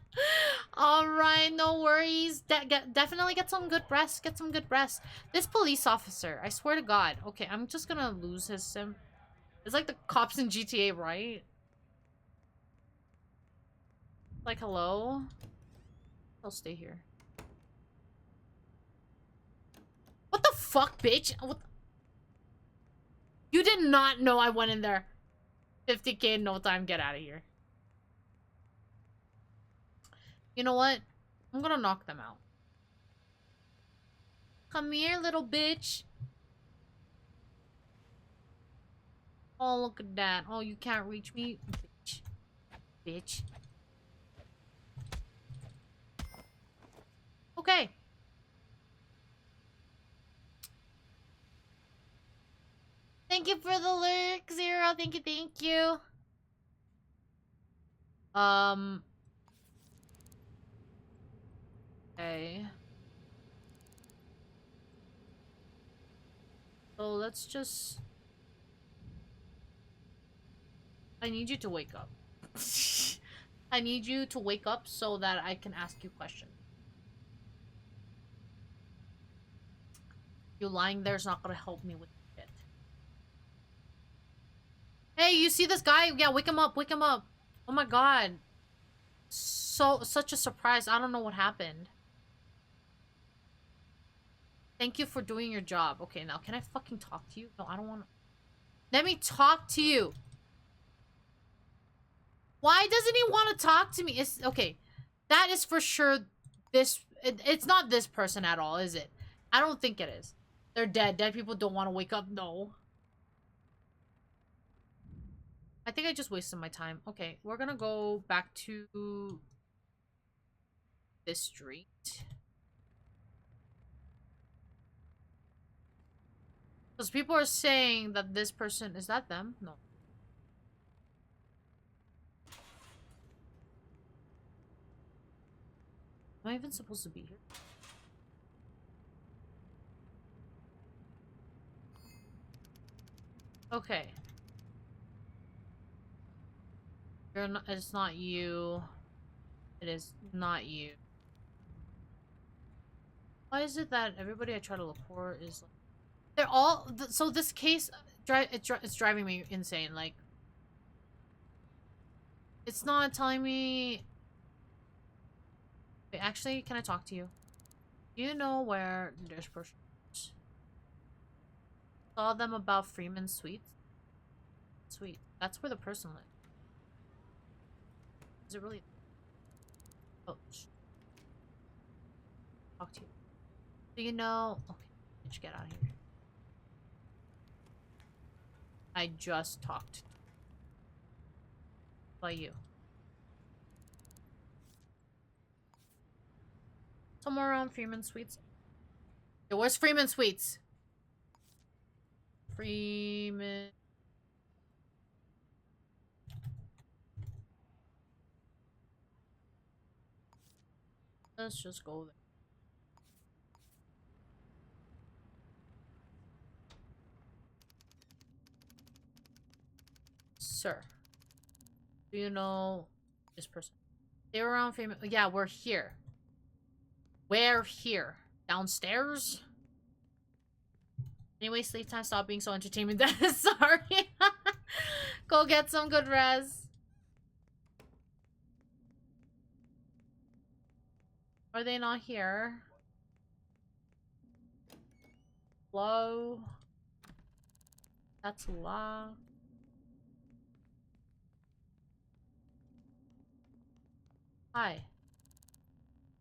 Alright, no worries. Definitely get some good rest. Get some good rest. This police officer, I swear to God. Okay, I'm just gonna lose his sim. It's like the cops in GTA, right? Like, hello? I'll stay here. What the fuck, bitch? What? You did not know I went in there. 50k in no time. Get out of here. You know what? I'm gonna knock them out. Come here, little bitch. Oh, look at that. Oh, you can't reach me? Bitch. Bitch. Okay. Thank you for the lurk, Zero. Thank you, thank you. Okay. So let's just... I need you to wake up. I need you to wake up so that I can ask you questions. You lying there's not gonna help me with shit. Hey, you see this guy? Yeah, wake him up, wake him up. Oh my god. Such a surprise. I don't know what happened. Thank you for doing your job. Okay, now can I fucking talk to you? No, I don't want to. Let me talk to you. Why doesn't he want to talk to me? It's okay. That is for sure this... It's not this person at all, is it? I don't think it is. They're dead. Dead people don't want to wake up. No. I think I just wasted my time. Okay, we're gonna go back to this street. Because people are saying that this person... Is that them? No. Am I even supposed to be here? Okay. You're not... It's not you. It is not you. Why is it that everybody I try to look for is... Like, they're all... So this case... It's driving me insane. Like... It's not telling me... Wait, actually, can I talk to you? Do you know where this person is? Saw them about Freeman Suites. Sweet. That's where the person lives. Is it really? Oh, talk to you. Do you know? Okay, let's get out of here. I just talked. By you. Somewhere around Freeman Suites. Yo, where's Freeman Suites? Freeman. Let's just go there. Sir, do you know this person? They're around Freeman. Yeah, we're here. We're here. Downstairs? Anyway, sleep time. Stop being so entertainment. Sorry. Go get some good rest. Are they not here? Hello? That's locked. Hi.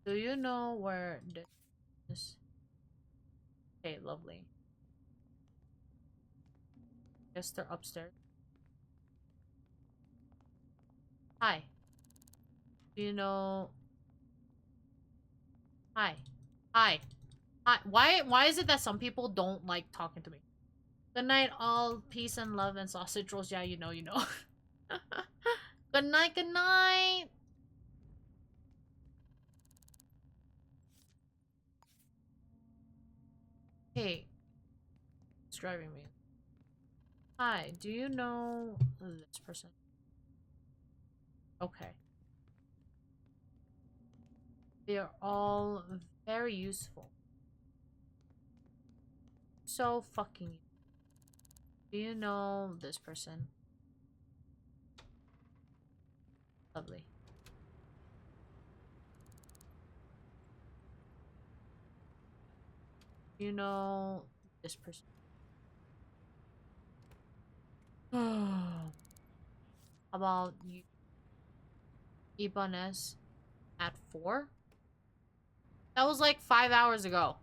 Do you know where this is? Okay, lovely. Guess they're upstairs. Hi. Do you know? Hi. Hi. Hi. Why is it that some people don't like talking to me? Good night, all peace and love and sausage rolls. Yeah, you know, you know. Good night, good night. Hey, it's driving me. Hi, do you know this person? Okay. They're all very useful. So fucking. Do you know this person? Lovely. Do you know this person? How about you? Ibanez at 4? That was like 5 hours ago.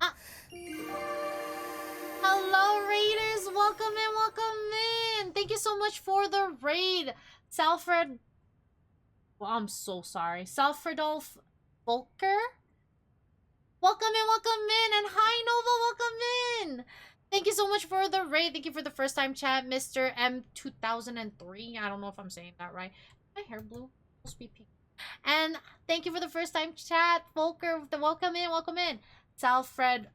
Ah. Hello, raiders! Welcome in, welcome in! Thank you so much for the raid, Salfred. Well, I'm so sorry. Salfredolf Volker? Welcome in, and hi, Nova, welcome in! Thank you so much for the raid. Thank you for the first time chat, Mr. M2003. I don't know if I'm saying that right. My hair blue. Supposed to be pink. And thank you for the first time chat, Volker. Welcome in, welcome in. Salfredolf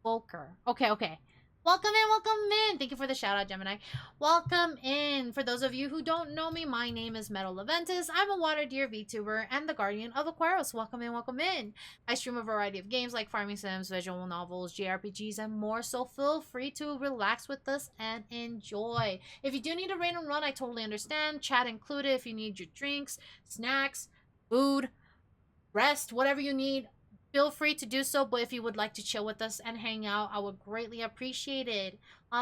Volker. Okay, okay. Welcome in, welcome in. Thank you for the shout out, Gemini. Welcome in. For those of you who don't know me, my name is Meadow Laventis. I'm a water deer VTuber and the guardian of Aquarius. Welcome in, welcome in. I stream a variety of games like farming sims, visual novels, JRPGs, and more, so feel free to relax with us and enjoy. If you do need a raid and run, I totally understand. Chat included if you need your drinks, snacks, food, rest, whatever you need. Feel free to do so, but if you would like to chill with us and hang out, I would greatly appreciate it.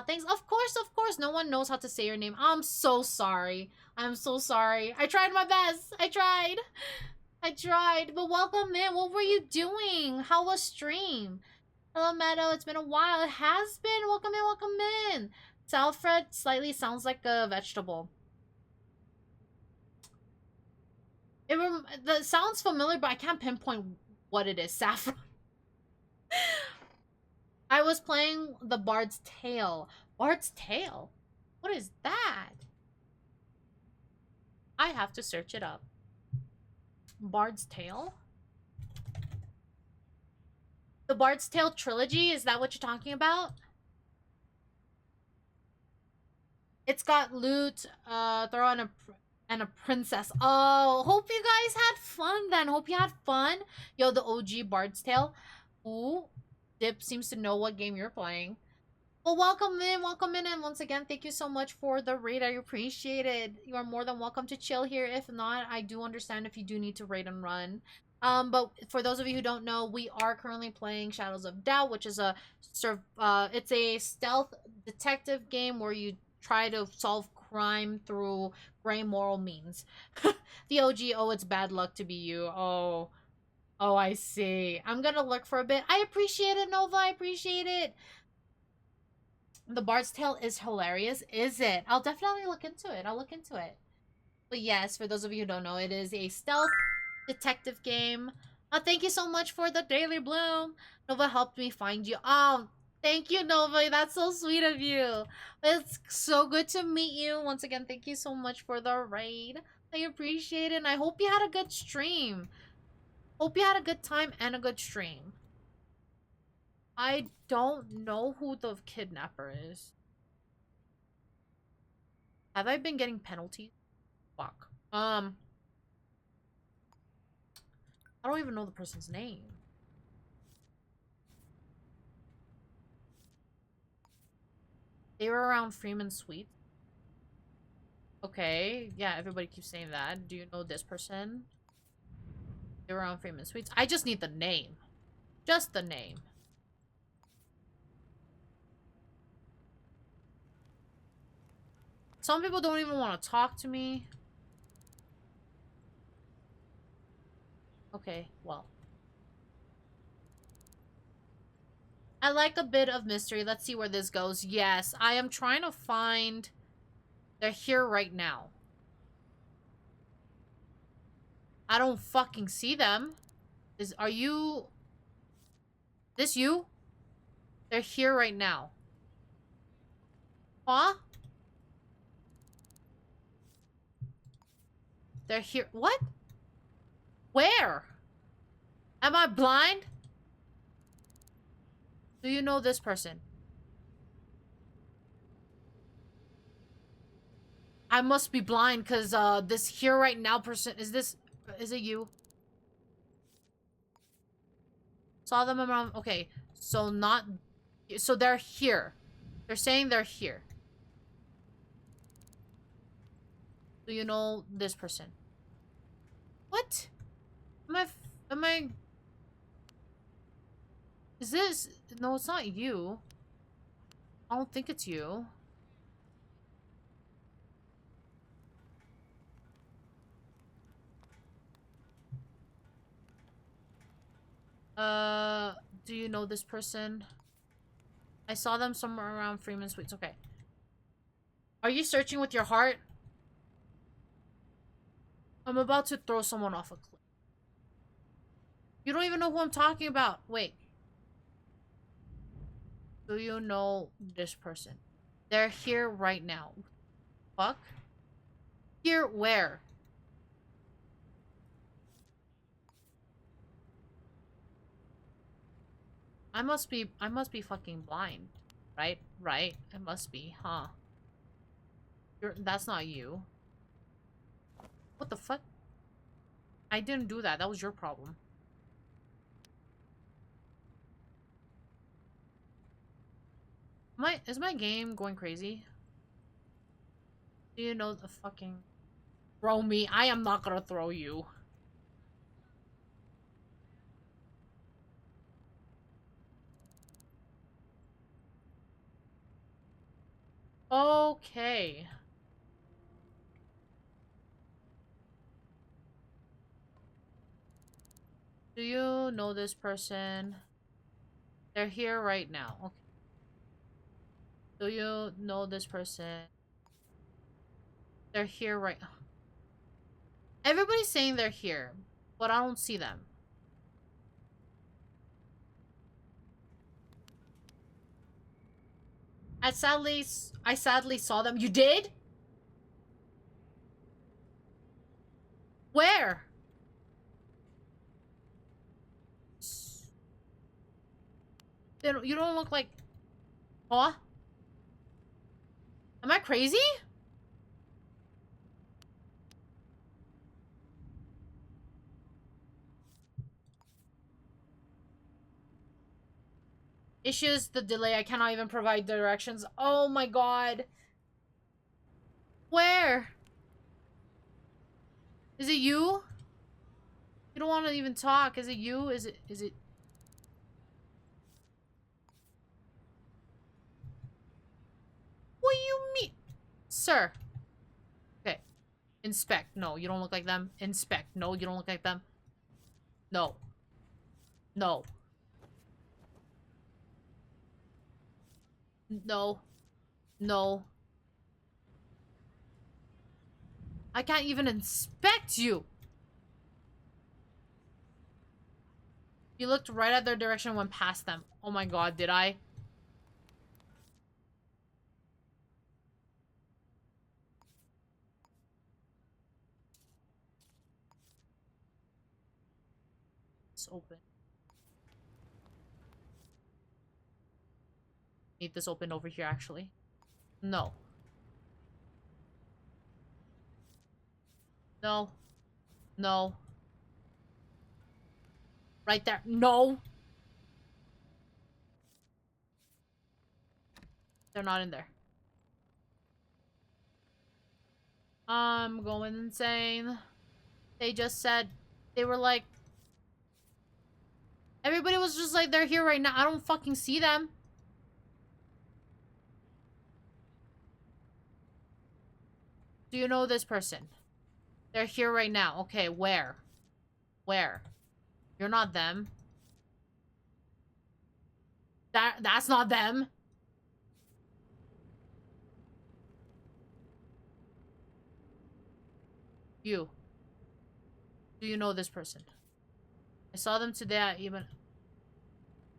Thanks. Of course, no one knows how to say your name. I'm so sorry. I'm so sorry. I tried my best. I tried. But welcome in. What were you doing? How was stream? Hello, Meadow. It's been a while. It has been. Welcome in, welcome in. Salfred slightly sounds like a vegetable. That sounds familiar, but I can't pinpoint what it is. Saffron. I was playing the Bard's Tale. Bard's Tale? What is that? I have to search it up. Bard's Tale? The Bard's Tale trilogy? Is that what you're talking about? It's got loot, throw and a princess. Oh, hope you guys had fun then. Hope you had fun. Yo, the OG Bard's Tale. Ooh, Dip seems to know what game you're playing. Well, welcome in, and once again, thank you so much for the raid. I appreciate it. You are more than welcome to chill here. If not, I do understand if you do need to raid and run. But for those of you who don't know, we are currently playing Shadows of Doubt, which is it's a stealth detective game where you try to solve crime through gray moral means. The OG, oh, it's bad luck to be you. Oh, oh, I see. I'm gonna look for a bit. I appreciate it, Nova. I appreciate it. The Bard's Tale is hilarious, is it? I'll definitely look into it. I'll look into it. But yes, for those of you who don't know, it is a stealth detective game. Thank you so much for the Daily Bloom. Nova helped me find you. Oh, thank you, Nova. That's so sweet of you. It's so good to meet you. Once again, thank you so much for the raid. I appreciate it, and I hope you had a good stream. Hope you had a good time and a good stream. I don't know who the kidnapper is. Have I been getting penalties? Fuck. I don't even know the person's name. They were around Freeman Suite. Okay, yeah, everybody keeps saying that. Do you know this person? They were around Freeman Suites. I just need the name. Just the name. Some people don't even want to talk to me. Okay, well. I like a bit of mystery. Let's see where this goes. Yes, I am trying to find... They're here right now. I don't fucking see them. Are you... This you? They're here right now. Huh? They're here. What? Where? Am I blind? Do you know this person? I must be blind because this here right now person is it you? Saw them around. Okay, so not so they're here. They're saying they're here. Do you know this person? What? Am I is this no, it's not you. I don't think it's you. Do you know this person? I saw them somewhere around Freeman Suites. Okay. Are you searching with your heart? I'm about to throw someone off a cliff. You don't even know who I'm talking about. Wait. Do you know this person? They're here right now. Fuck? Here where? I must be fucking blind. Right? Right? I must be, huh? That's not you. What the fuck? I didn't do that. That was your problem. Is my game going crazy? Do you know the fucking... Throw me. I am not gonna throw you. Okay. Do you know this person? They're here right now. Okay. Do you know this person? They're here right... Everybody's saying they're here, but I don't see them. I sadly saw them. You did? Where? You don't look like... Huh? Am I crazy? Issues, the delay. I cannot even provide directions. Oh my god. Where? Is it you? You don't want to even talk. Is it you? Is it? What do you mean? Sir. Okay. Inspect. No, you don't look like them. Inspect. No, you don't look like them. No. No. No. No. I can't even inspect you. You looked right at their direction and went past them. Oh my god, did I? It's open. Need this open over here, actually. No. No. No. Right there. No! They're not in there. I'm going insane. They just said... They were like... Everybody was just like, they're here right now. I don't fucking see them. Do you know this person? They're here right now. Okay, where? Where? You're not them. That's not them. You. Do you know this person? I saw them today at even...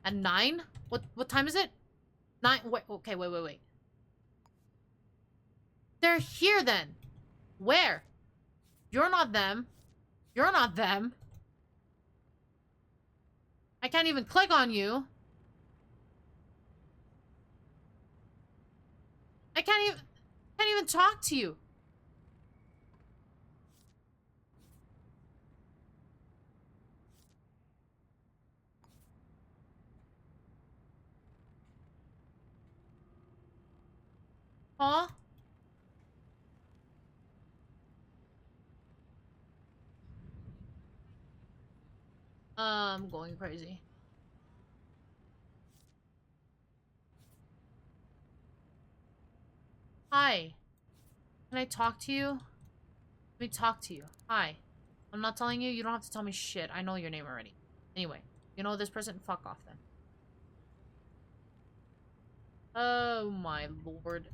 At 9? What time is it? 9? Wait, okay, wait. They're here then. Where? You're not them. You're not them. I can't even click on you. I can't even talk to you. Huh? I'm going crazy. Hi. Can I talk to you? Let me talk to you. Hi. I'm not telling you. You don't have to tell me shit. I know your name already. Anyway, you know this person? Fuck off then. Oh my lord.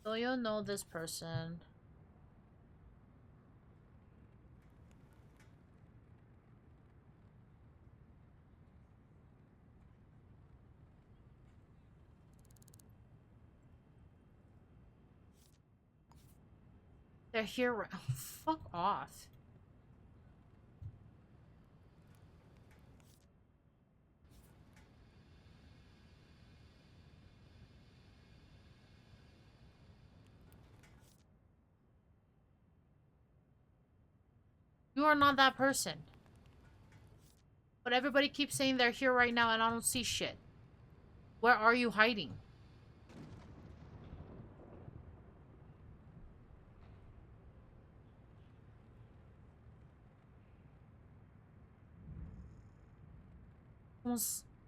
Do you know this person? They're here. Fuck off. You are not that person. But everybody keeps saying they're here right now and I don't see shit. Where are you hiding?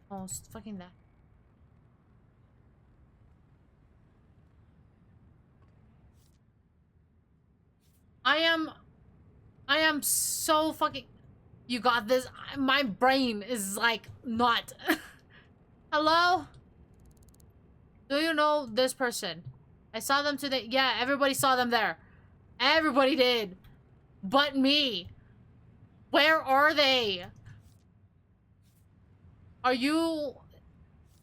Almost fucking that. I am so fucking... You got this. My brain is like not. Hello? Do you know this person? I saw them today. Yeah, everybody saw them there. Everybody did. But me. Where are they? Are you...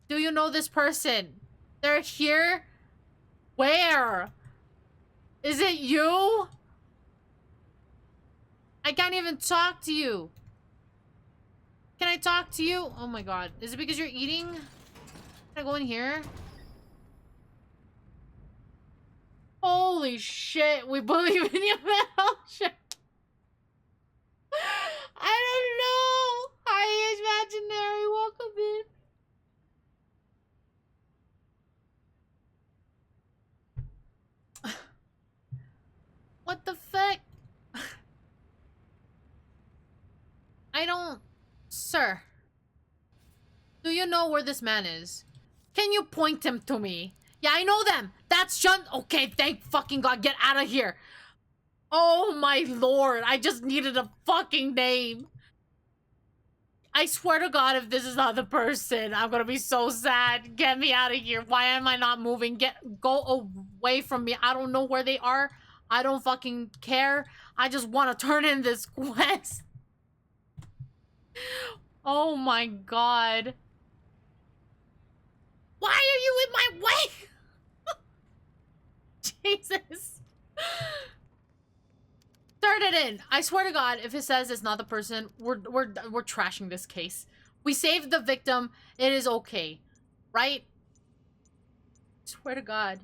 Do you know this person? They're here? Where? Is it you? I can't even talk to you. Can I talk to you? Oh my god. Is it because you're eating? Can I go in here? Holy shit, we believe in you, Meadow. I don't know. Hi, imaginary. Welcome in. What the fuck? I don't... Sir, do you know where this man is? Can you point him to me? Yeah, I know them. That's Shun. Okay, thank fucking God. Get out of here. Oh my lord. I just needed a fucking name. I swear to God, if this is not the person, I'm gonna be so sad. Get me out of here. Why am I not moving? Go away from me. I don't know where they are. I don't fucking care. I just want to turn in this quest. Oh my God. Why are you in my way? Jesus. Turn it in. I swear to God, if it says it's not the person, we're trashing this case. We saved the victim. It is okay, right? Swear to God.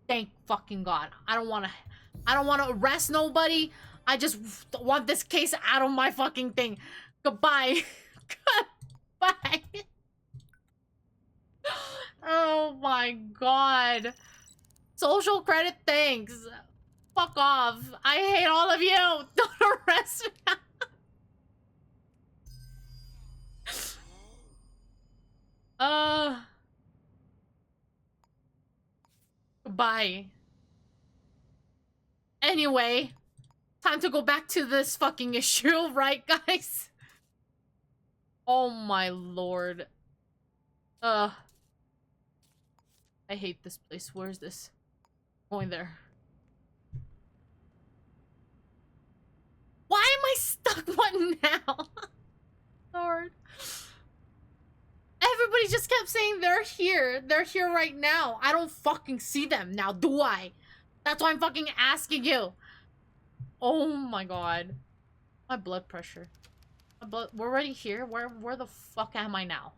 Thank fucking God. I don't want to arrest nobody. I just want this case out of my fucking thing. Goodbye. Goodbye. Oh my God. Social credit, thanks. Fuck off. I hate all of you. Don't arrest me. Goodbye. Anyway, time to go back to this fucking issue, right, guys? Oh my lord. I hate this place. Where's this? Going there. Why am I stuck? What now? Lord. Everybody just kept saying they're here. They're here right now. I don't fucking see them now, do I? That's why I'm fucking asking you. Oh my God. My blood pressure. We're already here? Where the fuck am I now?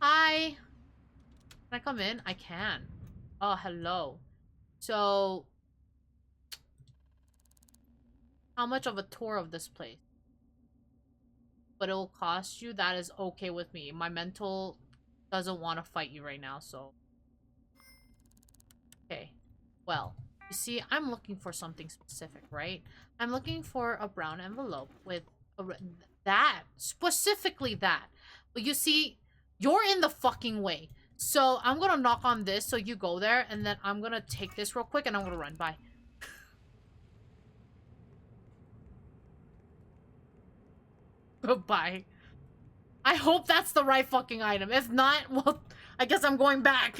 Hi. Can I come in? I can. Oh, hello. So, how much of a tour of this place? But it will cost you? That is okay with me. My mental doesn't want to fight you right now, so. Okay. Well, you see, I'm looking for something specific, right? I'm looking for a brown envelope with that. Specifically that. But you see, you're in the fucking way. So I'm gonna knock on this so you go there, and then I'm gonna take this real quick and I'm gonna run. Bye. Goodbye. I hope that's the right fucking item. If not, well, I guess I'm going back.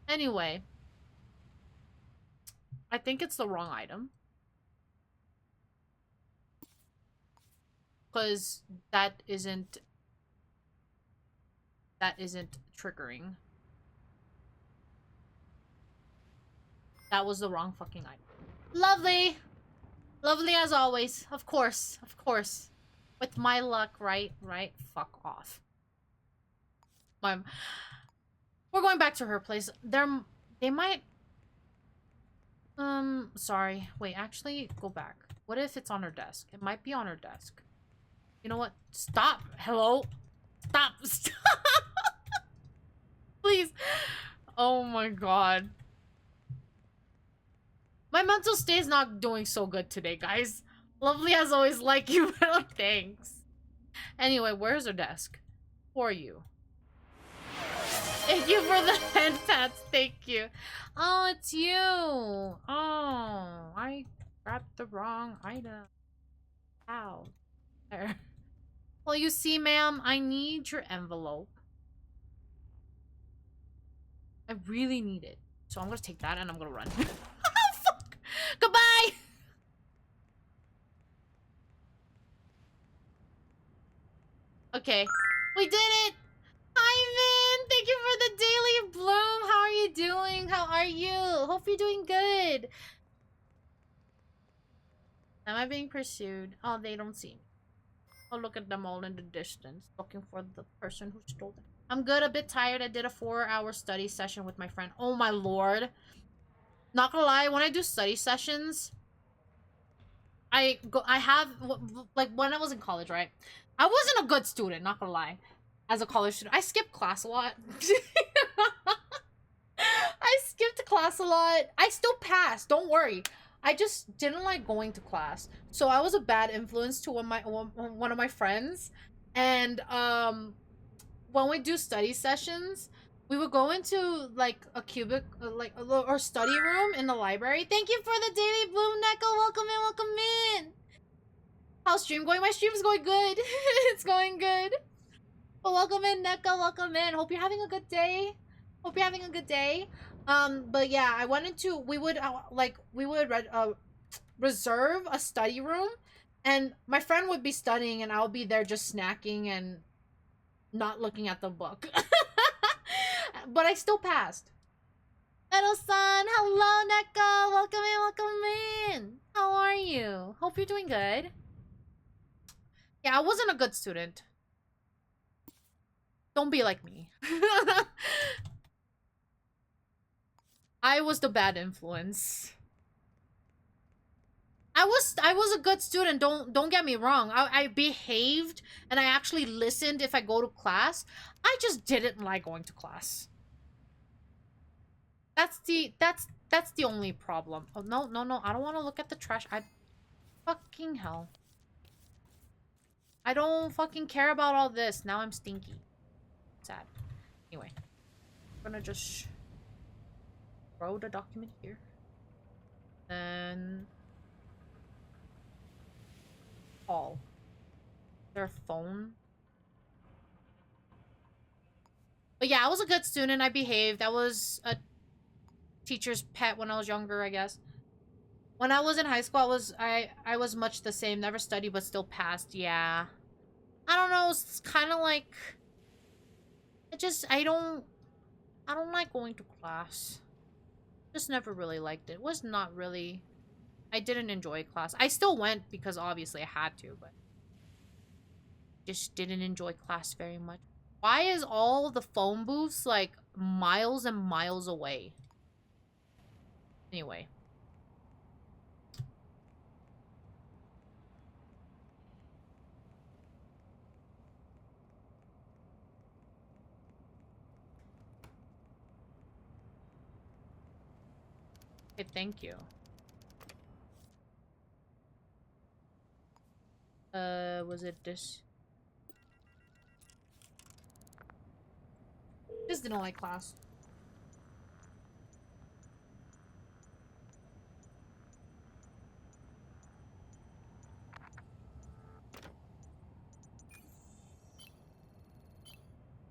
Anyway. I think it's the wrong item. Because that isn't triggering. That was the wrong fucking item. Lovely! Lovely as always. Of course. Of course. With my luck, right? Right? Fuck off. We're going back to her place. They might... sorry. Wait, actually, go back. What if it's on her desk? It might be on her desk. You know what? Stop! Hello? Stop! Stop! Please! Oh my God. My mental state is not doing so good today, guys. Lovely as always, like you, but thanks. Anyway, where's her desk? For you. Thank you for the head pats. Thank you. Oh, it's you. Oh, I grabbed the wrong item. Ow. There. Well, you see, ma'am, I need your envelope. I really need it. So I'm gonna take that and I'm gonna run. Oh, fuck. Goodbye. Okay. We did it. Ivan, thank you for the daily bloom. How are you doing? How are you? Hope you're doing good. Am I being pursued? Oh, they don't see me. Oh, look at them all in the distance, looking for the person who stole them. I'm good, a bit tired. I did a 4-hour study session with my friend. Oh my lord. Not gonna lie, when I do study sessions, I have like when I was in college, right? I wasn't a good student, not gonna lie. As a college student, I skipped class a lot. I skipped class a lot. I still passed. Don't worry. I just didn't like going to class, so I was a bad influence to one of my friends. And when we do study sessions, we would go into like a cubic, like or study room in the library. Thank you for the daily bloom, Neko. Welcome in, welcome in. How's stream going? My stream's going good. It's going good. But welcome in, Neko. Welcome in. Hope you're having a good day. Hope you're having a good day. But yeah, I wanted to. We would reserve a study room, and my friend would be studying, and I'll be there just snacking and not looking at the book. But I still passed. Meadow-san, hello, Neko. Welcome in, welcome in. How are you? Hope you're doing good. Yeah, I wasn't a good student. Don't be like me. I was the bad influence. I was a good student. Don't get me wrong. I behaved and I actually listened if I go to class. I just didn't like going to class. That's the only problem. Oh no, no, no. I don't want to look at the trash. I fucking hell. I don't fucking care about all this. Now I'm stinky. Sad. Anyway, I'm gonna just throw the document here. Then call. Their phone. But yeah, I was a good student. I behaved. I was a teacher's pet when I was younger, I guess. When I was in high school, I was much the same. Never studied, but still passed. Yeah. I don't know. It's kind of like I don't like going to class. Just never really liked it. Was not really. I didn't enjoy class. I still went because obviously I had to, but just didn't enjoy class very much. Why is all the phone booths like miles and miles away? Anyway. Okay, thank you. Was it this? Just didn't like class.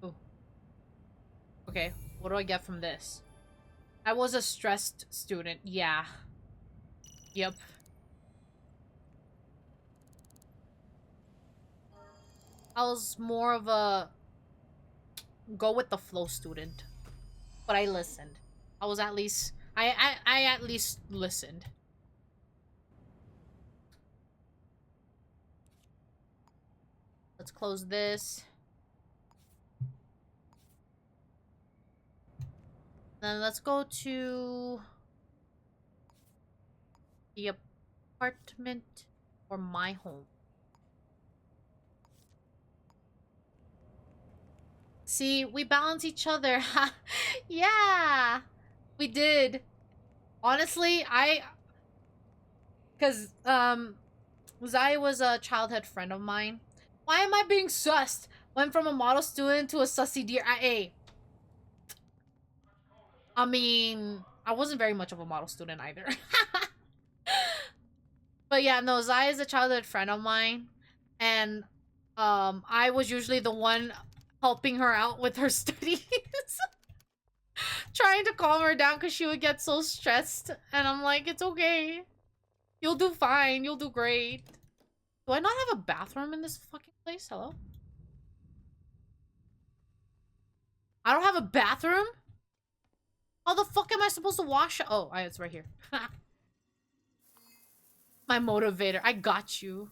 Oh. Okay, what do I get from this? I was a stressed student. Yeah. Yep. I was more of a go with the flow student. But I listened. I was at least I at least listened. Let's close this. Then let's go to the apartment or my home. See, we balance each other. Yeah, we did. Honestly, because Zai was a childhood friend of mine. Why am I being sussed? Went from a model student to a sussy dear. I mean, I wasn't very much of a model student either. But yeah, no, Zai is a childhood friend of mine, and I was usually the one helping her out with her studies, trying to calm her down because she would get so stressed. And I'm like, it's okay, you'll do fine, you'll do great. Do I not have a bathroom in this fucking place? Hello? I don't have a bathroom? How the fuck am I supposed to wash? Oh, it's right here. My motivator. I got you.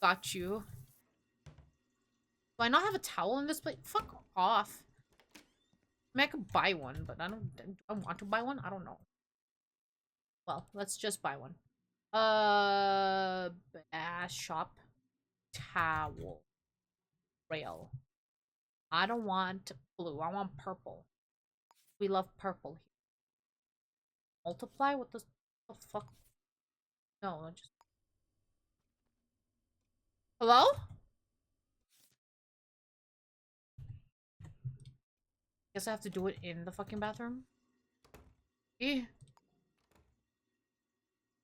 Got you. Do I not have a towel in this place? Fuck off. I mean, I could buy one, but I don't... Do I want to buy one? I don't know. Well, let's just buy one. Bass shop. Towel. Rail. I don't want blue. I want purple. We love purple here. Multiply? What the fuck? No, just... Hello? Guess I have to do it in the fucking bathroom? Eh.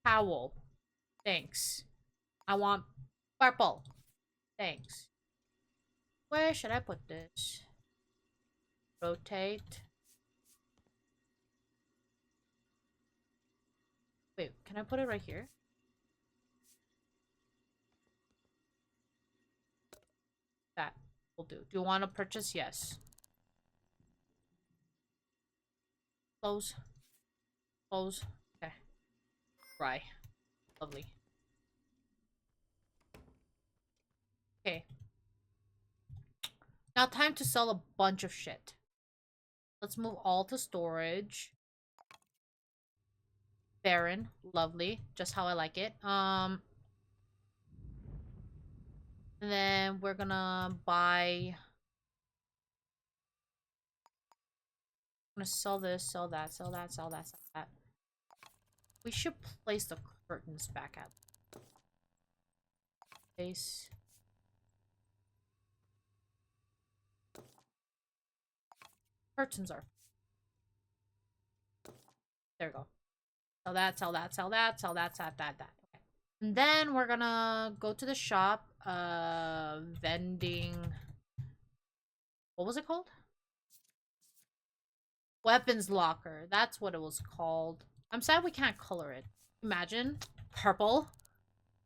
Towel. Thanks. I want purple. Thanks. Where should I put this? Rotate. Wait, can I put it right here? That will do. Do you want to purchase? Yes. Close. Close. Okay. Dry. Lovely. Okay. Now time to sell a bunch of shit. Let's move all to storage. Baron. Lovely. Just how I like it. And then we're gonna buy... I'm gonna sell this, sell that, sell that, sell that, sell that. We should place the curtains back at place. Curtains are... There we go. Sell that, sell that, sell that, sell that, sell that, that. Okay. And then we're gonna go to the shop. Vending... What was it called? Weapons locker. That's what it was called. I'm sad we can't color it. Imagine. Purple.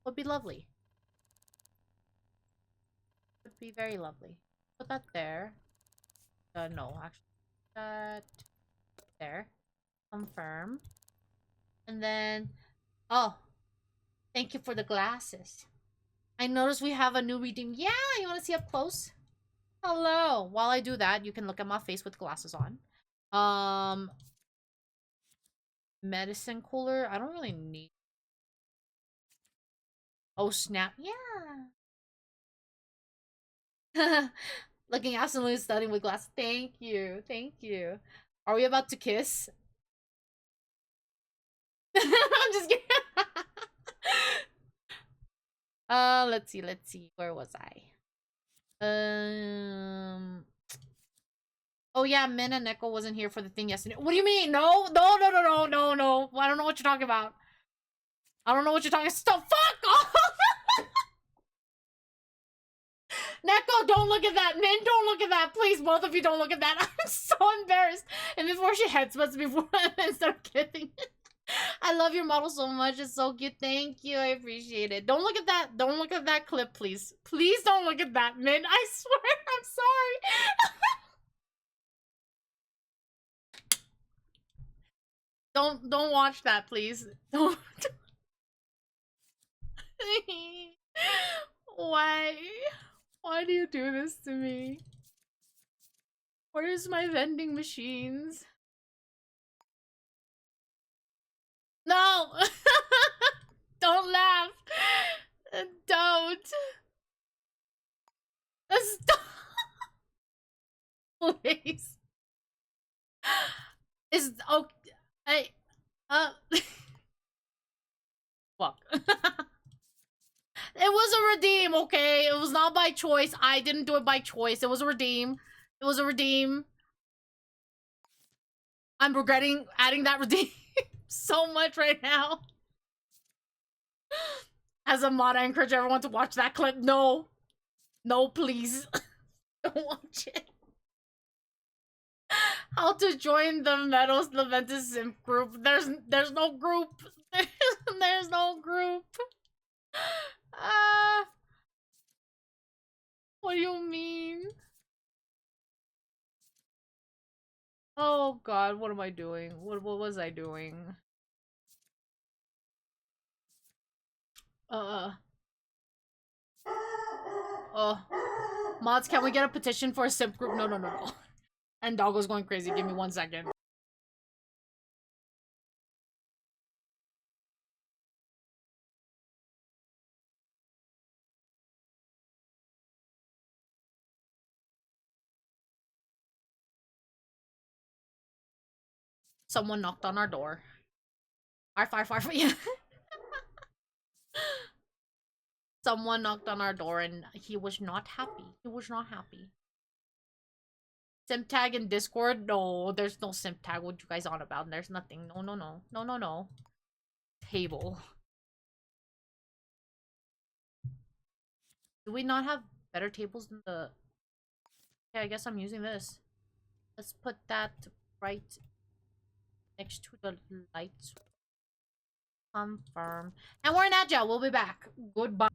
Would be lovely. Would be very lovely. Put that there. No, actually. That there. Confirm. And then... Oh. Thank you for the glasses. I noticed we have a new redeem. Yeah, you want to see up close? Hello. While I do that, you can look at my face with glasses on. Medicine cooler. I don't really need... Oh, snap. Yeah. Looking absolutely stunning with glasses. Thank you. Thank you. Are we about to kiss? I'm just kidding. Let's see, let's see. Where was I? Oh yeah, Min and Neko wasn't here for the thing yesterday. What do you mean? No, no, no, no, no, no, no. I don't know what you're talking about. I don't know what you're talking. Stop! Fuck off! Neko, don't look at that. Min, don't look at that. Please, both of you don't look at that. I'm so embarrassed. And before she headsputs before instead of kidding. I love your model so much. It's so cute. Thank you. I appreciate it. Don't look at that. Don't look at that clip, please. Please don't look at that, Min. I swear. I'm sorry. Don't watch that, please. Don't. Why? Why do you do this to me? Where's my vending machines? No! Don't laugh! Don't! Stop! Please. Is okay. Fuck. It was a redeem, okay? It was not by choice. I didn't do it by choice. It was a redeem. It was a redeem. I'm regretting adding that redeem so much right now. As a mod, I encourage everyone to watch that clip. No. No, please. Don't watch it. How to join the Meadow Laventis simp group. There's no group. There's no group. What do you mean? Oh god, what am I doing? What was I doing? Mods, can we get a petition for a simp group? No, no, no, no. And Doggo's going crazy. Give me 1 second. Someone knocked on our door. Arf, arf, arf. Yeah. Someone knocked on our door and he was not happy. He was not happy. Simp tag in Discord? No, there's no simp tag. What you guys on about? There's nothing. No, no, no. No, no, no. Table. Do we not have better tables than the... Yeah, I guess I'm using this. Let's put that right next to the lights. Confirm. And we're in Agile. We'll be back. Goodbye.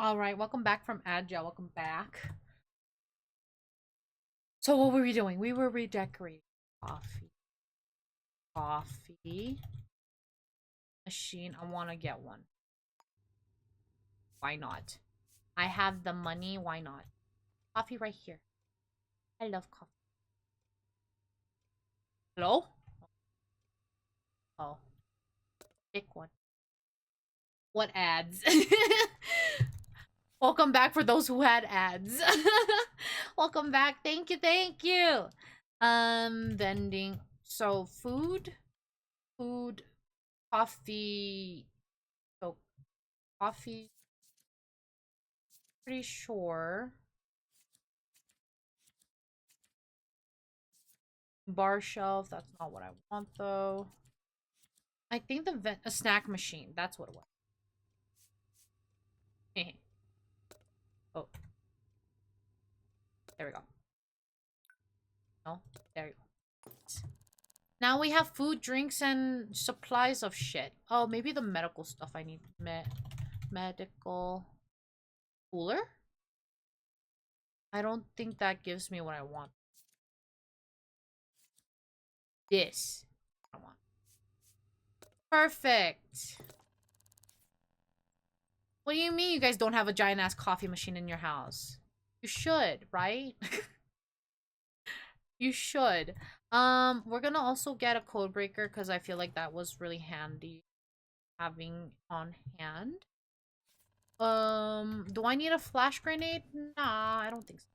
All right, welcome back from Agile. Welcome back. So what were we doing? We were redecorating. Coffee. Coffee. Machine. I want to get one. Why not? I have the money. Why not? Coffee right here. I love coffee. Hello? Oh. Pick one. What ads? Welcome back for those who had ads. Welcome back. Thank you, thank you. Vending. So food, food, coffee. So coffee. Pretty sure. Bar shelf. That's not what I want though. I think a snack machine. That's what it was. Oh, there we go. No, there you go. Now we have food, drinks, and supplies of shit. Oh, maybe the medical stuff I need. Medical cooler? I don't think that gives me what I want. This. I want. Perfect. What do you mean you guys don't have a giant ass coffee machine in your house? You should, right? You should. We're gonna also get a code breaker because I feel like that was really handy having on hand. Do I need a flash grenade? Nah, I don't think so.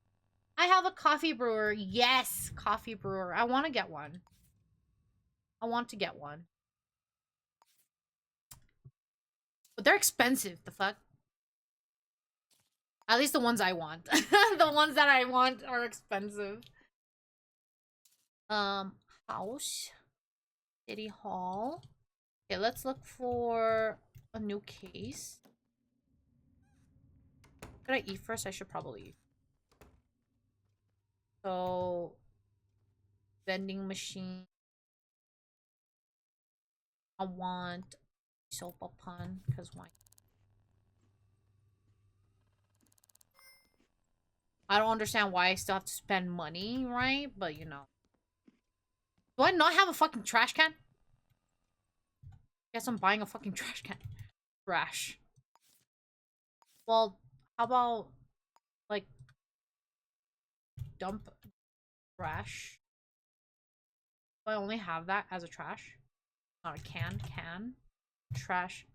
I have a coffee brewer. Yes, coffee brewer. I want to get one. I want to get one. But they're expensive, the fuck? At least the ones I want. The ones that I want are expensive. Um, house. City Hall. Okay, let's look for a new case. Should I eat first? I should probably eat. So, vending machine. I want sopa pan, because why? I don't understand why I still have to spend money, right? But, you know. Do I not have a fucking trash can? Guess I'm buying a fucking trash can. Trash. Well, how about, like, dump trash? Do I only have that as a trash? Not a can. Trash.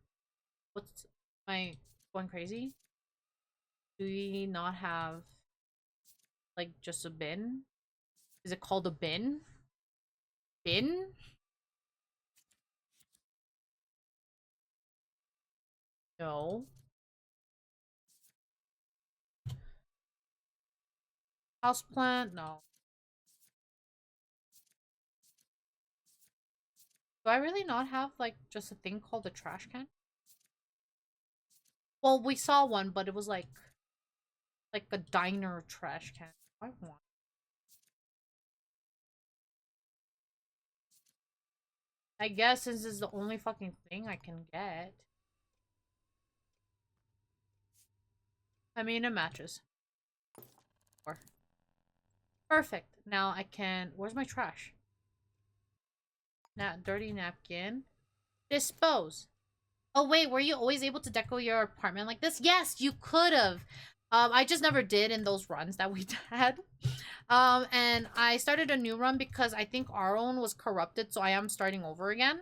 What's... Am I going crazy? Do we not have, like, just a bin? Is it called a bin? Bin? No. Houseplant? No. Do I really not have, like, just a thing called a trash can? Well, we saw one, but it was like a diner trash can. I want. I guess since it's the only fucking thing I can get. I mean, a mattress. Or perfect. Now I can. Where's my trash? Dirty napkin. Dispose. Oh wait, were you always able to deco your apartment like this? Yes, you could have. I just never did in those runs that we had. And I started a new run because I think our own was corrupted, so I am starting over again.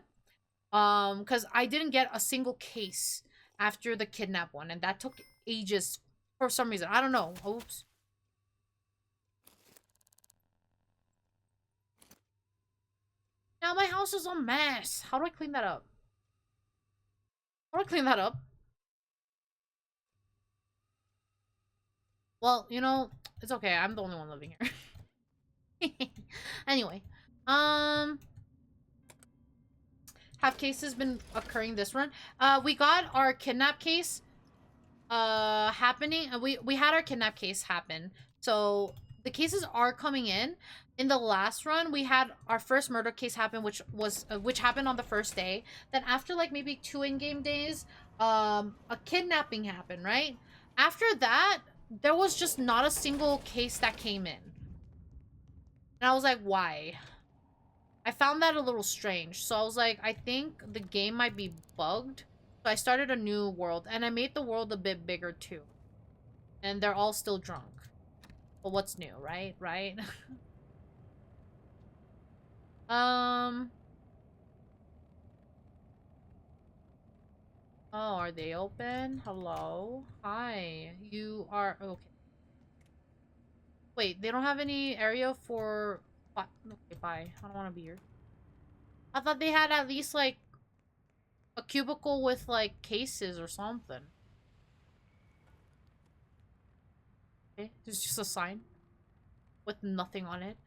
Because I didn't get a single case after the kidnap one, and that took ages for some reason. I don't know. Oops. Now my house is a mess. How do I clean that up? How do I clean that up? Well, you know, it's okay. I'm the only one living here. Anyway, um, have cases been occurring this run? We got our kidnap case happening. We had our kidnap case happen, so the cases are coming in the last run. We had our first murder case happen, which happened on the first day. Then after like maybe 2 in-game days, a kidnapping happened, right? After that, there was just not a single case that came in, and I was like, why? I found that a little strange. So I was like, I think the game might be bugged. So I started a new world, and I made the world a bit bigger too. And they're all still drunk. Well, what's new, right? Right? um... Oh, are they open? Hello? Hi. You are... Okay. Wait, they don't have any area for... Okay, bye. I don't want to be here. I thought they had at least, like, a cubicle with, like, cases or something. Okay, there's just a sign with nothing on it.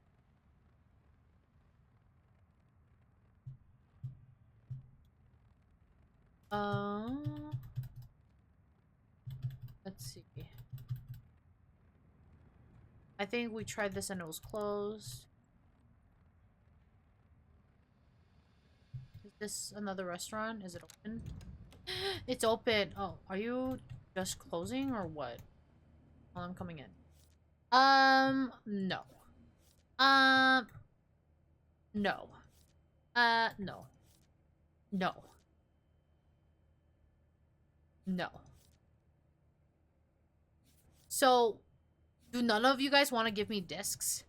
Um, let's see. I think we tried this and it was closed. Is this another restaurant? Is it open? It's open. Oh, are you just closing or what? While I'm coming in. No. Um, no. No. No. No. So, do none of you guys want to give me discs?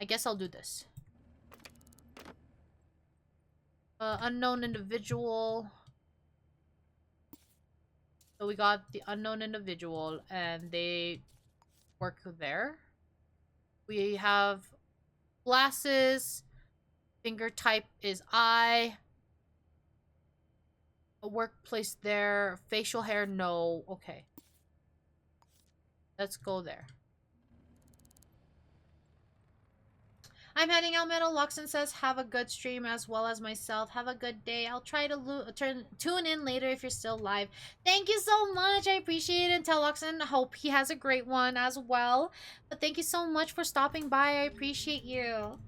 I guess I'll do this. Unknown individual. So we got the unknown individual, and they work there. We have glasses. Finger type is I. A workplace there. Facial hair, no. Okay. Let's go there. I'm heading out, Meadow. Luxon says, have a good stream as well as myself. Have a good day. I'll try to tune in later if you're still live. Thank you so much. I appreciate it. Tell Luxon, hope he has a great one as well. But thank you so much for stopping by. I appreciate you.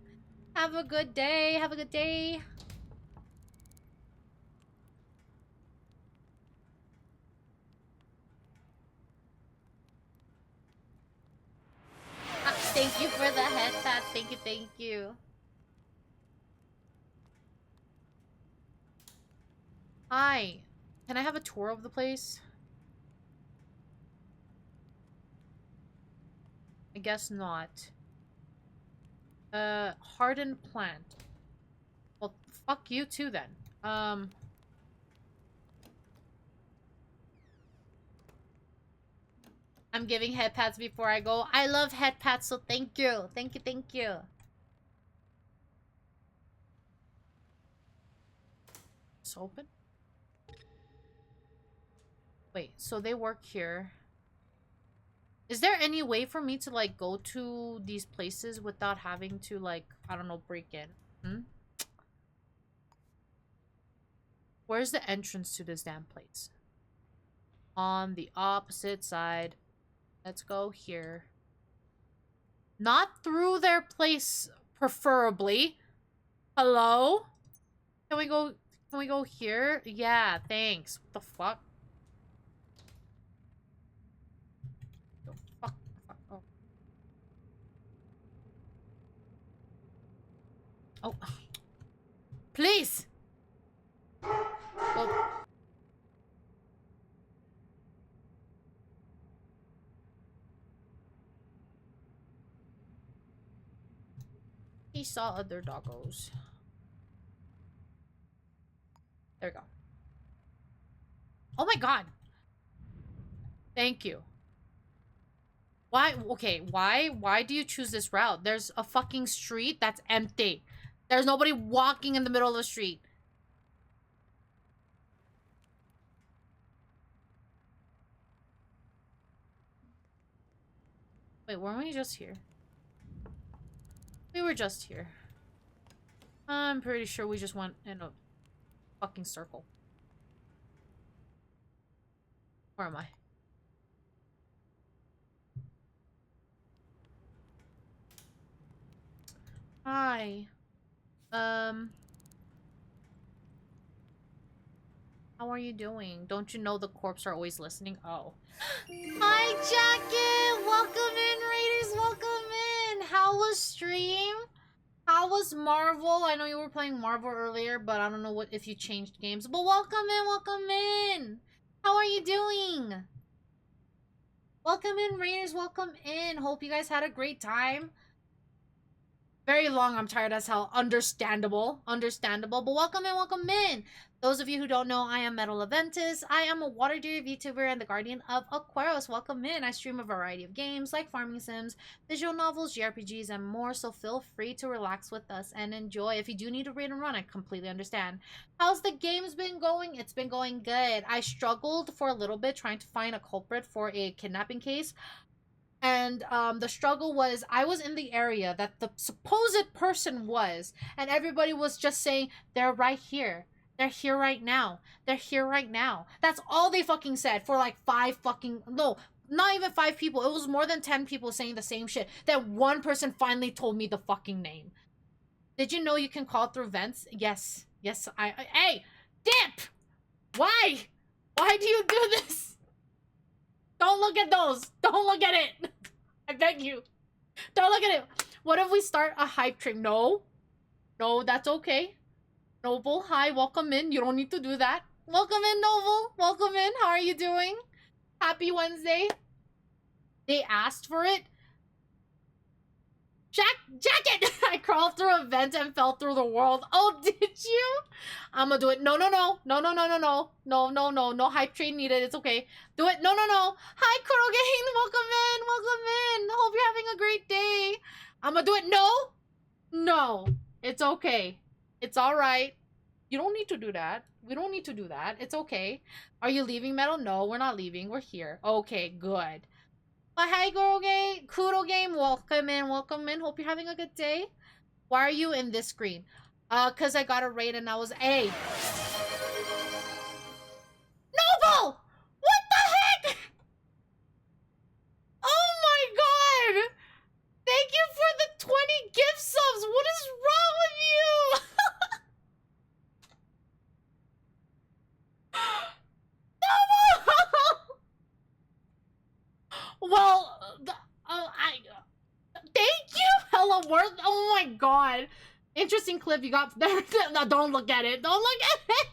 Have a good day. Have a good day. Thank you for the head pat. Thank you, thank you. Hi. Can I have a tour of the place? I guess not. Hardened plant. Well, fuck you too then. I'm giving head pats before I go. I love head pats, so thank you. Thank you, thank you. It's open? Wait, so they work here. Is there any way for me to, like, go to these places without having to, like, I don't know, break in? Hmm? Where's the entrance to this damn place? On the opposite side. Let's go here. Not through their place, preferably. Hello? Can we go here? Yeah, thanks. What the fuck? The fuck? Oh. Oh. Please! Well, he saw other doggos. There we go. Oh my god! Thank you. Why? Okay, why? Why do you choose this route? There's a fucking street that's empty. There's nobody walking in the middle of the street. Wait, weren't we just here? We were just here. I'm pretty sure we just went in a fucking circle. Where am I? Hi. How are you doing? Don't you know the corpse are always listening? Oh. Hi, Jacket! Welcome in, Raiders! Welcome in! How was stream? How was Marvel? I know you were playing Marvel earlier, but I don't know what if you changed games. But welcome in, welcome in! How are you doing? Welcome in, Raiders, welcome in. Hope you guys had a great time. Very long, I'm tired as hell. Understandable. Understandable. But welcome in, welcome in. Those of you who don't know, I am Meadow Laventis. I am a water deer VTuber and the guardian of Aquarius. Welcome in. I stream a variety of games like farming sims, visual novels, JRPGs, and more. So feel free to relax with us and enjoy. If you do need to raid and run, I completely understand. How's the games been going? It's been going good. I struggled for a little bit trying to find a culprit for a kidnapping case. And the struggle was I was in the area that the supposed person was, and everybody was just saying they're right here, they're here right now, they're here right now. That's all they fucking said for like 5 fucking, no, not even 5 people. It was more than 10 people saying the same shit. That one person finally told me the fucking name. Did you know you can call through vents? Yes, yes. Hey, dip. Why do you do this? Don't look at those. Don't look at it. I beg you. Don't look at it. What if we start a hype train? No. No, that's okay. Noble, hi, welcome in. You don't need to do that. Welcome in, Noble. Welcome in. How are you doing? Happy Wednesday. They asked for it. Jacket! I crawled through a vent and fell through the world. Oh, did you? I'm gonna do it. No. No hype train needed. It's okay. Do it. No. Hi, Kurogane. Welcome in. Hope you're having a great day. I'm gonna do it. No. It's okay. It's alright. You don't need to do that. We don't need to do that. It's okay. Are you leaving, Meadow? No, we're not leaving. We're here. Okay, good. Hi, Kuro game. Welcome in. Hope you're having a good day. Why are you in this screen? Cause I got a raid and I was Noble! What the heck? Oh my god! Thank you for the 20 gift subs. What is wrong with you? Noble! Well, thank you, Hello Worth. Oh my god. Interesting clip you got there. No, don't look at it. Don't look at it.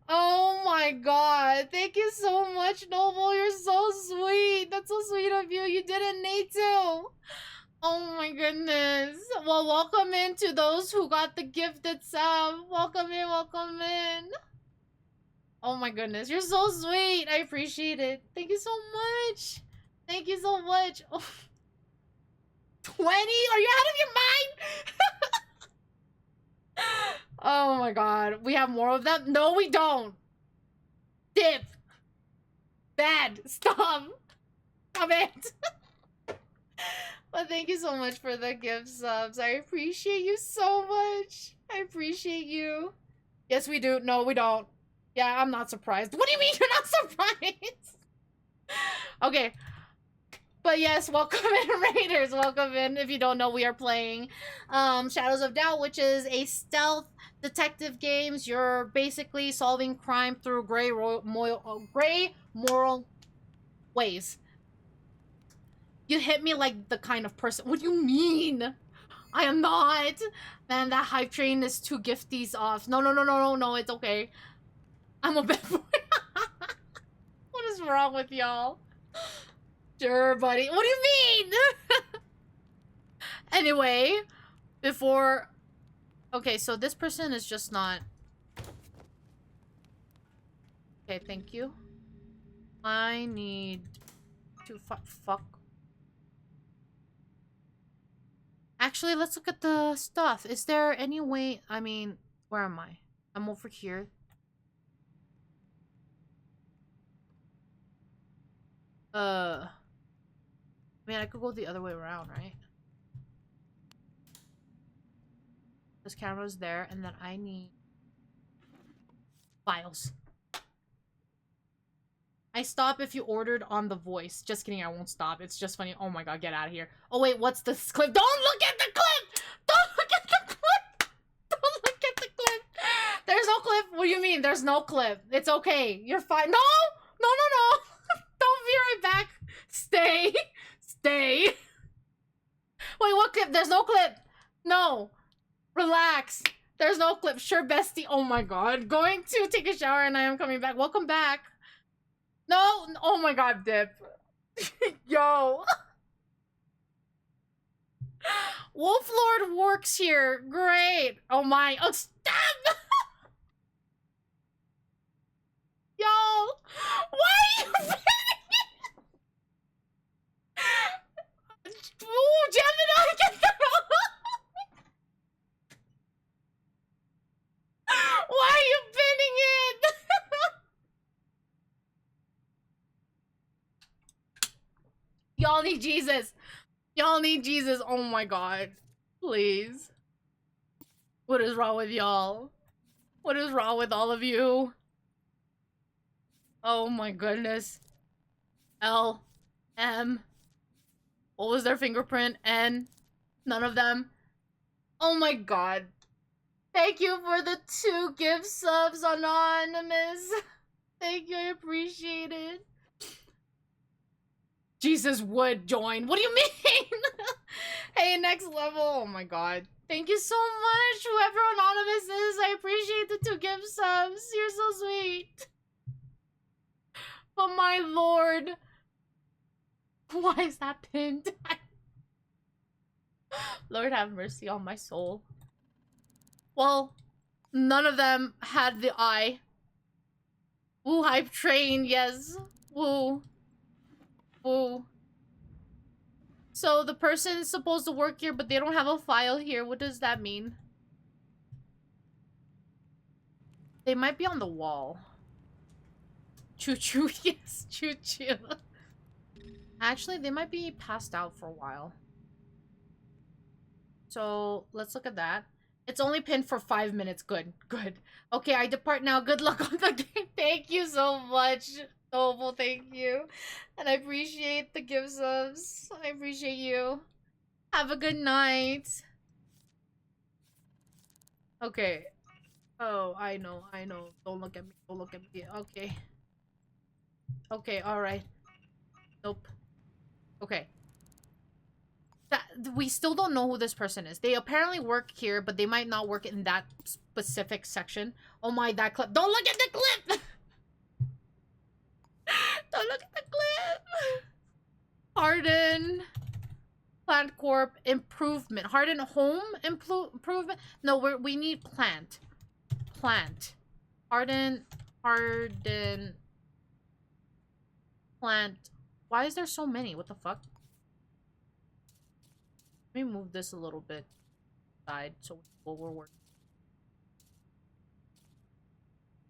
Oh my god. Thank you so much, Noble. You're so sweet. That's so sweet of you. You didn't need to. Oh my goodness. Well, welcome in to those who got the gifted sub. Welcome in. Oh my goodness. You're so sweet. I appreciate it. Thank you so much. Thank you so much. Oh. 20? Are you out of your mind? Oh my god. We have more of them? No, we don't. Dip. Bad. Stop. Stop it. But thank you so much for the gift subs. I appreciate you so much. I appreciate you. Yes, we do. No, we don't. Yeah, I'm not surprised. What do you mean you're not surprised? Okay. But yes, welcome in, Raiders. Welcome in. If you don't know, we are playing Shadows of Doubt, which is a stealth detective games. You're basically solving crime through gray moral ways. You hit me like the kind of person. What do you mean? I am not. Man, that hype train is too gifties off. No, it's okay. I'm a bad boy. What is wrong with y'all? Sure, buddy. What do you mean? Anyway, before... Okay, so this person is just not... Okay, thank you. I need to fuck. Actually, let's look at the stuff. Is there any way... I mean, where am I? I'm over here. I mean, I could go the other way around, right? This camera's there, and then I need... files. I stop if you ordered on the voice. Just kidding, I won't stop. It's just funny. Oh my god, get out of here. Oh wait, what's this clip? Don't look at the clip! Don't look at the clip! Don't look at the clip! There's no clip? What do you mean? There's no clip. It's okay. You're fine. No! No! Don't be right back. Stay. Stay. Wait, what clip? There's no clip. No. Relax. There's no clip. Sure, bestie. Oh my god. Going to take a shower and I am coming back. Welcome back. No. Oh my god, Dip. Yo. Wolf Lord works here. Great. Oh my. Oh, stop. Yo. Why are you Ooh, Gemini, get that off! Why are you pinning it? Y'all need Jesus. Y'all need Jesus. Oh my god. Please. What is wrong with y'all? What is wrong with all of you? Oh my goodness. L. M. What was their fingerprint? N. None of them. Oh my god. Thank you for the 2 gift subs, Anonymous. Thank you, I appreciate it. Jesus would join. What do you mean? Hey, next level. Oh my god. Thank you so much, whoever Anonymous is. I appreciate the 2 gift subs. You're so sweet. But my lord. Why is that pinned? Lord have mercy on my soul. Well, none of them had the eye. Woo, hype train, yes. Woo. Woo. So the person is supposed to work here, but they don't have a file here. What does that mean? They might be on the wall. Choo-choo, yes, choo-choo. Actually, they might be passed out for a while. So, let's look at that. It's only pinned for 5 minutes. Good, good. Okay, I depart now. Good luck on the game. Thank you so much, Noble. Thank you. And I appreciate the gift subs. I appreciate you. Have a good night. Okay. Oh, I know. Don't look at me. Don't look at me. Okay. Okay, alright. Nope. Okay. We still don't know who this person is. They apparently work here, but they might not work in that specific section. Oh my, that clip. Don't look at the clip! Don't look at the clip! Harden. Plant Corp improvement. Harden home improvement? No, we need plant. Plant. Harden. Plant. Why is there so many? What the fuck? Let me move this a little bit side so we're working.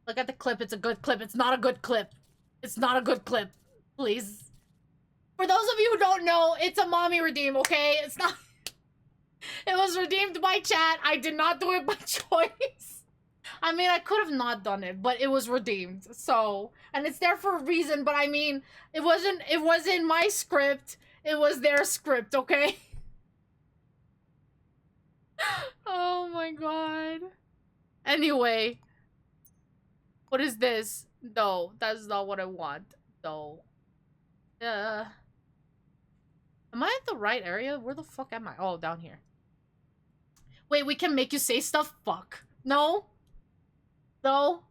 Look at the clip. It's a good clip. It's not a good clip. It's not a good clip. Please. For those of you who don't know, it's a mommy redeem, okay? It's not... It was redeemed by chat. I did not do it by choice. I mean, I could have not done it, but it was redeemed. So, and it's there for a reason, but I mean, it wasn't my script. It was their script, okay? Oh my god. Anyway. What is this? No, that's not what I want. No. Am I at the right area? Where the fuck am I? Oh, down here. Wait, we can make you say stuff? Fuck. No? No?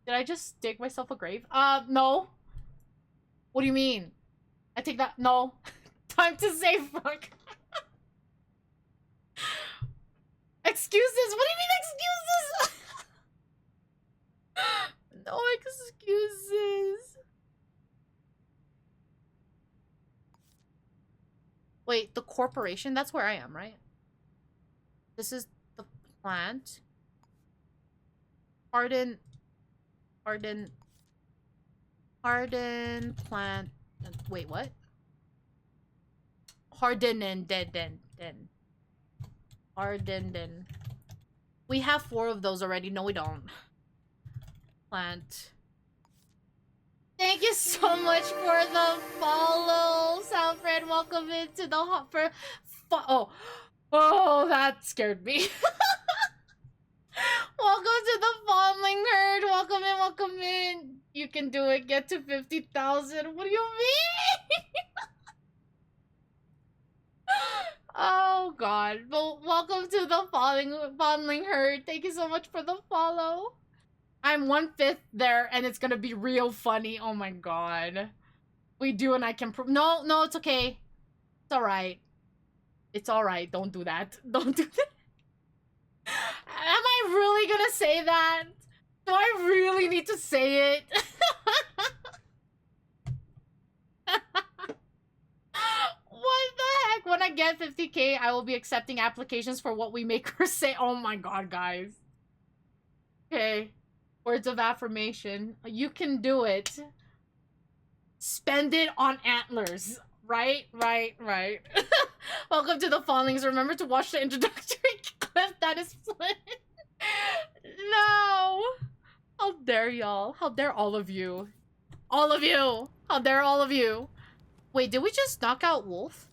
Did I just dig myself a grave? No. What do you mean? I take that- no. Time to say fuck. Excuses? What do you mean excuses? No excuses. Wait, the corporation? That's where I am, right? This is the plant. Harden plant. Wait, what? Harden and den. Harden. We have 4 of those already. No, we don't. Plant. Thank you so much for the follow, Salfred. Welcome into the hopper. Oh, that scared me. Welcome to the fondling herd. Welcome in. You can do it. Get to 50,000. What do you mean? Oh god. Well, welcome to the fondling herd. Thank you so much for the follow. I'm 1/5 there, and it's gonna be real funny. Oh my god. We do, and I can prove. No, it's okay. It's alright. It's alright. Don't do that. Don't do that. Am I really gonna say that? Do I really need to say it? What the heck? When I get 50k, I will be accepting applications for what we make her say. Oh my god, guys. Okay. Words of affirmation. You can do it. Spend it on antlers. Right. Welcome to the Fallings. Remember to watch the introductory clip. That is Flynn. No. How dare y'all? How dare all of you? All of you. How dare all of you? Wait, did we just knock out Wolf?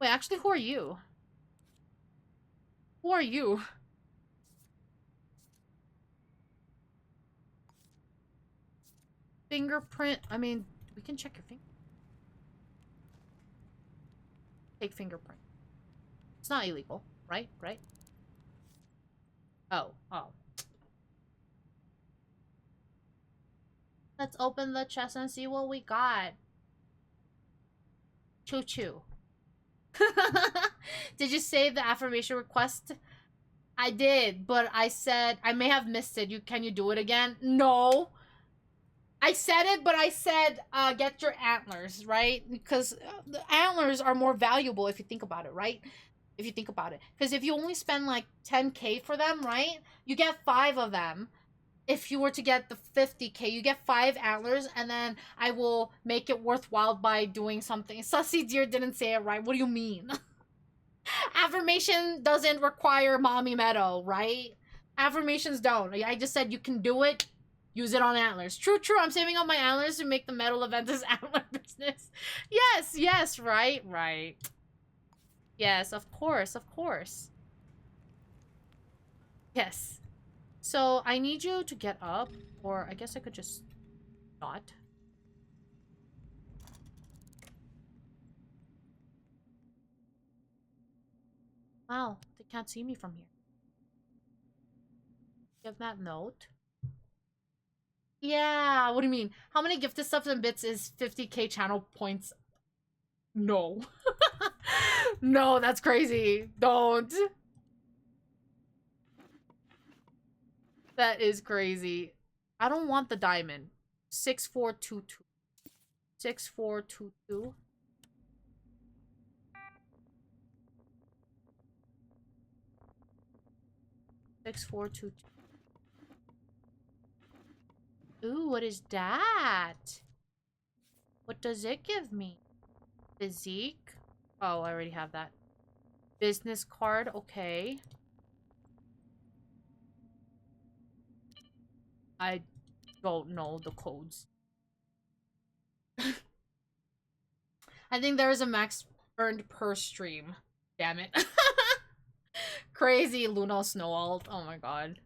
Wait, actually, who are you? Who are you? Fingerprint. I mean, we can check your finger. take fingerprint. It's not illegal, right? Right? Oh, oh. Let's open the chest and see what we got. Choo choo. Did you save the affirmation request? I did, but I said I may have missed it. Can you do it again? No. I said it, but I said get your antlers, right? Because the antlers are more valuable if you think about it, right? If you think about it. Because if you only spend like 10K for them, right? You get 5 of them. If you were to get the 50K, you get 5 antlers, and then I will make it worthwhile by doing something. Sussy Deer didn't say it right. What do you mean? Affirmation doesn't require Mommy Meadow, right? Affirmations don't. I just said you can do it. Use it on antlers. True, true. I'm saving up my antlers to make the Metal Laventis antler business. Yes, yes, right, right. Yes, of course, of course. Yes. So I need you to get up, or I guess I could just not. Wow, they can't see me from here. Give that note. Yeah, what do you mean? How many gifted subs and bits is 50K channel points? No. No, that's crazy. Don't. That is crazy. I don't want the diamond. 6422. 6422. 6422. Ooh, what is that? What does it give me? Physique? Oh, I already have that. Business card, okay. I don't know the codes. I think there is a max earned per stream. Damn it. Crazy Luno Snowalt. Oh my god.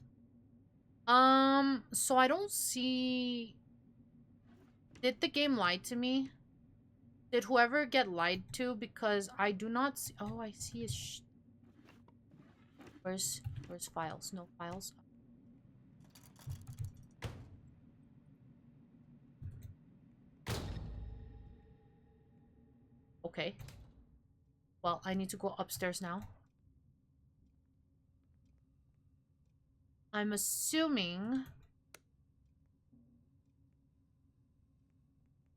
So I don't see... Did the game lie to me? Did whoever get lied to? Because I do not see... Oh, I see his... Where's files? No files. Okay. Well, I need to go upstairs now. I'm assuming...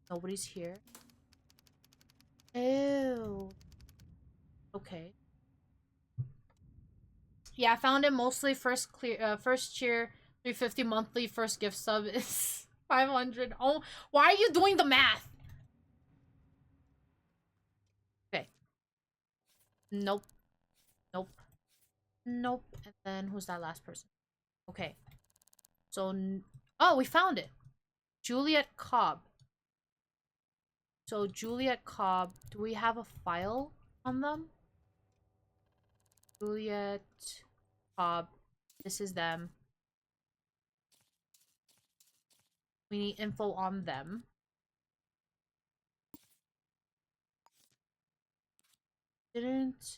Nobody's here. Ew. Okay. Yeah, I found it mostly first cheer, 350 monthly, first gift sub is 500. Oh, why are you doing the math? Okay. Nope. Nope. Nope. And then who's that last person? Okay. So, oh, we found it. Juliet Cobb. So, Juliet Cobb, do we have a file on them? Juliet Cobb. This is them. We need info on them. Didn't.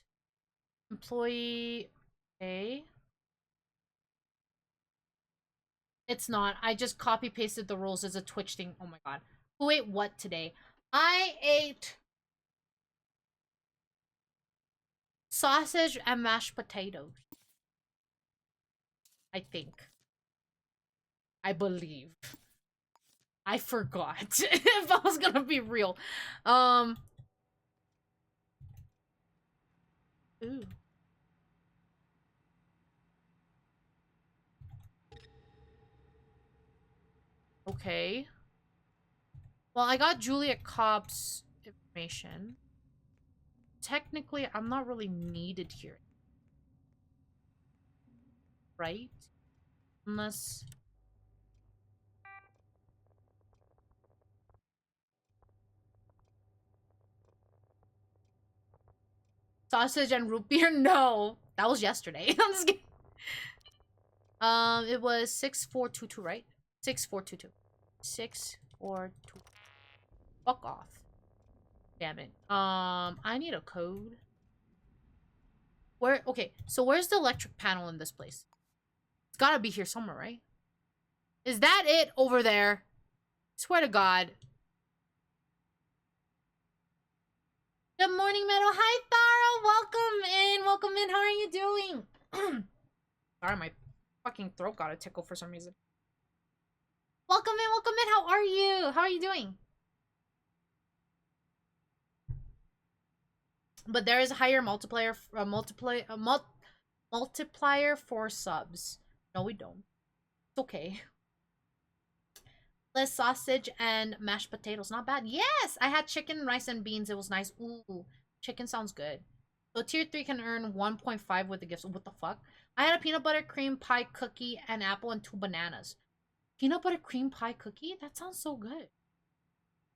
Employee. Okay. It's not. I just copy pasted the rules as a Twitch thing. Oh my god. Who ate what today? I ate sausage and mashed potatoes. I think. I believe. I forgot if I was gonna be real. Ooh. Okay. Well, I got Juliet Cobb's information. Technically, I'm not really needed here. Right? Unless... Sausage and root beer? No. That was yesterday. I'm just kidding. It was 6422, right? 6422. 642. Fuck off. Damn it. I need a code. Where? Okay, so where's the electric panel in this place? It's gotta be here somewhere, right? Is that it over there? Swear to God. Good morning, Meadow. Hi, Thara. Welcome in. Welcome in. How are you doing? Sorry, my fucking throat got a tickle for some reason. Welcome in. Welcome in. How are you? How are you doing? But there is a higher multiplier for subs. No, we don't. It's okay. Less sausage and mashed potatoes. Not bad. Yes! I had chicken, rice, and beans. It was nice. Ooh, chicken sounds good. So tier 3 can earn 1.5 with the gifts. What the fuck? I had a peanut butter cream pie cookie, an apple, and 2 bananas. Peanut butter cream pie cookie? That sounds so good.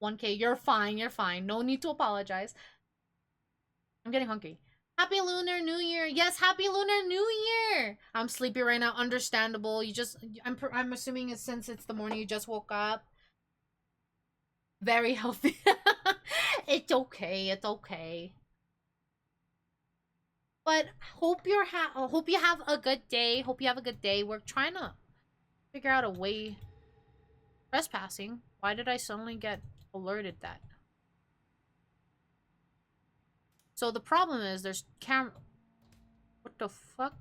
1K. You're fine. You're fine. No need to apologize. I'm getting hungry. Happy Lunar New Year. Yes, happy Lunar New Year. I'm sleepy right now. Understandable. I'm assuming it's since it's the morning you just woke up. Very healthy. It's okay. It's okay. But hope you have a good day. Hope you have a good day. We're trying to figure out a way. Trespassing. Why did I suddenly get alerted that? So the problem is there's camera. What the fuck?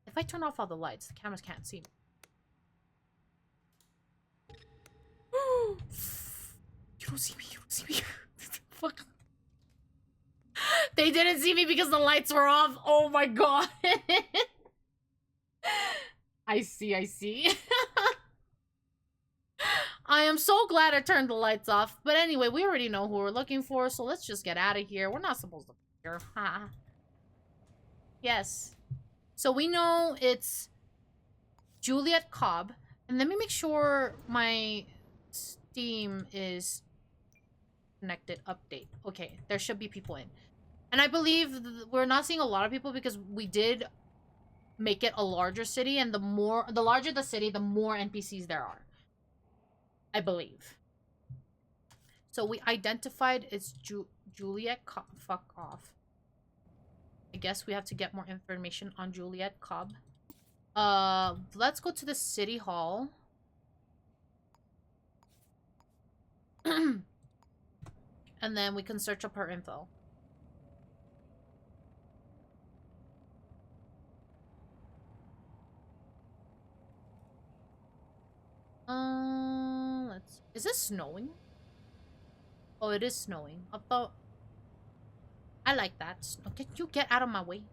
If I turn off all the lights, the cameras can't see me. You don't see me. You don't see me. Fuck. They didn't see me because the lights were off. Oh my god. I see. I see. I am so glad I turned the lights off. But anyway, we already know who we're looking for, so let's just get out of here. We're not supposed to be here. Yes. So we know it's Juliet Cobb. And let me make sure my Steam is connected. Update. Okay, there should be people in. And I believe we're not seeing a lot of people because we did make it a larger city, and the larger the city, the more NPCs there are. I believe. So we identified it's Juliet Cobb. Fuck off. I guess we have to get more information on Juliet Cobb. Let's go to the city hall. And then we can search up her info. Is this snowing? Oh, it is snowing. I like that. Can you get out of my way?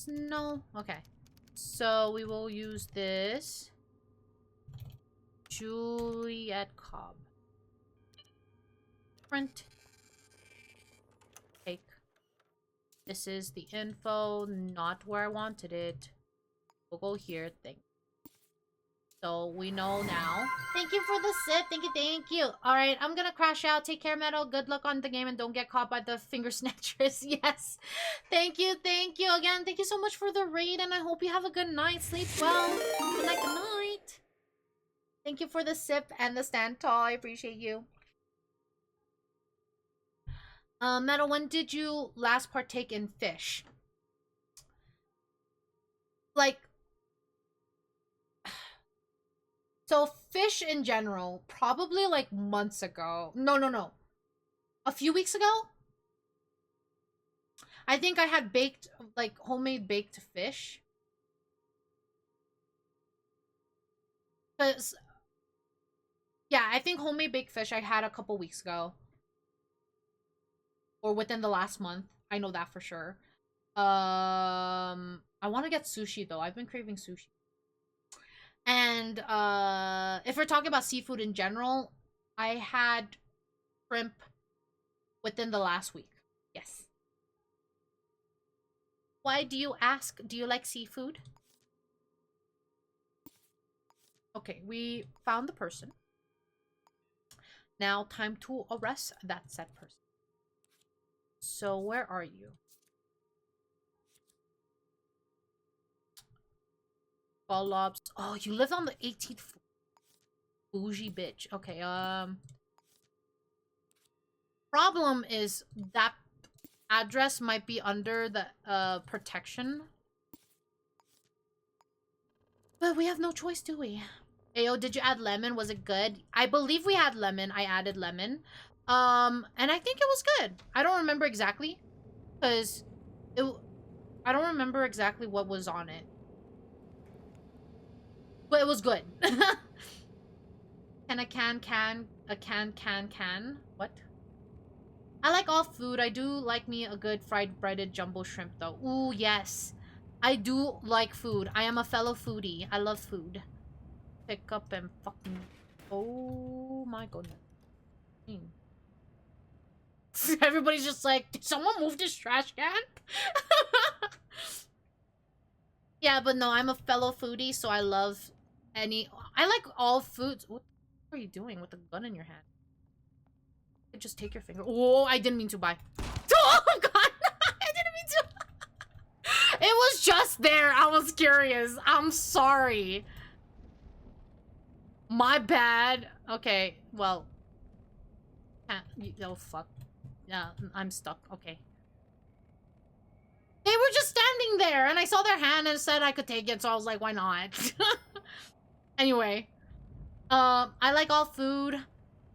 No. Okay. So we will use this. Juliet Cobb. Print. Take. This is the info, not where I wanted it. We'll go here. So we know now. Thank you for the sip. Thank you. Alright, I'm gonna crash out. Take care, Meadow. Good luck on the game and don't get caught by the finger snatchers. Yes. Thank you. Again, thank you so much for the raid and I hope you have a good night. Sleep well. Good night, good night. Thank you for the sip and the stand tall. I appreciate you. Meadow, when did you last partake in fish? Like, so fish in general, probably like months ago. No. A few weeks ago? I think I had baked, like, homemade baked fish. Because, yeah, I think homemade baked fish I had a couple weeks ago. Or within the last month. I know that for sure. I want to get sushi, though. I've been craving sushi. And, if we're talking about seafood in general, I had shrimp within the last week. Yes. Why do you ask? Do you like seafood? Okay, we found the person. Now, time to arrest that said person. So, where are you? Scallops. Oh, you live on the 18th floor. Bougie bitch. Okay, problem is that address might be under the protection. But we have no choice, do we? Ayo, did you add lemon? Was it good? I believe we had lemon. I added lemon. And I think it was good. I don't remember exactly. Because I don't remember exactly what was on it. But it was good. Can a can? What? I like all food. I do like me a good fried breaded jumbo shrimp though. Ooh, yes. I do like food. I am a fellow foodie. I love food. Pick up and fucking... Oh my goodness. Everybody's just like, did someone move this trash can? Yeah, but no, I'm a fellow foodie, so I love I like all foods. What are you doing with a gun in your hand? Just take your finger. Oh, I didn't mean to buy. Oh god! I didn't mean to. It was just there. I was curious. I'm sorry. My bad. Okay, well. Oh, fuck. Yeah, I'm stuck. Okay. They were just standing there, and I saw their hand and said I could take it, so I was like, why not? Anyway. I like all food.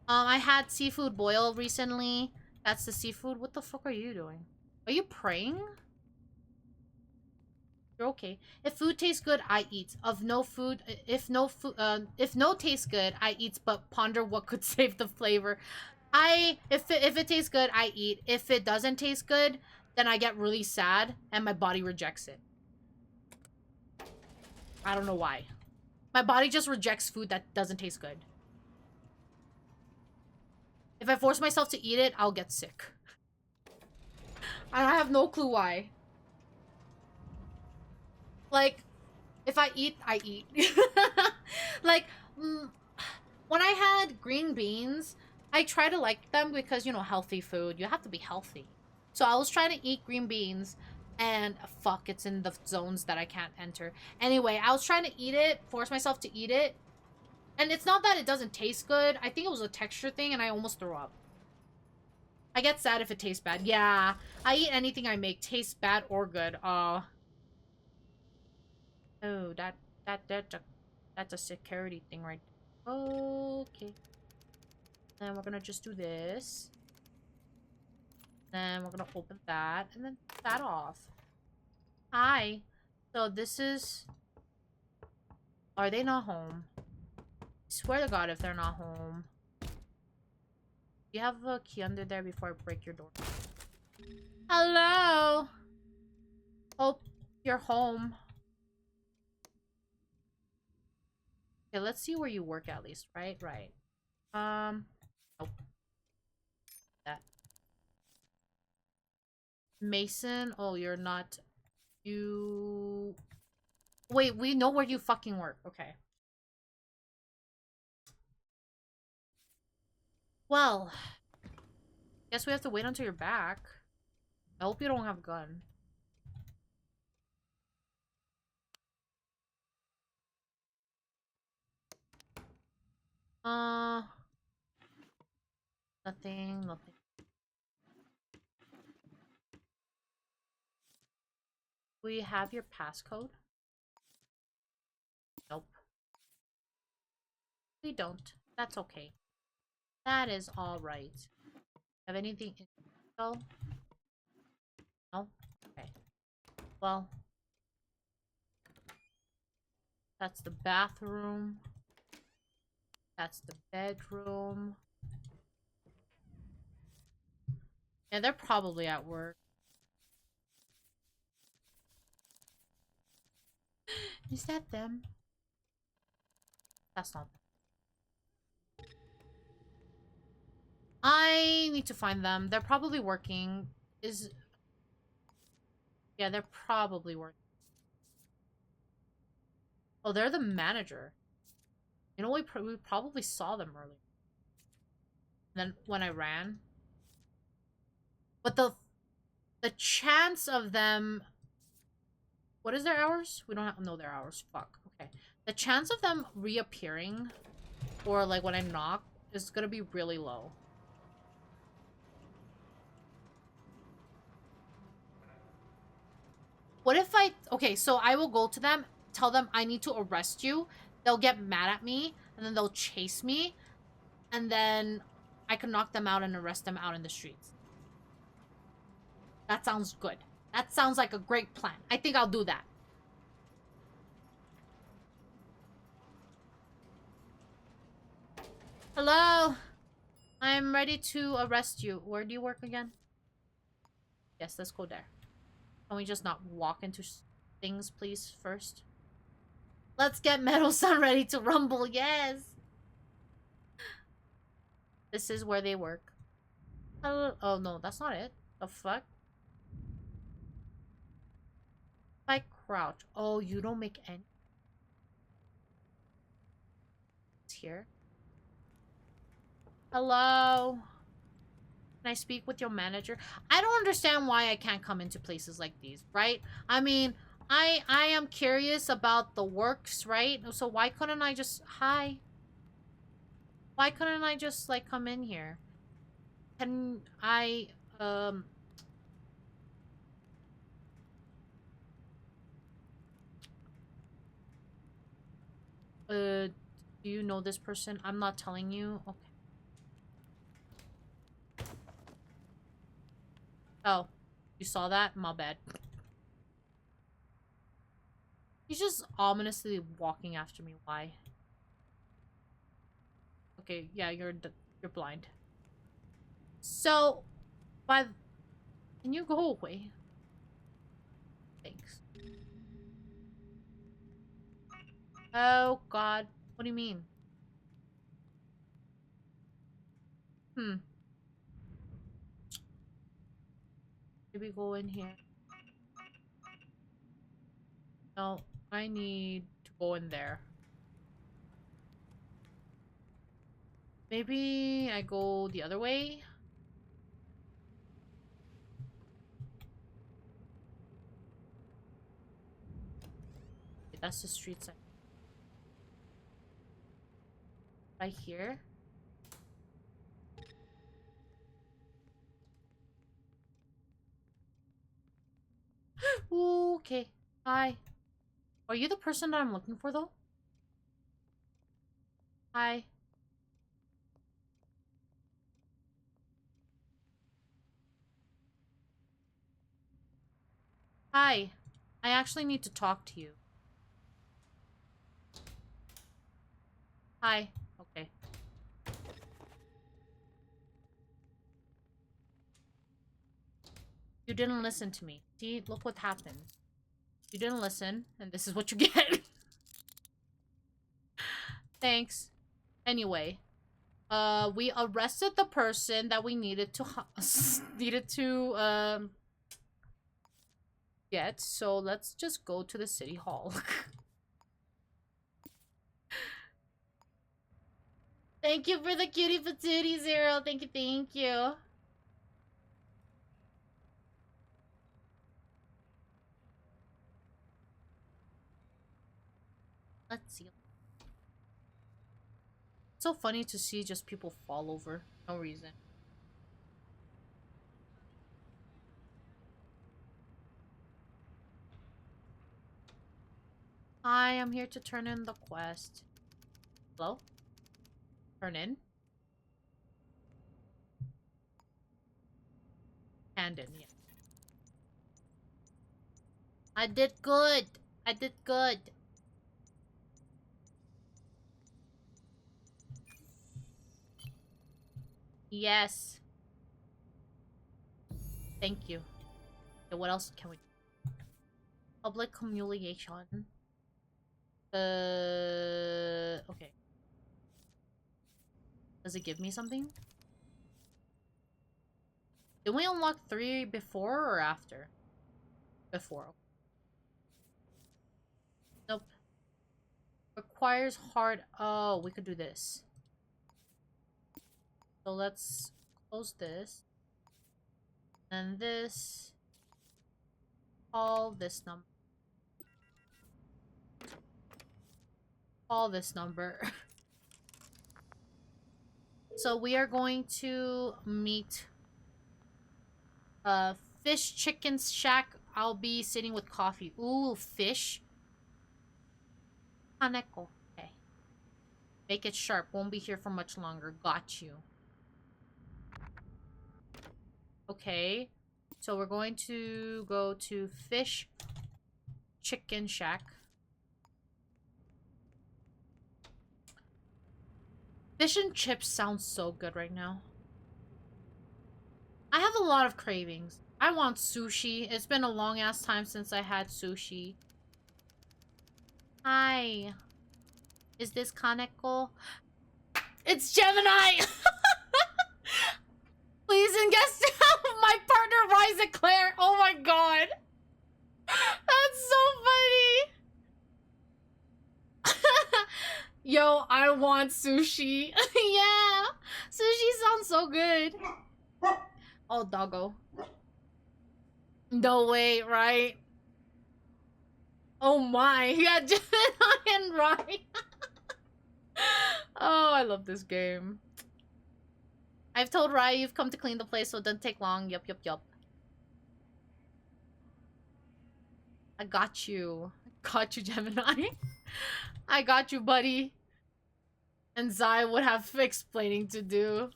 I had seafood boil recently. That's the seafood. What the fuck are you doing? Are you praying? You're okay. If food tastes good, I eat. If no tastes good, I eat. But ponder what could save the flavor. If it tastes good, I eat. If it doesn't taste good, then I get really sad and my body rejects it. I don't know why. My body just rejects food that doesn't taste good. If I force myself to eat it, I'll get sick. I have no clue why. Like, if I eat, I eat. Like, when I had green beans, I try to like them because, you know, healthy food. You have to be healthy. So I was trying to eat green beans, and fuck, it's in the zones that I can't enter. Anyway, I was trying to eat it, force myself to eat it. And it's not that it doesn't taste good. I think it was a texture thing, and I almost threw up. I get sad if it tastes bad. Yeah, I eat anything I make, tastes bad or good. Oh, that's a security thing right there. Okay. Then we're gonna just do this. Then we're gonna open that and then put that off. Hi. So this is... Are they not home? I swear to God if they're not home. Do you have a key under there before I break your door? Hello! Hope you're home. Okay, let's see where you work at least, right? Right. Nope. That. Mason? Oh, you're not... You... Wait, we know where you fucking work. Okay. Well, guess we have to wait until you're back. I hope you don't have a gun. Uh, nothing. We have your passcode? Nope. We don't. That's okay. That is alright. Have anything in though? No? Okay. Well, that's the bathroom. That's the bedroom. Yeah, they're probably at work. Is that them? That's not them. I need to find them. They're probably working. Yeah, they're probably working. Oh, they're the manager. You know, we probably saw them earlier. And then when I ran. But the chance of them... What is their hours? We don't know their hours. Fuck. Okay. The chance of them reappearing, or like when I knock, is gonna be really low. What if okay, so I will go to them, tell them I need to arrest you. They'll get mad at me, and then they'll chase me, and then I can knock them out and arrest them out in the streets. That sounds good. That sounds like a great plan. I think I'll do that. Hello? I'm ready to arrest you. Where do you work again? Yes, let's go there. Can we just not walk into things, please, first? Let's get Meadow Sun ready to rumble, yes! This is where they work. Oh, no, that's not it. The fuck? If I crouch. Oh, you don't make any. It's here. Hello? Can I speak with your manager? I don't understand why I can't come into places like these, right? I mean, I am curious about the works, right? So why couldn't I just... Hi. Why couldn't I just, like, come in here? Can I, do you know this person? I'm not telling you. Okay. Oh, you saw that? My bad. He's just ominously walking after me. Why? Okay, yeah, you're blind. So, can you go away? Thanks. Oh God, what do you mean? Maybe go in here. No, I need to go in there. Maybe I go the other way? Wait, that's the street side. Right here? Ooh, okay. Hi. Are you the person that I'm looking for, though? Hi. Hi. I actually need to talk to you. Hi. Okay. You didn't listen to me. See, look what happened. You didn't listen, and this is what you get. Thanks. Anyway, we arrested the person that we needed to get. So let's just go to the city hall. Thank you for the cutie patootie, Zero. Thank you, thank you. Let's see. It's so funny to see just people fall over. No reason. Hi, I'm here to turn in the quest. Hello? Turn in? Hand in, yeah. I did good. I did good. Yes. Thank you. Okay, what else can we do? Public humiliation. Okay. Does it give me something? Did we unlock 3 before or after? Before. Nope. Requires hard... Oh, we could do this. So let's close this. And this. Call this number. call this number. So we are going to meet Fish Chicken Shack. I'll be sitting with coffee. Ooh, fish. Kaneko. Okay. Make it sharp. Won't be here for much longer. Got you. Okay. So we're going to go to Fish Chicken Shack. Fish and chips sounds so good right now. I have a lot of cravings. I want sushi. It's been a long ass time since I had sushi. Hi. Is this Kaneko? It's Gemini! Please and guess my partner Rise Claire. Oh my god. That's so funny. Yo, I want sushi. Yeah. Sushi sounds so good. Oh, doggo. No way, right? Oh my. Yeah, Gemini and Rai. Oh, I love this game. I've told Rai you've come to clean the place, so it doesn't take long. Yup, yup, yup. I got you. I got you, Gemini. I got you, buddy. And Zai would have explaining to do.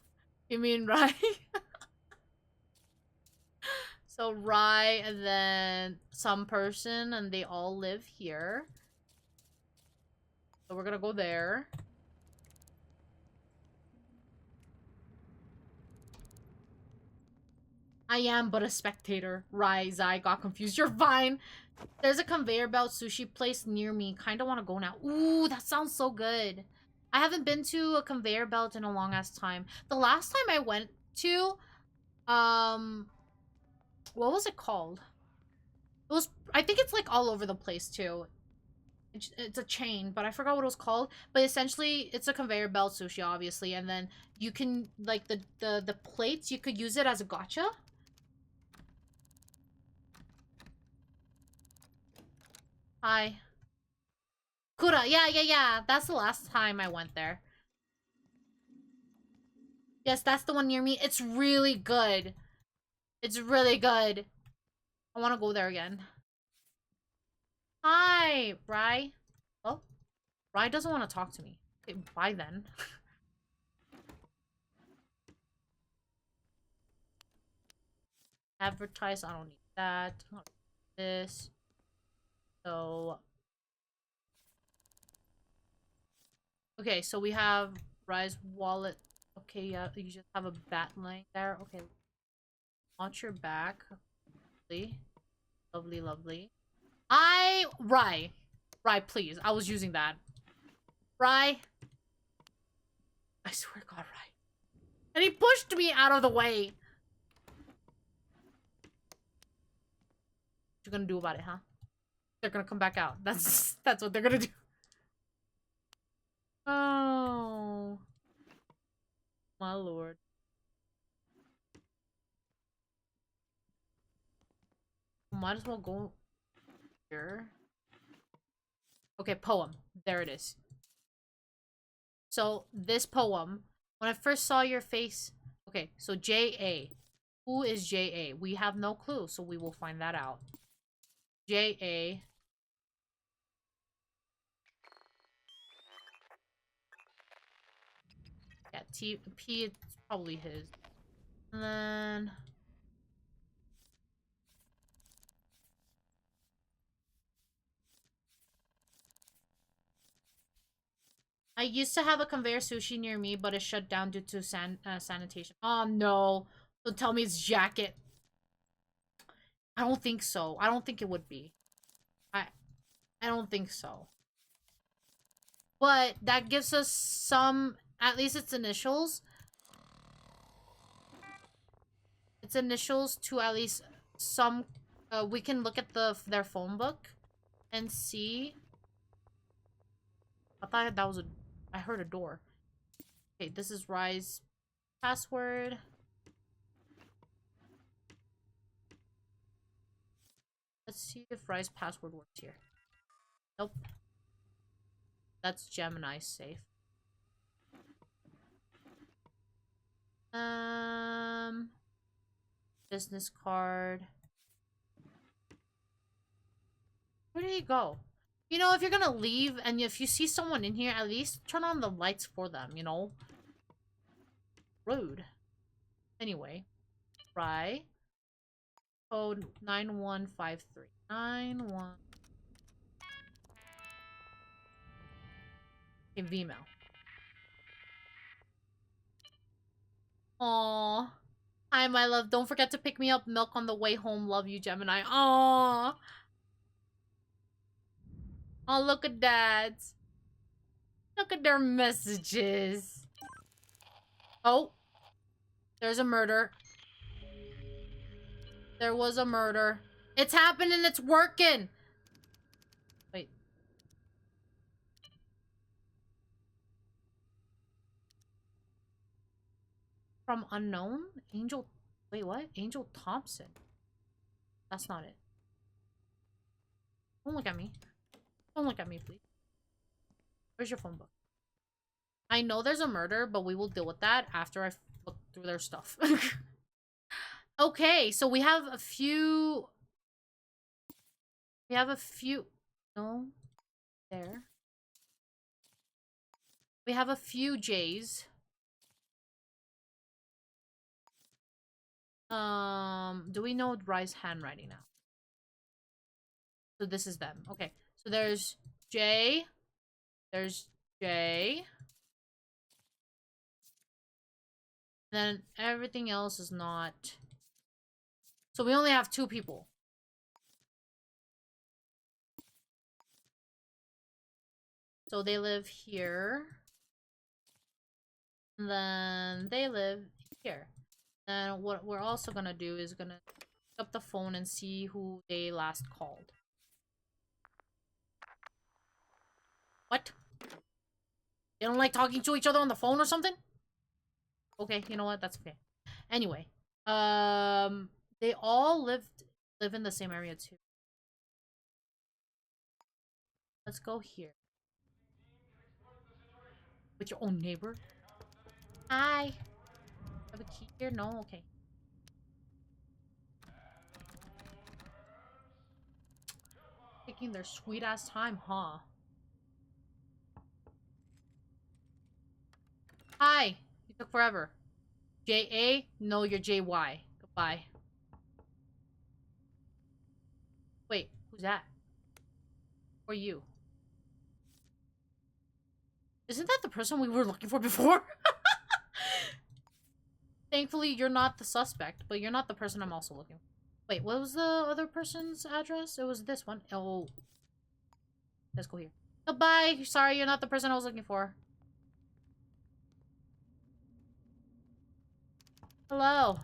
You mean Rai? So Rai and then some person, and they all live here. So we're gonna go there. I am but a spectator. Rai, Zai got confused. You're fine. There's a conveyor belt sushi place near me. Kinda wanna go now. Ooh, that sounds so good. I haven't been to a conveyor belt in a long ass time. The last time I went to, what was it called? It was, I think it's like all over the place too. It's a chain, but I forgot what it was called. But essentially, it's a conveyor belt sushi, obviously, and then you can like the plates. You could use it as a gacha. Hi. Kura, yeah. That's the last time I went there. Yes, that's the one near me. It's really good. It's really good. I want to go there again. Hi, Rai. Oh, Rai doesn't want to talk to me. Okay, bye then. Advertise, I don't need that. I don't need this. So, okay, so we have Rai's wallet. Okay, yeah, you just have a bat laying there. Okay, launch your back. Lovely. Lovely, lovely. Rai, please. I was using that. Rai. I swear to God, Rai. And he pushed me out of the way. What you gonna do about it, huh? They're gonna come back out. That's what they're gonna do. Oh. My lord. Might as well go here. Okay, poem. There it is. So, this poem, when I first saw your face... Okay, so J.A. Who is J.A.? We have no clue, so we will find that out. J.A. Yeah, P, it's probably his. And then... I used to have a conveyor sushi near me, but it shut down due to sanitation. Oh, no. Don't tell me it's jacket. I don't think so. I don't think it would be. I don't think so. But that gives us some, at least its initials. Its initials to at least some, we can look at their phone book and see. I thought that was I heard a door. Okay, this is Rai's password. Let's see if Rai's password works here. Nope. That's Gemini's safe. Business card. Where did he go? You know, if you're gonna leave and if you see someone in here, at least turn on the lights for them, you know? Rude. Anyway. Try. Code 9153. 91. Okay, Vmail. Aww. Hi, my love. Don't forget to pick me up milk on the way home. Love you, Gemini. Aww. Oh, look at that. Look at their messages. Oh. There's a murder. There was a murder. It's happening. It's working. Wait. From unknown? Angel. Wait, what? Angel Thompson. That's not it. Don't look at me. Don't look at me, please. Where's your phone book? I know there's a murder, but we will deal with that after I look through their stuff. Okay, so we have a few... No. There. We have a few J's. Do we know Rye's handwriting now? So this is them. Okay. So there's J. There's J. Then everything else is not. So we only have 2 people. So they live here. And then they live here. And what we're also gonna do is gonna pick up the phone and see who they last called. What? They don't like talking to each other on the phone or something? Okay, you know what? That's okay. Anyway, they all live in the same area too. Let's go here. With your own neighbor? Hi. Have a key here? No? Okay. Taking their sweet ass time, huh? Hi. You took forever. J-A? No, you're J-Y. Goodbye. Wait, who's that? Or you? Isn't that the person we were looking for before? Thankfully, you're not the suspect, but you're not the person I'm also looking for. Wait, what was the other person's address? It was this one. Oh. Let's go here. Goodbye. Sorry, you're not the person I was looking for. Hello.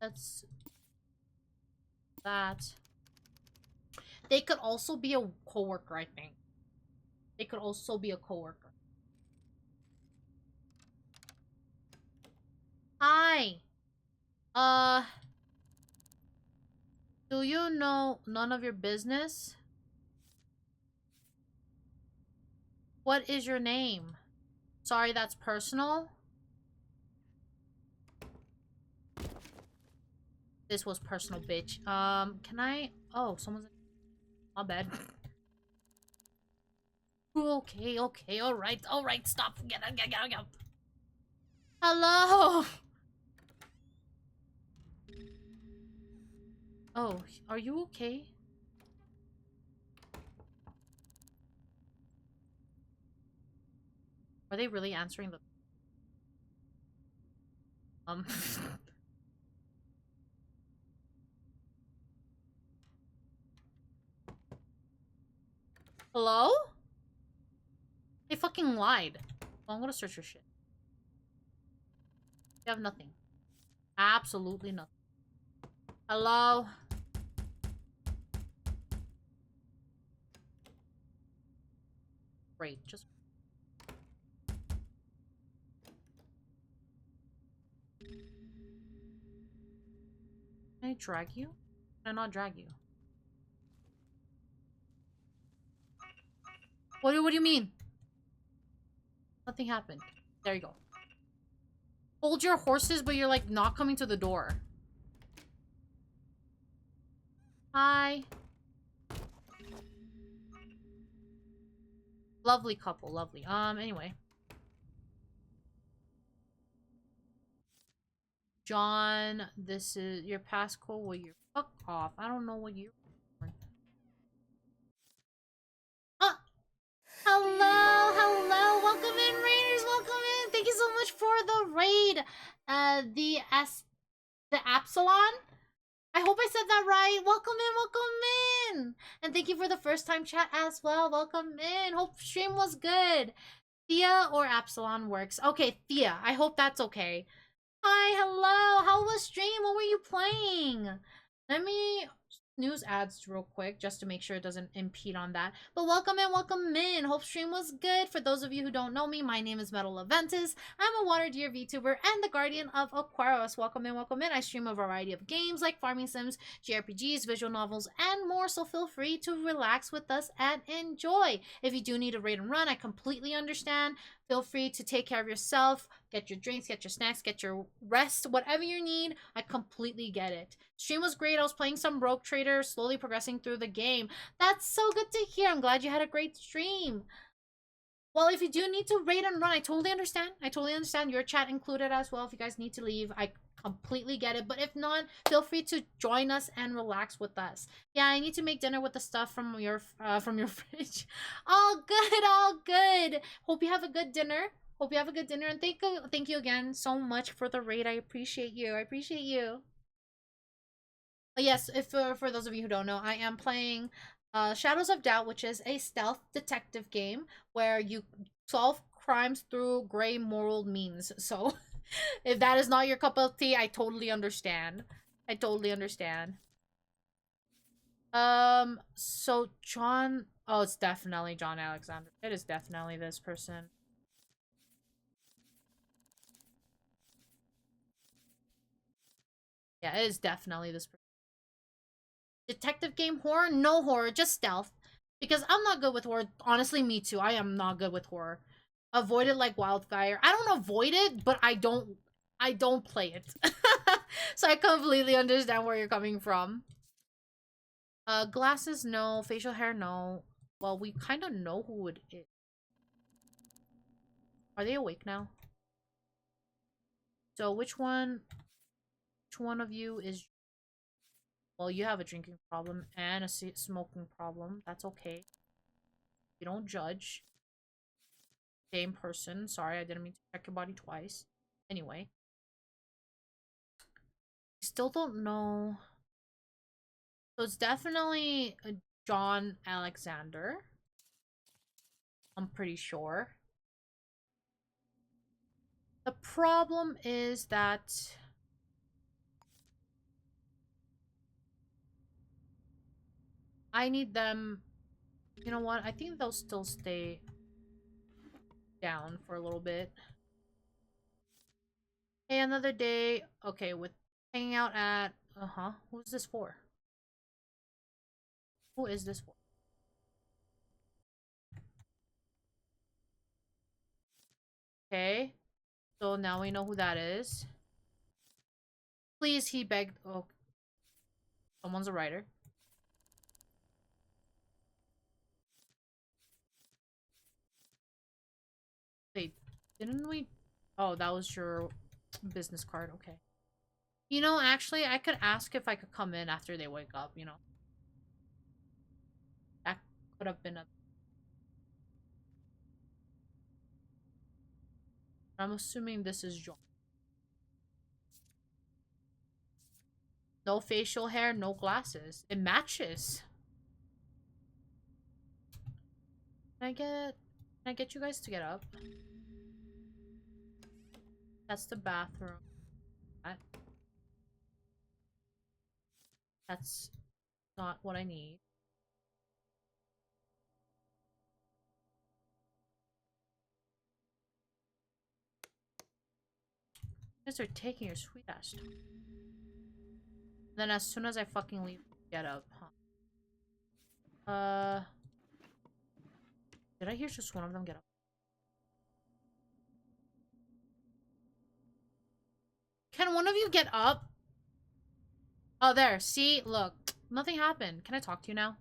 That's... that. They could also be a coworker, I think. They could also be a coworker. Hi. Do you know none of your business? What is your name? Sorry, that's personal. This was personal, bitch. Can I... Oh, someone's... My bad. Okay, okay, alright, stop. Get out. Hello! Oh, are you okay? Are they really answering the... Hello? They fucking lied. Well, I'm gonna search your shit. You have nothing. Absolutely nothing. Hello? Great, just... Can I drag you? Can I not drag you? What do you mean? Nothing happened. There you go. Hold your horses, but you're like not coming to the door. Hi. Lovely couple, lovely. Anyway. John, this is your passcode. Well, you're fuck off. I don't know what you're. Hello, hello. Welcome in, Raiders. Welcome in. Thank you so much for the raid. The Absalon. I hope I said that right. Welcome in, welcome in. And thank you for the first time chat as well. Welcome in. Hope stream was good. Thea or Absalon works. Okay, Thea. I hope that's okay. Hi, hello. How was stream? What were you playing? Let me snooze ads real quick just to make sure it doesn't impede on that. But welcome in, welcome in. Hope stream was good. For those of you who don't know me, my name is Meadow Laventis. I'm a water deer VTuber and the guardian of Aquarius. Welcome in, welcome in. I stream a variety of games like farming sims, JRPGs, visual novels, and more, so feel free to relax with us and enjoy. If you do need a raid and run, I completely understand. Feel free to take care of yourself, get your drinks, get your snacks, get your rest, whatever you need. I completely get it. Stream was great. I was playing some Rogue Trader, slowly progressing through the game. That's so good to hear. I'm glad you had a great stream. Well, if you do need to raid and run, I totally understand. I totally understand. Your chat included as well. If you guys need to leave, I completely get it. But if not, feel free to join us and relax with us. Yeah, I need to make dinner with the stuff from your fridge. All good, all good. Hope you have a good dinner. Hope you have a good dinner. And thank you again so much for the raid. I appreciate you. I appreciate you. Yes, if for those of you who don't know, I am playing Shadows of Doubt, which is a stealth detective game where you solve crimes through gray moral means. So, if that is not your cup of tea, I totally understand. I totally understand. So John, oh, it's definitely John Alexander. It is definitely this person. Yeah, it is definitely this person. Detective game horror? No horror, just stealth. Because I'm not good with horror. Honestly, me too. I am not good with horror. Avoid it like wildfire. I don't avoid it, but I don't play it. So I completely understand where you're coming from. Glasses, no. Facial hair, no. Well, we kind of know who it is. Are they awake now? So which one of you is... Well, you have a drinking problem and a smoking problem. That's okay. You don't judge. Same person. Sorry, I didn't mean to check your body twice. Anyway. Still don't know. So it's definitely John Alexander. I'm pretty sure. The problem is that... I need them... You know what? I think they'll still stay down for a little bit. Hey, another day. Okay, with hanging out at... Uh-huh. Who's this for? Who is this for? Okay. So now we know who that is. Please, he begged... Oh. Someone's a writer. Wait. Didn't we... Oh, that was your business card. Okay. You know, actually, I could ask if I could come in after they wake up, you know. That could have been a... I'm assuming this is John. No facial hair, no glasses. It matches. Can I get you guys to get up? That's the bathroom. That's not what I need. You guys are taking your sweet ass. Then as soon as I fucking leave, get up, huh? Did I hear just one of them get up? Can one of you get up? Oh, there. See? Look. Nothing happened. Can I talk to you now?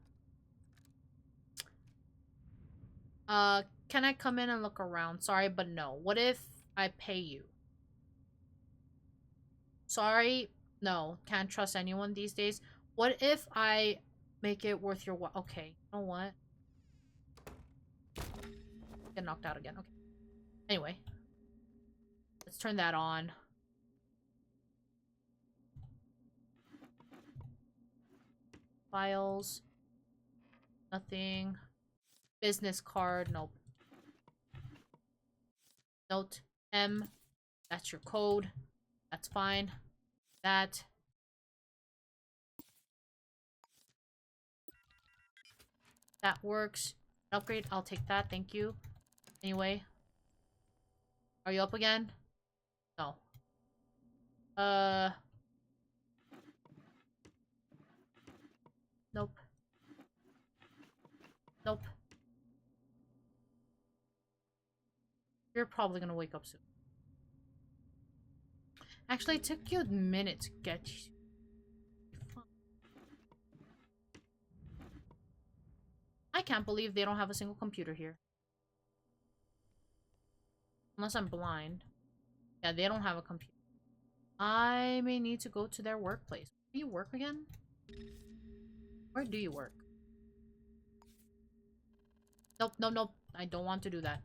Can I come in and look around? Sorry, but no. What if I pay you? Sorry. No. Can't trust anyone these days. What if I make it worth your while? Okay. You know what? Get knocked out again. Okay. Anyway. Let's turn that on. Files. Nothing. Business card. Nope. Note. M. That's your code. That's fine. That. That works. Upgrade. I'll take that. Thank you. Anyway. Are you up again? No. Nope. Nope. You're probably gonna wake up soon. Actually, it took you a minute to get you. I can't believe they don't have a single computer here. Unless I'm blind. Yeah, they don't have a computer. I may need to go to their workplace. Do you work again? Where do you work? Nope, nope, nope. I don't want to do that.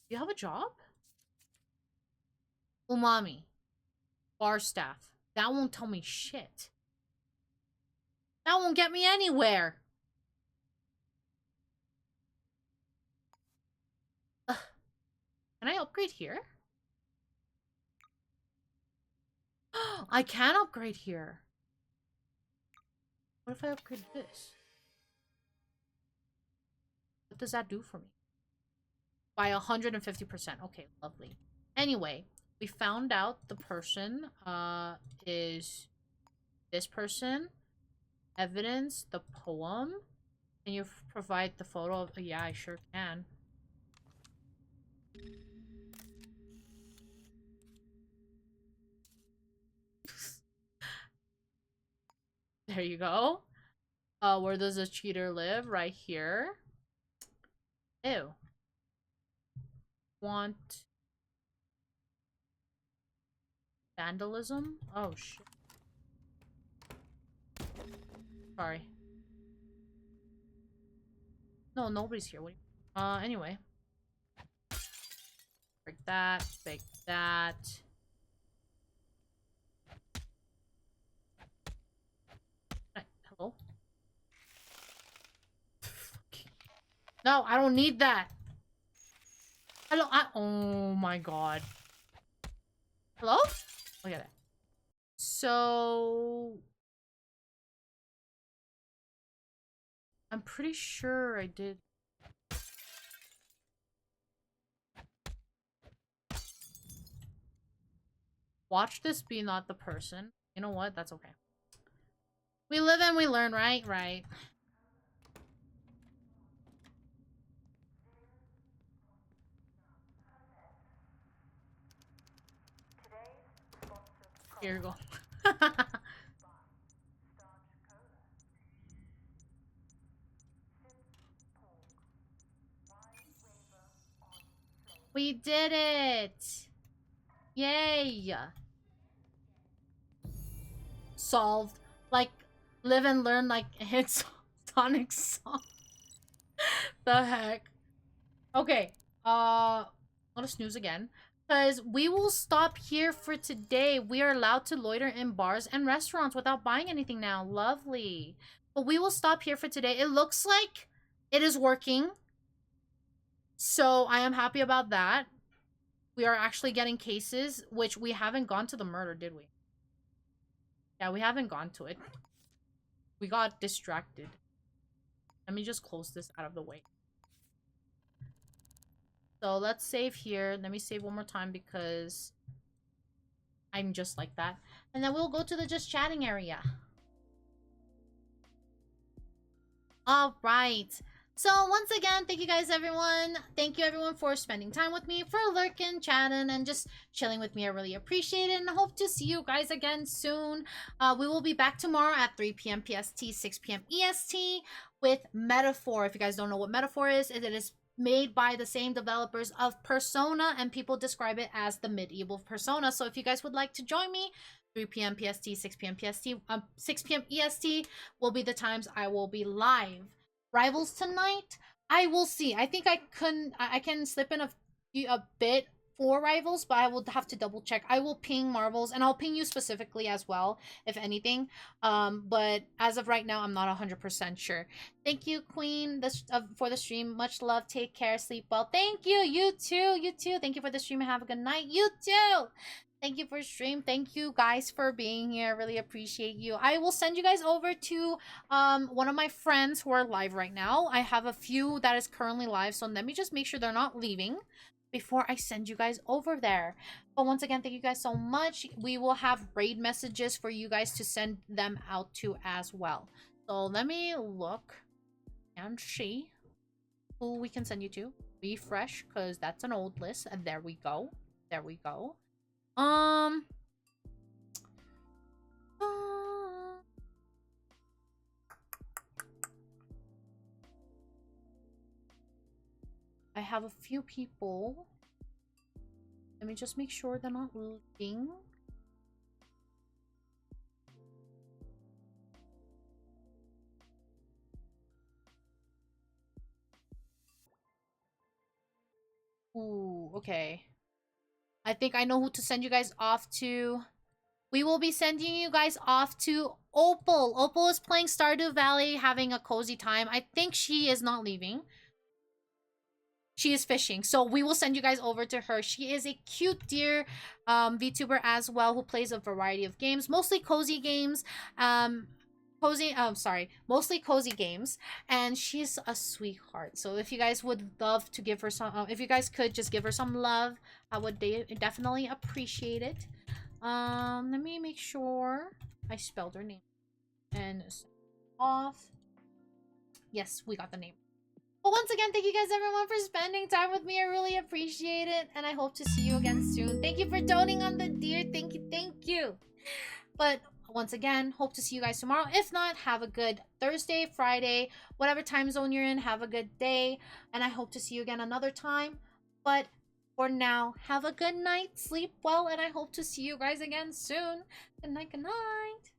You have a job? Umami. Bar staff. That won't tell me shit. That won't get me anywhere. Ugh. Can I upgrade here? I can upgrade here. What if I upgrade this? What does that do for me? By 150%. Okay, lovely. Anyway, we found out the person is this person. Evidence, the poem. Can you provide the photo of... Yeah, I sure can. There you go. Where does a cheater live? Right here. Ew. Want... vandalism? Oh, shit. Sorry. No, nobody's here. What anyway. Break that. Break that. Hello? No, I don't need that. Hello? Oh my god. Hello? Look at it. So... I'm pretty sure I did. Watch this be not the person. You know what? That's okay. We live and we learn, right? Right. Here you go. We did it! Yay! Solved. Like, live and learn like hits Sonic song. The heck? Okay. Let us snooze again. Because we will stop here for today. We are allowed to loiter in bars and restaurants without buying anything now. Lovely. But we will stop here for today. It looks like it is working. So I am happy about that. We are actually getting cases, which we haven't gone to the murder, did we? Yeah, we haven't gone to it. We got distracted. Let me just close this out of the way. So let's save here. Let me save one more time because I'm just like that. And then we'll go to the just chatting area. All right. So once again, thank you guys, everyone. Thank you, everyone, for spending time with me, for lurking, chatting, and just chilling with me. I really appreciate it, and I hope to see you guys again soon. We will be back tomorrow at 3 p.m. PST, 6 p.m. EST with Metaphor. If you guys don't know what Metaphor is, it is made by the same developers of Persona, and people describe it as the medieval Persona. So if you guys would like to join me, 3 p.m. PST, 6 p.m. PST, 6 p.m. EST will be the times I will be live. Rivals tonight, I will see. I think I can slip in a bit for rivals, but I will have to double check. I will ping Marvels, and I'll ping you specifically as well, if anything. But as of right now, I'm not 100% sure. Thank you, Queen, for the stream. Much love. Take care. Sleep well. Thank you. You too. You too. Thank you for the stream, and have a good night. You too. Thank you for stream. Thank you guys for being here. Really appreciate you. I will send you guys over to one of my friends who are live right now. I have a few that is currently live, so let me just make sure they're not leaving before I send you guys over there. But once again, thank you guys so much. We will have raid messages for you guys to send them out to as well. So let me look and see who we can send you to. Refresh, because that's an old list. And there we go. There we go. Um. I have a few people. Let me just make sure they're not leaving. Ooh, okay. I think I know who to send you guys off to. We will be sending you guys off to Opal. Opal is playing Stardew Valley, having a cozy time. I think she is not leaving. She is fishing, so we will send you guys over to her. She is a cute dear VTuber as well, who plays a variety of games, mostly cozy games. Mostly cozy games, and she's a sweetheart. So if you guys would love to give her some, if you guys could just give her some love, I would definitely appreciate it. Let me make sure I spelled her name and off. Yes, we got the name. But once again, thank you guys, everyone, for spending time with me. I really appreciate it, and I hope to see you again soon. Thank you for doting on the deer. Thank you, thank you. But once again, hope to see you guys tomorrow. If not, have a good Thursday, Friday, whatever time zone you're in. Have a good day, and I hope to see you again another time. But for now, have a good night, sleep well, and I hope to see you guys again soon. Good night, good night.